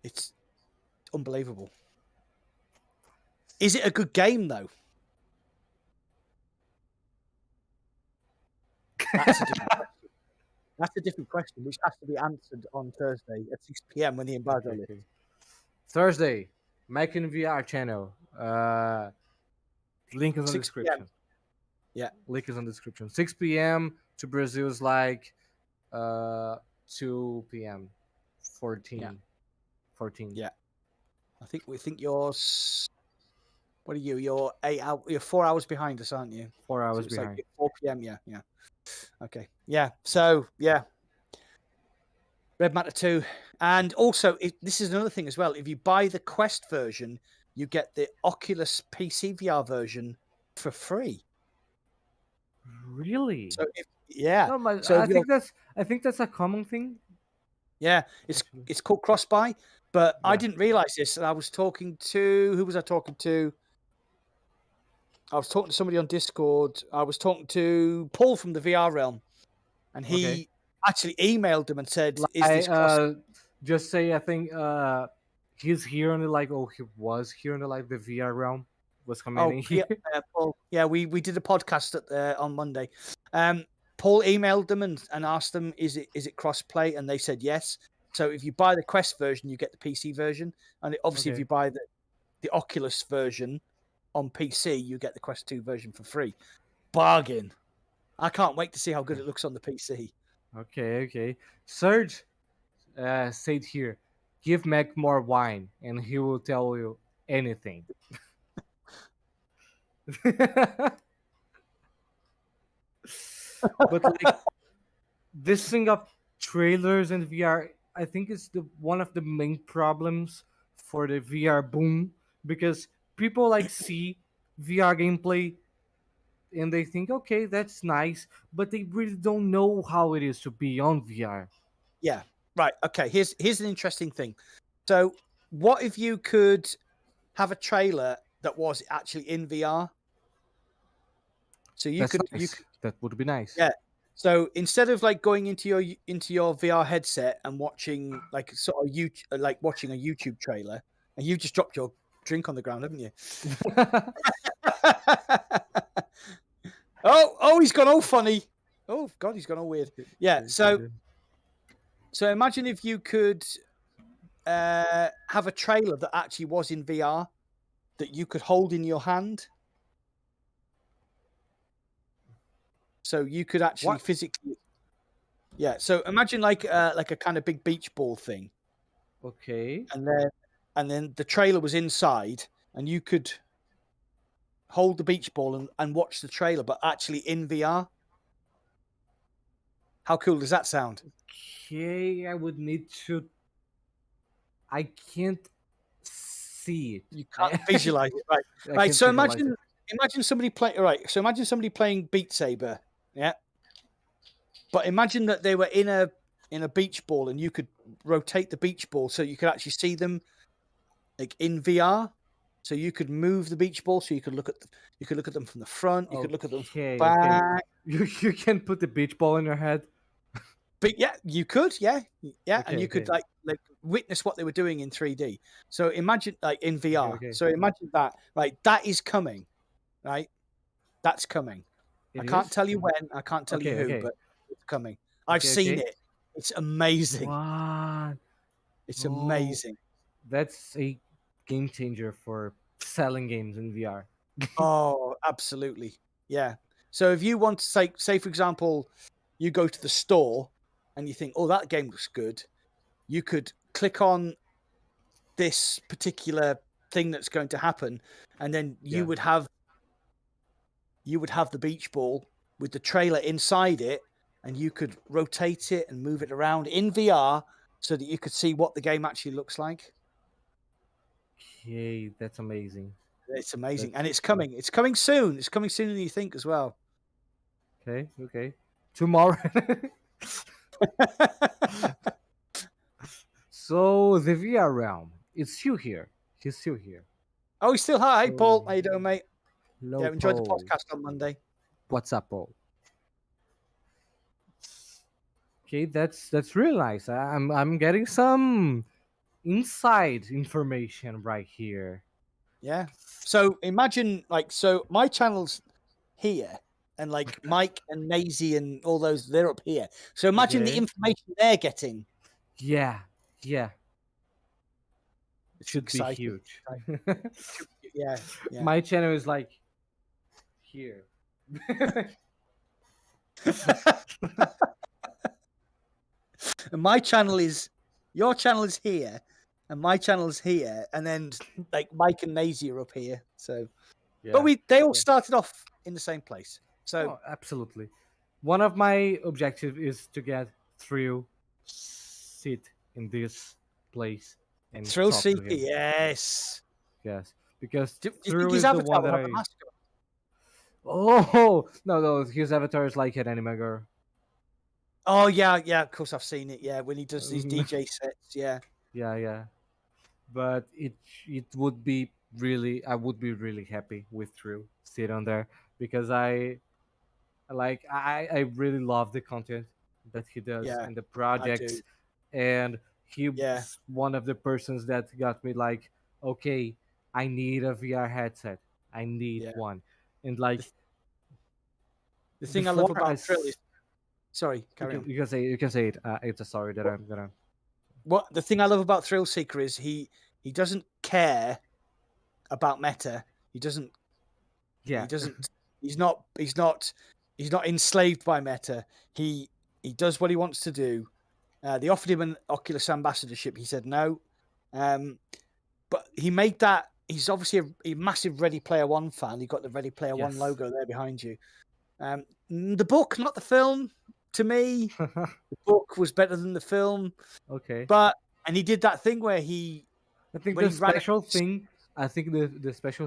Speaker 2: It's unbelievable. Is it a good game though? That's a different question. That's a different question, which has to be answered on Thursday at 6 p.m. when the embargo lifts.
Speaker 1: Okay. Thursday, Mac in VR channel. Link is on the
Speaker 2: 6 p.m.
Speaker 1: description.
Speaker 2: Yeah.
Speaker 1: Link is on the description. 6 p.m. to Brazil is like 2 p.m. 14.
Speaker 2: Yeah.
Speaker 1: 14.
Speaker 2: Yeah. We think yours. What are you? You're 8 hours. You're 4 hours behind us, aren't you?
Speaker 1: 4 hours
Speaker 2: it's
Speaker 1: behind.
Speaker 2: Like 4 p.m. Yeah. Yeah. Okay. Yeah. So yeah. Red Matter 2. And also, this is another thing as well. If you buy the Quest version, you get the Oculus PC VR version for free.
Speaker 1: Really?
Speaker 2: So yeah.
Speaker 1: No, but
Speaker 2: So
Speaker 1: I think that's a common thing.
Speaker 2: Yeah,
Speaker 1: Actually.
Speaker 2: it's called cross-buy, but I
Speaker 1: Yeah.
Speaker 2: didn't realize this. And I was talking to who was I talking to? I was talking to somebody on Discord. I was talking to Paul from the VR Realm, and he actually emailed them and said, "Is this cross?"
Speaker 1: Just say I think he's here on the he was here on the the VR realm was commenting here.
Speaker 2: Paul. Yeah, we did a podcast on Monday. Paul emailed them and asked them, "Is it cross-play?" And they said yes. So if you buy the Quest version, you get the PC version, and obviously if you buy the Oculus version on PC, you get the Quest 2 version for free. Bargain. I can't wait to see how good it looks on the PC.
Speaker 1: Okay. Serge said here, give Mac more wine and he will tell you anything. But like this thing of trailers and VR, I think is one of the main problems for the VR boom, because people like see VR gameplay and they think, okay, that's nice, but they really don't know how it is to be on VR.
Speaker 2: Yeah. Right. Okay. Here's an interesting thing. So, what if you could have a trailer that was actually in VR? So you could
Speaker 1: that would be nice.
Speaker 2: Yeah. So instead of like going into your VR headset and watching like sort of watching a YouTube trailer, and you just dropped your drink on the ground, haven't you? oh, he's gone all funny. Oh God, he's gone all weird. Yeah. So imagine if you could have a trailer that actually was in VR that you could hold in your hand. So you could actually physically, yeah. So imagine like a kind of big beach ball thing.
Speaker 1: Okay.
Speaker 2: And then the trailer was inside, and you could hold the beach ball and watch the trailer, but actually in VR. How cool does that sound?
Speaker 1: Okay, I would need to. I can't see it.
Speaker 2: You can't visualize it, right? Right. So imagine somebody playing. Right. So imagine somebody playing Beat Saber. Yeah. But imagine that they were in a beach ball, and you could rotate the beach ball so you could actually see them, like in VR. So you could move the beach ball, so you could look at them from the front. You could look at them from the back.
Speaker 1: You can put the beach ball in your head.
Speaker 2: But yeah, you could, yeah,
Speaker 1: Okay,
Speaker 2: and you could like witness what they were doing in 3D. So imagine like in VR.
Speaker 1: Okay.
Speaker 2: So imagine that, right? That is coming, right? That's coming. I can't tell you when. I can't tell you who, but it's coming. I've seen it. It's amazing.
Speaker 1: What?
Speaker 2: It's amazing.
Speaker 1: That's a game changer for selling games in VR.
Speaker 2: Oh, absolutely. Yeah. So if you want to say for example, you go to the store and you think, oh, that game looks good, you could click on this particular thing that's going to happen, and then you would have the beach ball with the trailer inside it, and you could rotate it and move it around in VR so that you could see what the game actually looks like.
Speaker 1: Okay, that's amazing.
Speaker 2: It's amazing,
Speaker 1: That's
Speaker 2: and it's coming. It's coming soon. It's coming sooner than you think as well.
Speaker 1: okay. Tomorrow. So the VR realm, it's still here. He's still here.
Speaker 2: Oh, he's still hi, Paul. How you doing, mate?
Speaker 1: Hello,
Speaker 2: Yeah, enjoyed the
Speaker 1: Paul.
Speaker 2: podcast on Monday.
Speaker 1: What's up, Paul? Okay, that's really nice. I'm getting some inside information right here.
Speaker 2: Yeah. So imagine so my channel's here, and like Mike and Maisie and all those, they're up here. So imagine the
Speaker 1: Okay.
Speaker 2: information they're getting.
Speaker 1: Yeah. It should
Speaker 2: exciting.
Speaker 1: be huge.
Speaker 2: Yeah.
Speaker 1: My channel is like here.
Speaker 2: And your channel is here, and my channel is here, and then like Mike and Maisie are up here. So,
Speaker 1: Yeah.
Speaker 2: but they all started off in the same place. So
Speaker 1: absolutely. One of my objectives is to get through sit in this place and
Speaker 2: Thrill
Speaker 1: talk to
Speaker 2: Seeker,
Speaker 1: him.
Speaker 2: yes.
Speaker 1: Because
Speaker 2: Do you
Speaker 1: Thrill
Speaker 2: think his
Speaker 1: is the
Speaker 2: avatar
Speaker 1: one
Speaker 2: will
Speaker 1: that
Speaker 2: have a mask on?
Speaker 1: Oh no, his avatar is like an anime girl.
Speaker 2: Oh yeah. Of course, I've seen it. Yeah, when he does these DJ sets. Yeah.
Speaker 1: But it would be really, I would be really happy with Thrill sit on there because I really love the content that he does and the projects, and he was one of the persons that got me like, okay, I need a VR headset. I need one. And like
Speaker 2: the thing I love about Thrill is, sorry, carry on.
Speaker 1: You can say it. It's a story that I'm gonna.
Speaker 2: What the thing I love about Thrill Seeker is he doesn't care about meta. He doesn't.
Speaker 1: Yeah.
Speaker 2: He doesn't. He's not enslaved by meta. He does what he wants to do. They offered him an Oculus ambassadorship. He said no. But he made that. He's obviously a massive Ready Player One fan. He got the Ready Player One logo there behind you. The book, not the film. To me, the book was better than the film.
Speaker 1: Okay.
Speaker 2: And he did that thing where I think the special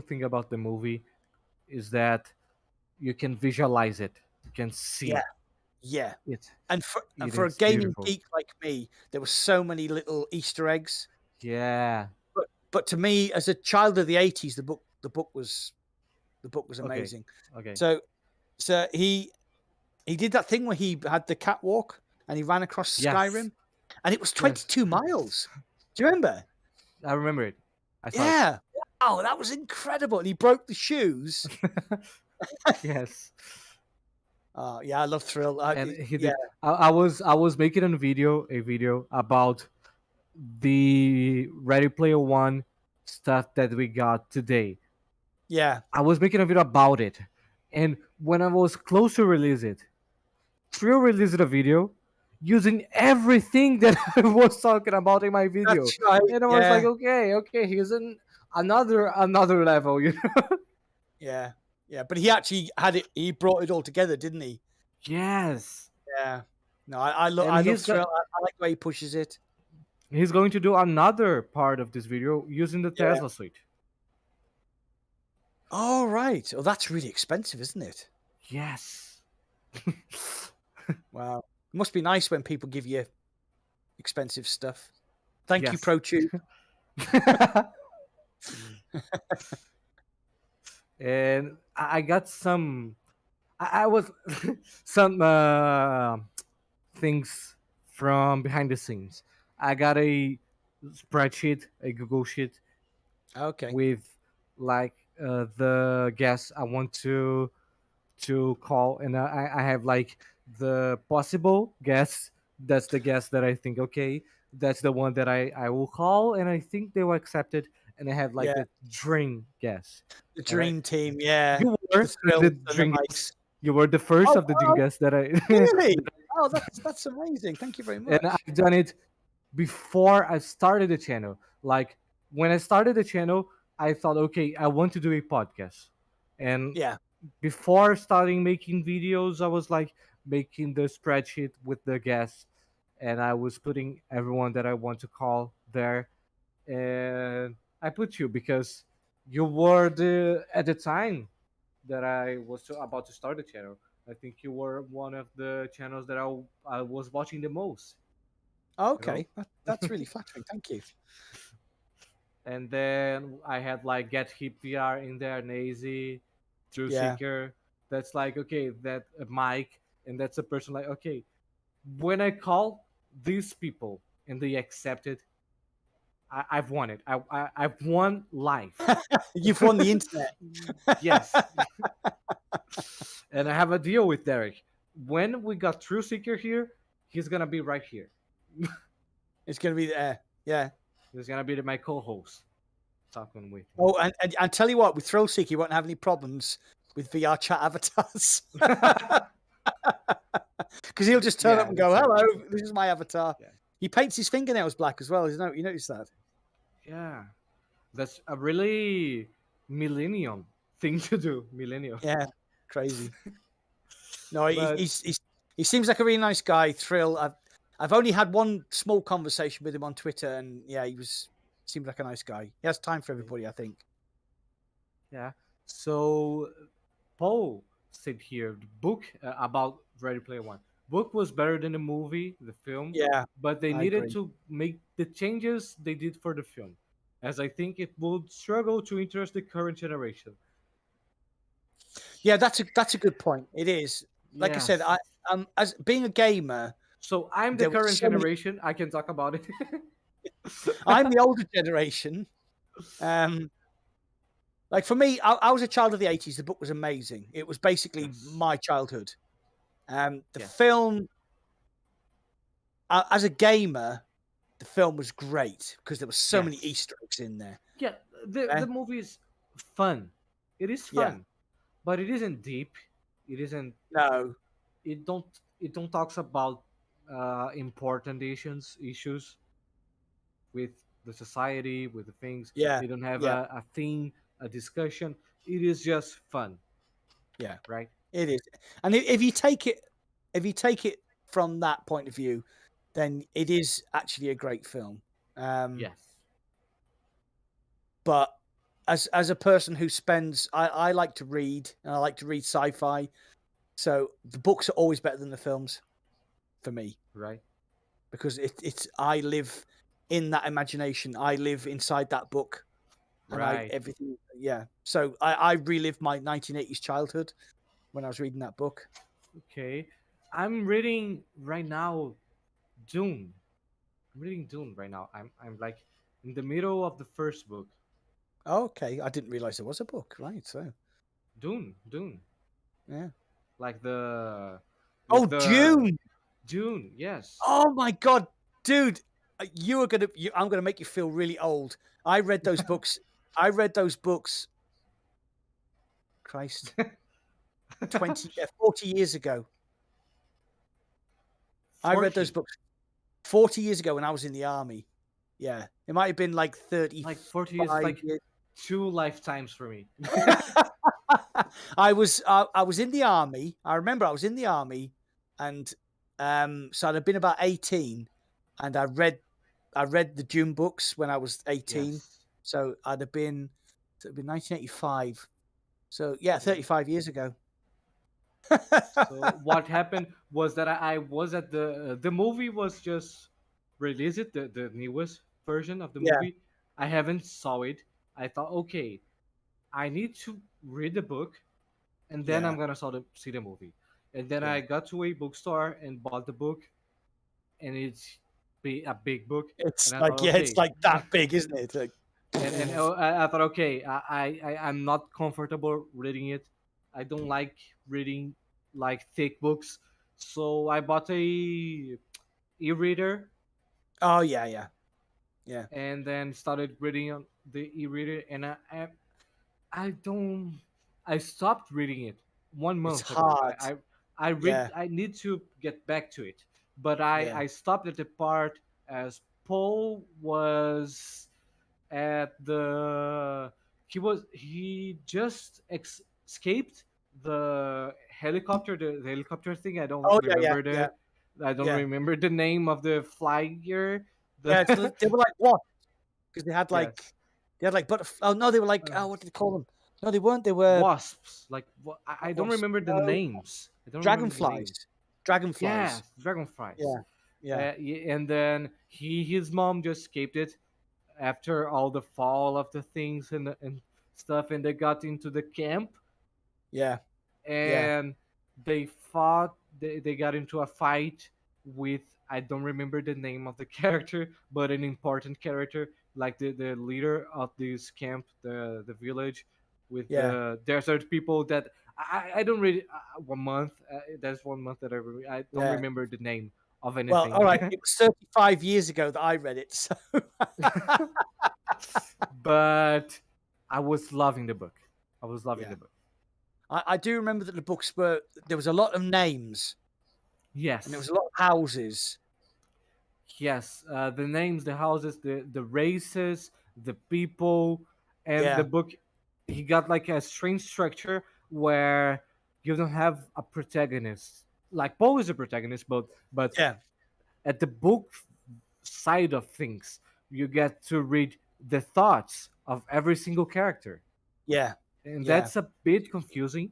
Speaker 1: thing about the movie is that you can visualize it. You can see.
Speaker 2: Yeah. And for a gaming geek like me, there were so many little Easter eggs.
Speaker 1: Yeah.
Speaker 2: But to me, as a child of the 80s, the book was amazing.
Speaker 1: Okay.
Speaker 2: So he did that thing where he had the catwalk and he ran across Skyrim, and it was 22 miles. Do you remember?
Speaker 1: I remember it.
Speaker 2: Wow, that was incredible. And he broke the shoes.
Speaker 1: Yes.
Speaker 2: I love Thrill.
Speaker 1: I was making a video about the Ready Player One stuff that we got today.
Speaker 2: Yeah.
Speaker 1: I was making a video about it, and when I was close to release it, Thrill released a video using everything that I was talking about in my video.
Speaker 2: That's right.
Speaker 1: And I was like, okay, he's in another level, you know?
Speaker 2: Yeah. But he actually he brought it all together, didn't he?
Speaker 1: Yes.
Speaker 2: Yeah. No, I love Thrill. I like the way he pushes it.
Speaker 1: He's going to do another part of this video using the Tesla suite.
Speaker 2: Oh, right. Oh, that's really expensive, isn't it?
Speaker 1: Yes.
Speaker 2: Wow. It must be nice when people give you expensive stuff. Thank you, ProTube.
Speaker 1: And I got some. I was some things from behind the scenes. I got a spreadsheet, a Google sheet.
Speaker 2: Okay.
Speaker 1: With like the guests I want to call, and I have like the possible guests. That's the guest that I think, okay, that's the one that I will call, and I think they will accept it. And I have like the dream guest.
Speaker 2: The dream team, yeah.
Speaker 1: You were the dream guest. You were the first of the dream guests that I
Speaker 2: really. Oh, that's amazing. Thank you very much.
Speaker 1: And I've done it before I started the channel. Like when I started the channel, I thought, okay, I want to do a podcast, and before starting making videos, I was like making the spreadsheet with the guests, and I was putting everyone that I want to call there. And I put you because you were the at the time that I was about to start the channel. I think you were one of the channels that I was watching the most. You know.
Speaker 2: Okay, that's really flattering. Thank you.
Speaker 1: And then I had like Get Hip VR in there, Nazy, True
Speaker 2: Yeah.
Speaker 1: Seeker. That's like okay, that Mike, and that's a person like okay. When I call these people and they accept it, I've won it. I've won life.
Speaker 2: You've won the internet.
Speaker 1: Yes, and I have a deal with Derek. When we got True Seeker here, he's gonna be right here.
Speaker 2: It's going to be there. Yeah.
Speaker 1: He's gonna be my co-host, talking with.
Speaker 2: Oh, and tell you what, with Thrill Seeker, you won't have any problems with VR chat avatars. Because he'll just turn
Speaker 1: Yeah,
Speaker 2: up and go,
Speaker 1: that's
Speaker 2: "Hello,
Speaker 1: right.
Speaker 2: this is my avatar."
Speaker 1: Yeah.
Speaker 2: He paints his fingernails black as well. You notice that?
Speaker 1: Yeah, that's a really millennium thing to do. Millennium.
Speaker 2: Yeah, crazy. No,
Speaker 1: But
Speaker 2: he seems like a really nice guy. Thrill. I've only had one small conversation with him on Twitter, and yeah, seemed like a nice guy. He has time for everybody, I think.
Speaker 1: yeah, so Paul said here the book about Ready Player One. Book was better than the movie, the film.
Speaker 2: Yeah,
Speaker 1: but they
Speaker 2: I
Speaker 1: needed
Speaker 2: agree.
Speaker 1: to make the changes they did for the film, as I think it would struggle to interest the current generation.
Speaker 2: Yeah, that's a good point. It is. Like I said,
Speaker 1: Yes.
Speaker 2: as being a gamer,
Speaker 1: So I'm the
Speaker 2: there were
Speaker 1: current
Speaker 2: so many.
Speaker 1: generation. I can talk about it.
Speaker 2: I'm the older generation. Like for me, I was a child of the 80s. The book was amazing. It was basically
Speaker 1: Yes.
Speaker 2: my childhood. The
Speaker 1: Yes.
Speaker 2: film, as a gamer, the film was great because there were so many
Speaker 1: Yes.
Speaker 2: Easter eggs in there.
Speaker 1: Yeah, the
Speaker 2: Eh?
Speaker 1: the movie is fun. It is
Speaker 2: Yeah.
Speaker 1: fun, but it isn't deep. It isn't.
Speaker 2: No.
Speaker 1: It don't talks about important issues with the society, with the things.
Speaker 2: Yeah.
Speaker 1: They don't have
Speaker 2: Yeah.
Speaker 1: a theme, a discussion. It is just fun.
Speaker 2: Yeah.
Speaker 1: Right.
Speaker 2: It is. And if you take it from that point of view, then it is actually a great film.
Speaker 1: Yes.
Speaker 2: But as a person who I like to read, and I like to read sci-fi, so the books are always better than the films for me,
Speaker 1: Right.
Speaker 2: because it's I live in that imagination. I live inside that book, and
Speaker 1: Right.
Speaker 2: everything. Yeah. So I relived my 1980s childhood when I was reading that book.
Speaker 1: Okay. I'm reading right now Dune. I'm reading Dune right now. I'm like in the middle of the first book.
Speaker 2: Okay, I didn't realize there was a book. Right. So
Speaker 1: Dune.
Speaker 2: yeah.
Speaker 1: Like the
Speaker 2: Oh,
Speaker 1: with the
Speaker 2: Dune.
Speaker 1: Dune, yes.
Speaker 2: Oh my God, dude, I'm gonna make you feel really old. I read those books. Christ, 40 years ago. I read those
Speaker 1: 40.
Speaker 2: books 40 years ago when I was in the army. Yeah, it might have been like 30.
Speaker 1: Like 40 years is like
Speaker 2: years.
Speaker 1: 2 lifetimes for me.
Speaker 2: I was in the army. I remember I was in the army, and so I'd have been about 18, and I read the Dune books when I was 18.
Speaker 1: Yes.
Speaker 2: So it'd been 1985. So yeah, 35 years ago.
Speaker 1: So what happened was that I was at the movie was just released, the newest version of the
Speaker 2: Yeah,
Speaker 1: movie. I haven't saw it. I thought, okay, I need to read the book, and then
Speaker 2: yeah,
Speaker 1: I'm gonna see the movie. And then
Speaker 2: yeah.
Speaker 1: I got to a bookstore and bought the book, and it's a big book.
Speaker 2: It's
Speaker 1: And I
Speaker 2: like
Speaker 1: thought, okay,
Speaker 2: it's like that big, isn't it? It's like,
Speaker 1: and I thought, okay, I'm not comfortable reading it. I don't like reading like thick books, so I bought a e-reader
Speaker 2: oh yeah, yeah, yeah.
Speaker 1: and then started reading on the e-reader, and I don't. I stopped reading it one
Speaker 2: It's
Speaker 1: month ago.
Speaker 2: hard.
Speaker 1: I read.
Speaker 2: Yeah,
Speaker 1: I need to get back to it, but I
Speaker 2: yeah.
Speaker 1: I stopped at the part as Paul was at the he just escaped the helicopter, the helicopter thing. I don't
Speaker 2: Oh yeah,
Speaker 1: remember
Speaker 2: yeah,
Speaker 1: I don't
Speaker 2: yeah,
Speaker 1: remember the name of the flyer.
Speaker 2: yeah.
Speaker 1: The
Speaker 2: They were like what? Because
Speaker 1: yes,
Speaker 2: they had like oh no, they were like
Speaker 1: uh,
Speaker 2: what did they call them? No, they weren't. They were
Speaker 1: wasps. Like I
Speaker 2: not
Speaker 1: don't
Speaker 2: wasps.
Speaker 1: remember the
Speaker 2: No,
Speaker 1: names. I don't remember the
Speaker 2: dragonflies.
Speaker 1: name.
Speaker 2: Dragonflies.
Speaker 1: Yeah, dragonflies.
Speaker 2: Yeah, yeah,
Speaker 1: And then his mom just escaped it after all the fall of the things and stuff, and they got into the camp
Speaker 2: yeah, yeah,
Speaker 1: and they fought. They got into a fight with, I don't remember the name of the character, but an important character, like the leader of this camp, the village, with
Speaker 2: yeah.
Speaker 1: the desert people. That I don't really 1 month. That's 1 month that I don't
Speaker 2: Yeah.
Speaker 1: remember the name of
Speaker 2: Well, all
Speaker 1: anything.
Speaker 2: right. It was 35 years ago that I read it, so
Speaker 1: But I was loving the book. I was loving
Speaker 2: yeah.
Speaker 1: the book.
Speaker 2: I do remember that the books were there was a lot of names
Speaker 1: Yes.
Speaker 2: and there was a lot of houses.
Speaker 1: Yes, the names, the houses, the races, the people, and the
Speaker 2: Yeah,
Speaker 1: book. He got like a strange structure where you don't have a protagonist. Like Poe is a protagonist, but
Speaker 2: yeah,
Speaker 1: at the book side of things, you get to read the thoughts of every single character,
Speaker 2: yeah,
Speaker 1: and
Speaker 2: yeah,
Speaker 1: that's a bit confusing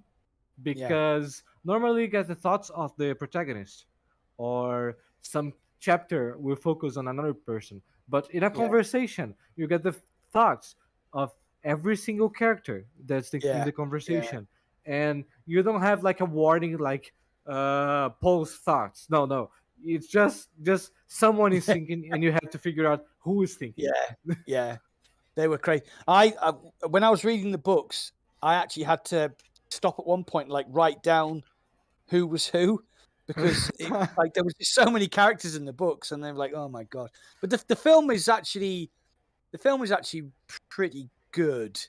Speaker 2: yeah,
Speaker 1: because normally you get the thoughts of the protagonist, or some chapter will focus on another person, but in a
Speaker 2: yeah,
Speaker 1: conversation you get the thoughts of every single character that's in
Speaker 2: yeah,
Speaker 1: the
Speaker 2: yeah.
Speaker 1: conversation, and you don't have like a warning like Paul's thoughts. No, it's just someone is thinking and you have to figure out who is thinking.
Speaker 2: Yeah, yeah. They were crazy. When I was reading the books, I actually had to stop at one point, like write down who was who, because it like there was just so many characters in the books, and they were like, oh my god. But the film is actually pretty good.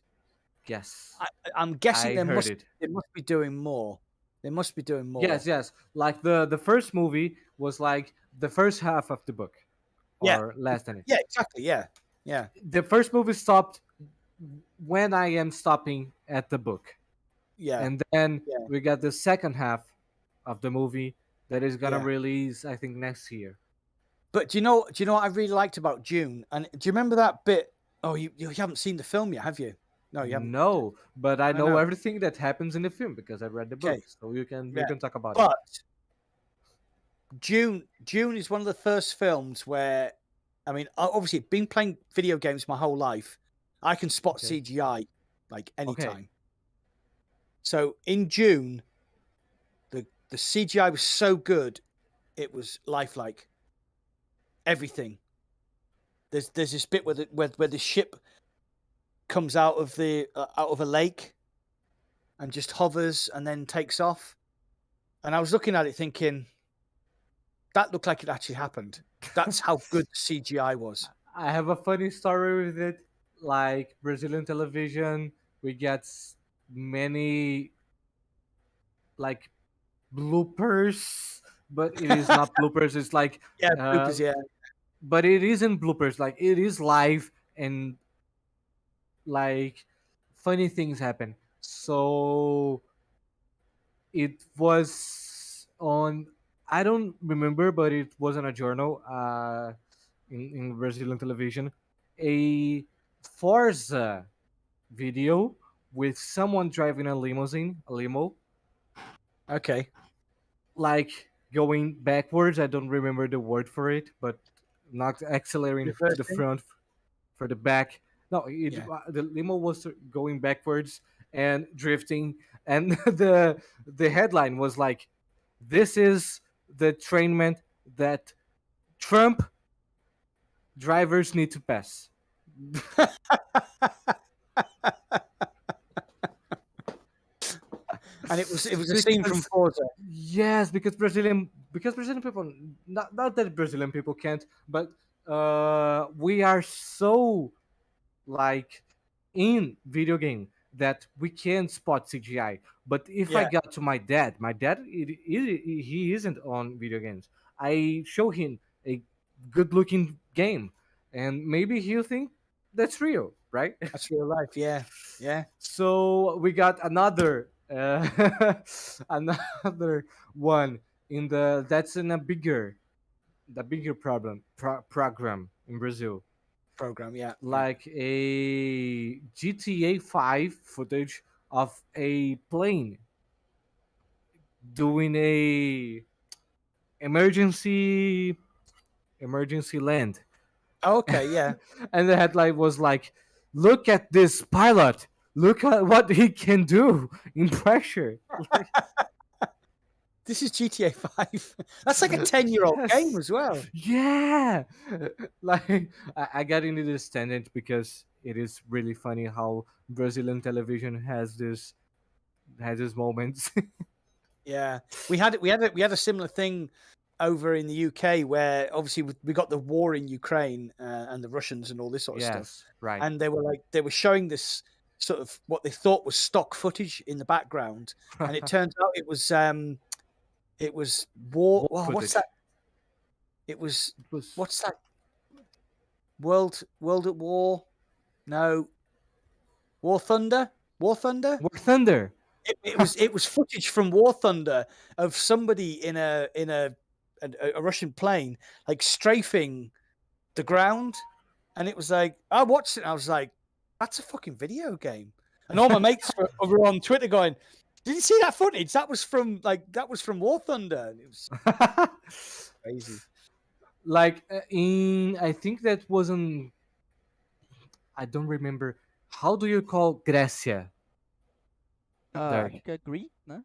Speaker 1: Yes,
Speaker 2: I'm guessing
Speaker 1: I heard it.
Speaker 2: they must be doing more. They must be doing more.
Speaker 1: Yes. Like the first movie was like the first half of the book,
Speaker 2: Yeah,
Speaker 1: or less than it.
Speaker 2: yeah, exactly. Yeah, yeah,
Speaker 1: The first movie stopped when I am stopping at the book,
Speaker 2: yeah,
Speaker 1: and then
Speaker 2: yeah,
Speaker 1: we got the second half of the movie that is gonna
Speaker 2: yeah.
Speaker 1: release, I think, next year.
Speaker 2: But do you know what I really liked about June? And do you remember that bit? Oh, you haven't seen the film yet, have you? No, you haven't.
Speaker 1: No, but I
Speaker 2: I
Speaker 1: know
Speaker 2: know.
Speaker 1: everything that happens in the film because I read the
Speaker 2: Okay.
Speaker 1: book. So you
Speaker 2: Yeah.
Speaker 1: can talk about it.
Speaker 2: But June is one of the first films where, I mean, obviously, been playing video games my whole life. I can spot
Speaker 1: Okay.
Speaker 2: CGI like
Speaker 1: Okay.
Speaker 2: anytime. So in June, the CGI was so good, it was lifelike. Everything. There's this bit where the ship comes out of a lake and just hovers and then takes off. And I was looking at it thinking, that looked like it actually happened. That's how good the CGI was.
Speaker 1: I have a funny story with it. Like Brazilian television, we get many like bloopers, but it is not bloopers. It's like,
Speaker 2: Yeah, bloopers, yeah.
Speaker 1: but it isn't bloopers. Like it is live and like funny things happen. So it was on. I don't remember, but it was on a journal. In Brazilian television, a Forza video with someone driving a limousine, a limo,
Speaker 2: Okay.
Speaker 1: like going backwards. I don't remember the word for it, but not accelerating to the
Speaker 2: Reversing?
Speaker 1: front for the back. No,
Speaker 2: Yeah.
Speaker 1: the limo was going backwards and drifting, and the headline was like, "This is the trainment that Trump drivers need to pass."
Speaker 2: And it was a scene from
Speaker 1: Because
Speaker 2: Forza.
Speaker 1: yes, because Brazilian people, not that Brazilian people can't, but we are so like in video game that we can spot CGI. But if I
Speaker 2: Yeah,
Speaker 1: got to my dad he isn't on video games. I show him a good looking game, and maybe he'll think that's real, right?
Speaker 2: that's real life. Yeah, yeah,
Speaker 1: So we got another Uh, another one that's in the bigger program in Brazil,
Speaker 2: Program, yeah.
Speaker 1: like a GTA 5 footage of a plane doing a emergency land.
Speaker 2: Okay, yeah.
Speaker 1: And the headline was like, look at this pilot, look at what he can do in pressure. Like,
Speaker 2: This is GTA 5. That's like a 10-year-old game
Speaker 1: yes.
Speaker 2: as well.
Speaker 1: Yeah. Like I got into this tangent because it is really funny how Brazilian television has these moments.
Speaker 2: Yeah, we had a similar thing over in the UK where obviously we got the war in Ukraine and the Russians and all this sort of stuff,
Speaker 1: Yes, right.
Speaker 2: and they were showing this sort of what they thought was stock footage in the background, and it turns out it was war.
Speaker 1: War
Speaker 2: Oh, what's
Speaker 1: footage.
Speaker 2: that? It was
Speaker 1: It was
Speaker 2: what's that? World at War? No, War Thunder. War Thunder.
Speaker 1: War Thunder.
Speaker 2: It was footage from War Thunder of somebody in a Russian plane like strafing the ground, and it was like I watched it and I was like, that's a fucking video game. And all my mates were on Twitter going, did you see that footage? That was from War Thunder. And it was crazy.
Speaker 1: Like I think that wasn't. I don't remember. How do you call Grecia?
Speaker 3: I
Speaker 1: There.
Speaker 3: think Greek, no?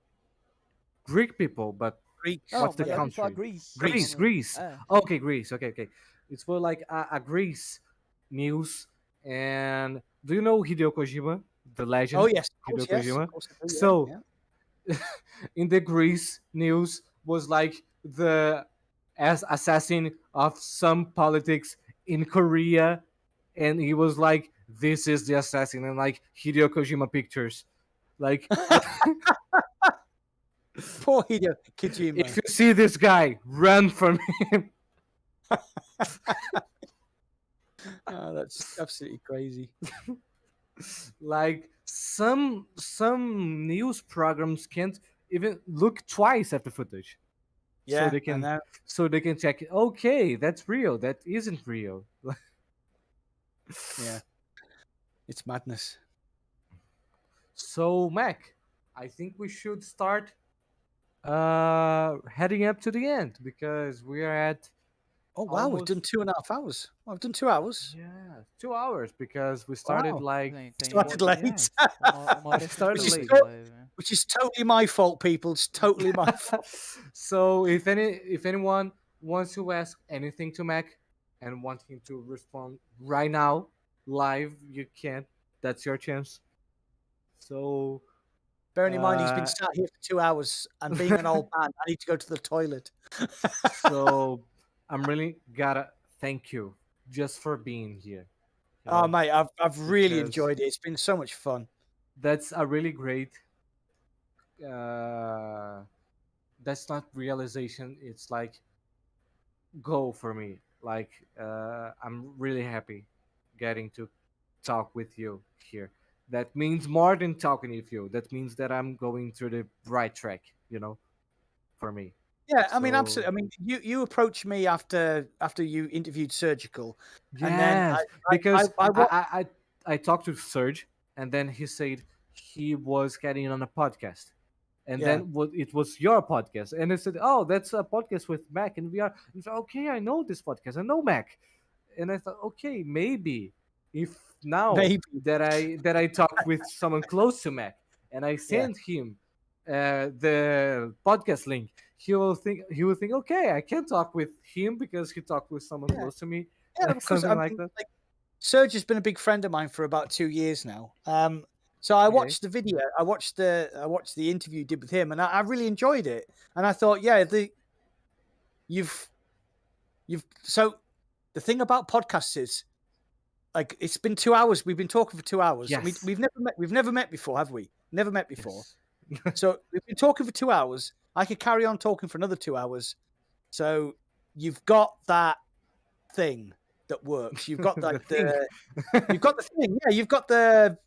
Speaker 1: Greek people, but
Speaker 2: Greeks.
Speaker 3: Oh,
Speaker 1: what's the
Speaker 3: yeah,
Speaker 1: country?
Speaker 3: Greece.
Speaker 1: Greece.
Speaker 3: Ah.
Speaker 1: Okay, Greece. Okay. It's for like a Greece news. And do you know Hideo Kojima, the legend?
Speaker 2: Oh yes, of
Speaker 1: Hideo
Speaker 2: course, yes,
Speaker 1: Kojima.
Speaker 2: of course I do, yeah,
Speaker 1: So
Speaker 2: yeah.
Speaker 1: in the Greece news was like the assassin of some politics in Korea, and he was like, "This is the assassin," and like Hideo Kojima pictures. Like,
Speaker 2: Poor Hideo Kojima.
Speaker 1: if you see this guy, run from him.
Speaker 2: Oh, that's absolutely crazy.
Speaker 1: Like some news programs can't even look twice at the footage.
Speaker 2: Yeah,
Speaker 1: So they can check. Okay, that's real. That isn't real.
Speaker 2: yeah, it's madness.
Speaker 1: So Mac, I think we should start heading up to the end because we are at
Speaker 2: Oh wow, we've done 2.5 hours. Well, I've done 2 hours.
Speaker 1: 2 hours because we started
Speaker 2: Wow.
Speaker 1: like
Speaker 2: Started late.
Speaker 1: started
Speaker 2: Which is
Speaker 1: late.
Speaker 2: Which is totally my fault, people. It's totally my fault.
Speaker 1: So if anyone wants to ask anything to Mac and want him to respond right now live, you can. That's your chance. So
Speaker 2: Bearing in mind he's been sat here for 2 hours and being an old man, I need to go to the toilet.
Speaker 1: so I'm really gotta thank you just for being here. You
Speaker 2: Oh
Speaker 1: know,
Speaker 2: mate, I've really
Speaker 1: because
Speaker 2: enjoyed it. It's been so much fun.
Speaker 1: that's a really great uh that's not realization, it's like goal for me. Like I'm really happy getting to talk with you here. That means more than talking with you. That means that I'm going through the right track, for me.
Speaker 2: Yeah, I mean,
Speaker 1: So
Speaker 2: absolutely. I mean, you approached me after you interviewed Surgical, and then
Speaker 1: yes, because
Speaker 2: I
Speaker 1: I talked to Serge, and then he said he was getting on a podcast, and
Speaker 2: Yeah.
Speaker 1: then it was your podcast, and I said, "Oh, that's a podcast with Mac and VR." And said, "Okay, I know this podcast. I know Mac," and I thought, "Okay, maybe if now
Speaker 2: Maybe.
Speaker 1: that I talk with someone close to Mac and I send him the podcast link, he will think okay, I can talk with him because he talked with someone close to me."
Speaker 2: Yeah,
Speaker 1: Like
Speaker 2: of course.
Speaker 1: something like that.
Speaker 2: Like, Serge has been a big friend of mine for about 2 years now. So I
Speaker 1: Okay.
Speaker 2: watched the video. I watched the interview you did with him, and I really enjoyed it. And I thought, yeah, you've so the thing about podcasts is, like, it's been 2 hours. We've been talking for 2 hours. I mean,
Speaker 1: Yes.
Speaker 2: we've never met before, have we? Never met before.
Speaker 1: Yes.
Speaker 2: So we've been talking for 2 hours. I could carry on talking for another 2 hours. So you've got that thing that works. You've got like
Speaker 1: thing.
Speaker 2: you've got the thing. Yeah, you've got the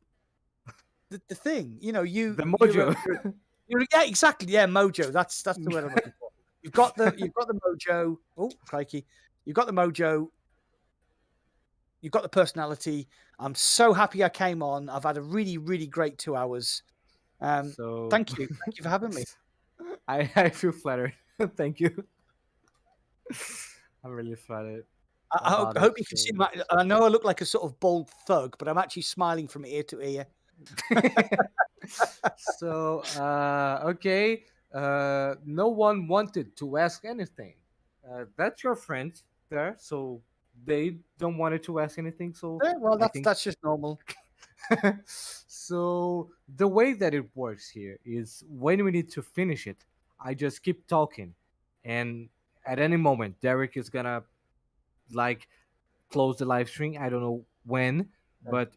Speaker 2: the thing. You know,
Speaker 1: The
Speaker 2: you're
Speaker 1: mojo.
Speaker 2: yeah, exactly. Yeah, mojo. That's the word I'm looking for. You've got the mojo. Oh, crikey! You've got the mojo. You've got the personality. I'm so happy I came on. I've had a really, really great 2 hours.
Speaker 1: So
Speaker 2: Thank you for having me.
Speaker 1: I feel flattered. Thank you. I'm really flattered.
Speaker 2: I
Speaker 1: about
Speaker 2: hope
Speaker 1: it,
Speaker 2: you can see
Speaker 1: so-
Speaker 2: my. I know I look like a sort of bold thug, but I'm actually smiling from ear to ear.
Speaker 1: So okay, no one wanted to ask anything. That's your friend there, so they don't wanted to ask anything. So
Speaker 2: Yeah, well,
Speaker 1: I think
Speaker 2: that's just normal.
Speaker 1: so. The way that it works here is when we need to finish it, I just keep talking, and at any moment, Derek is gonna like close the live stream. I don't know when, but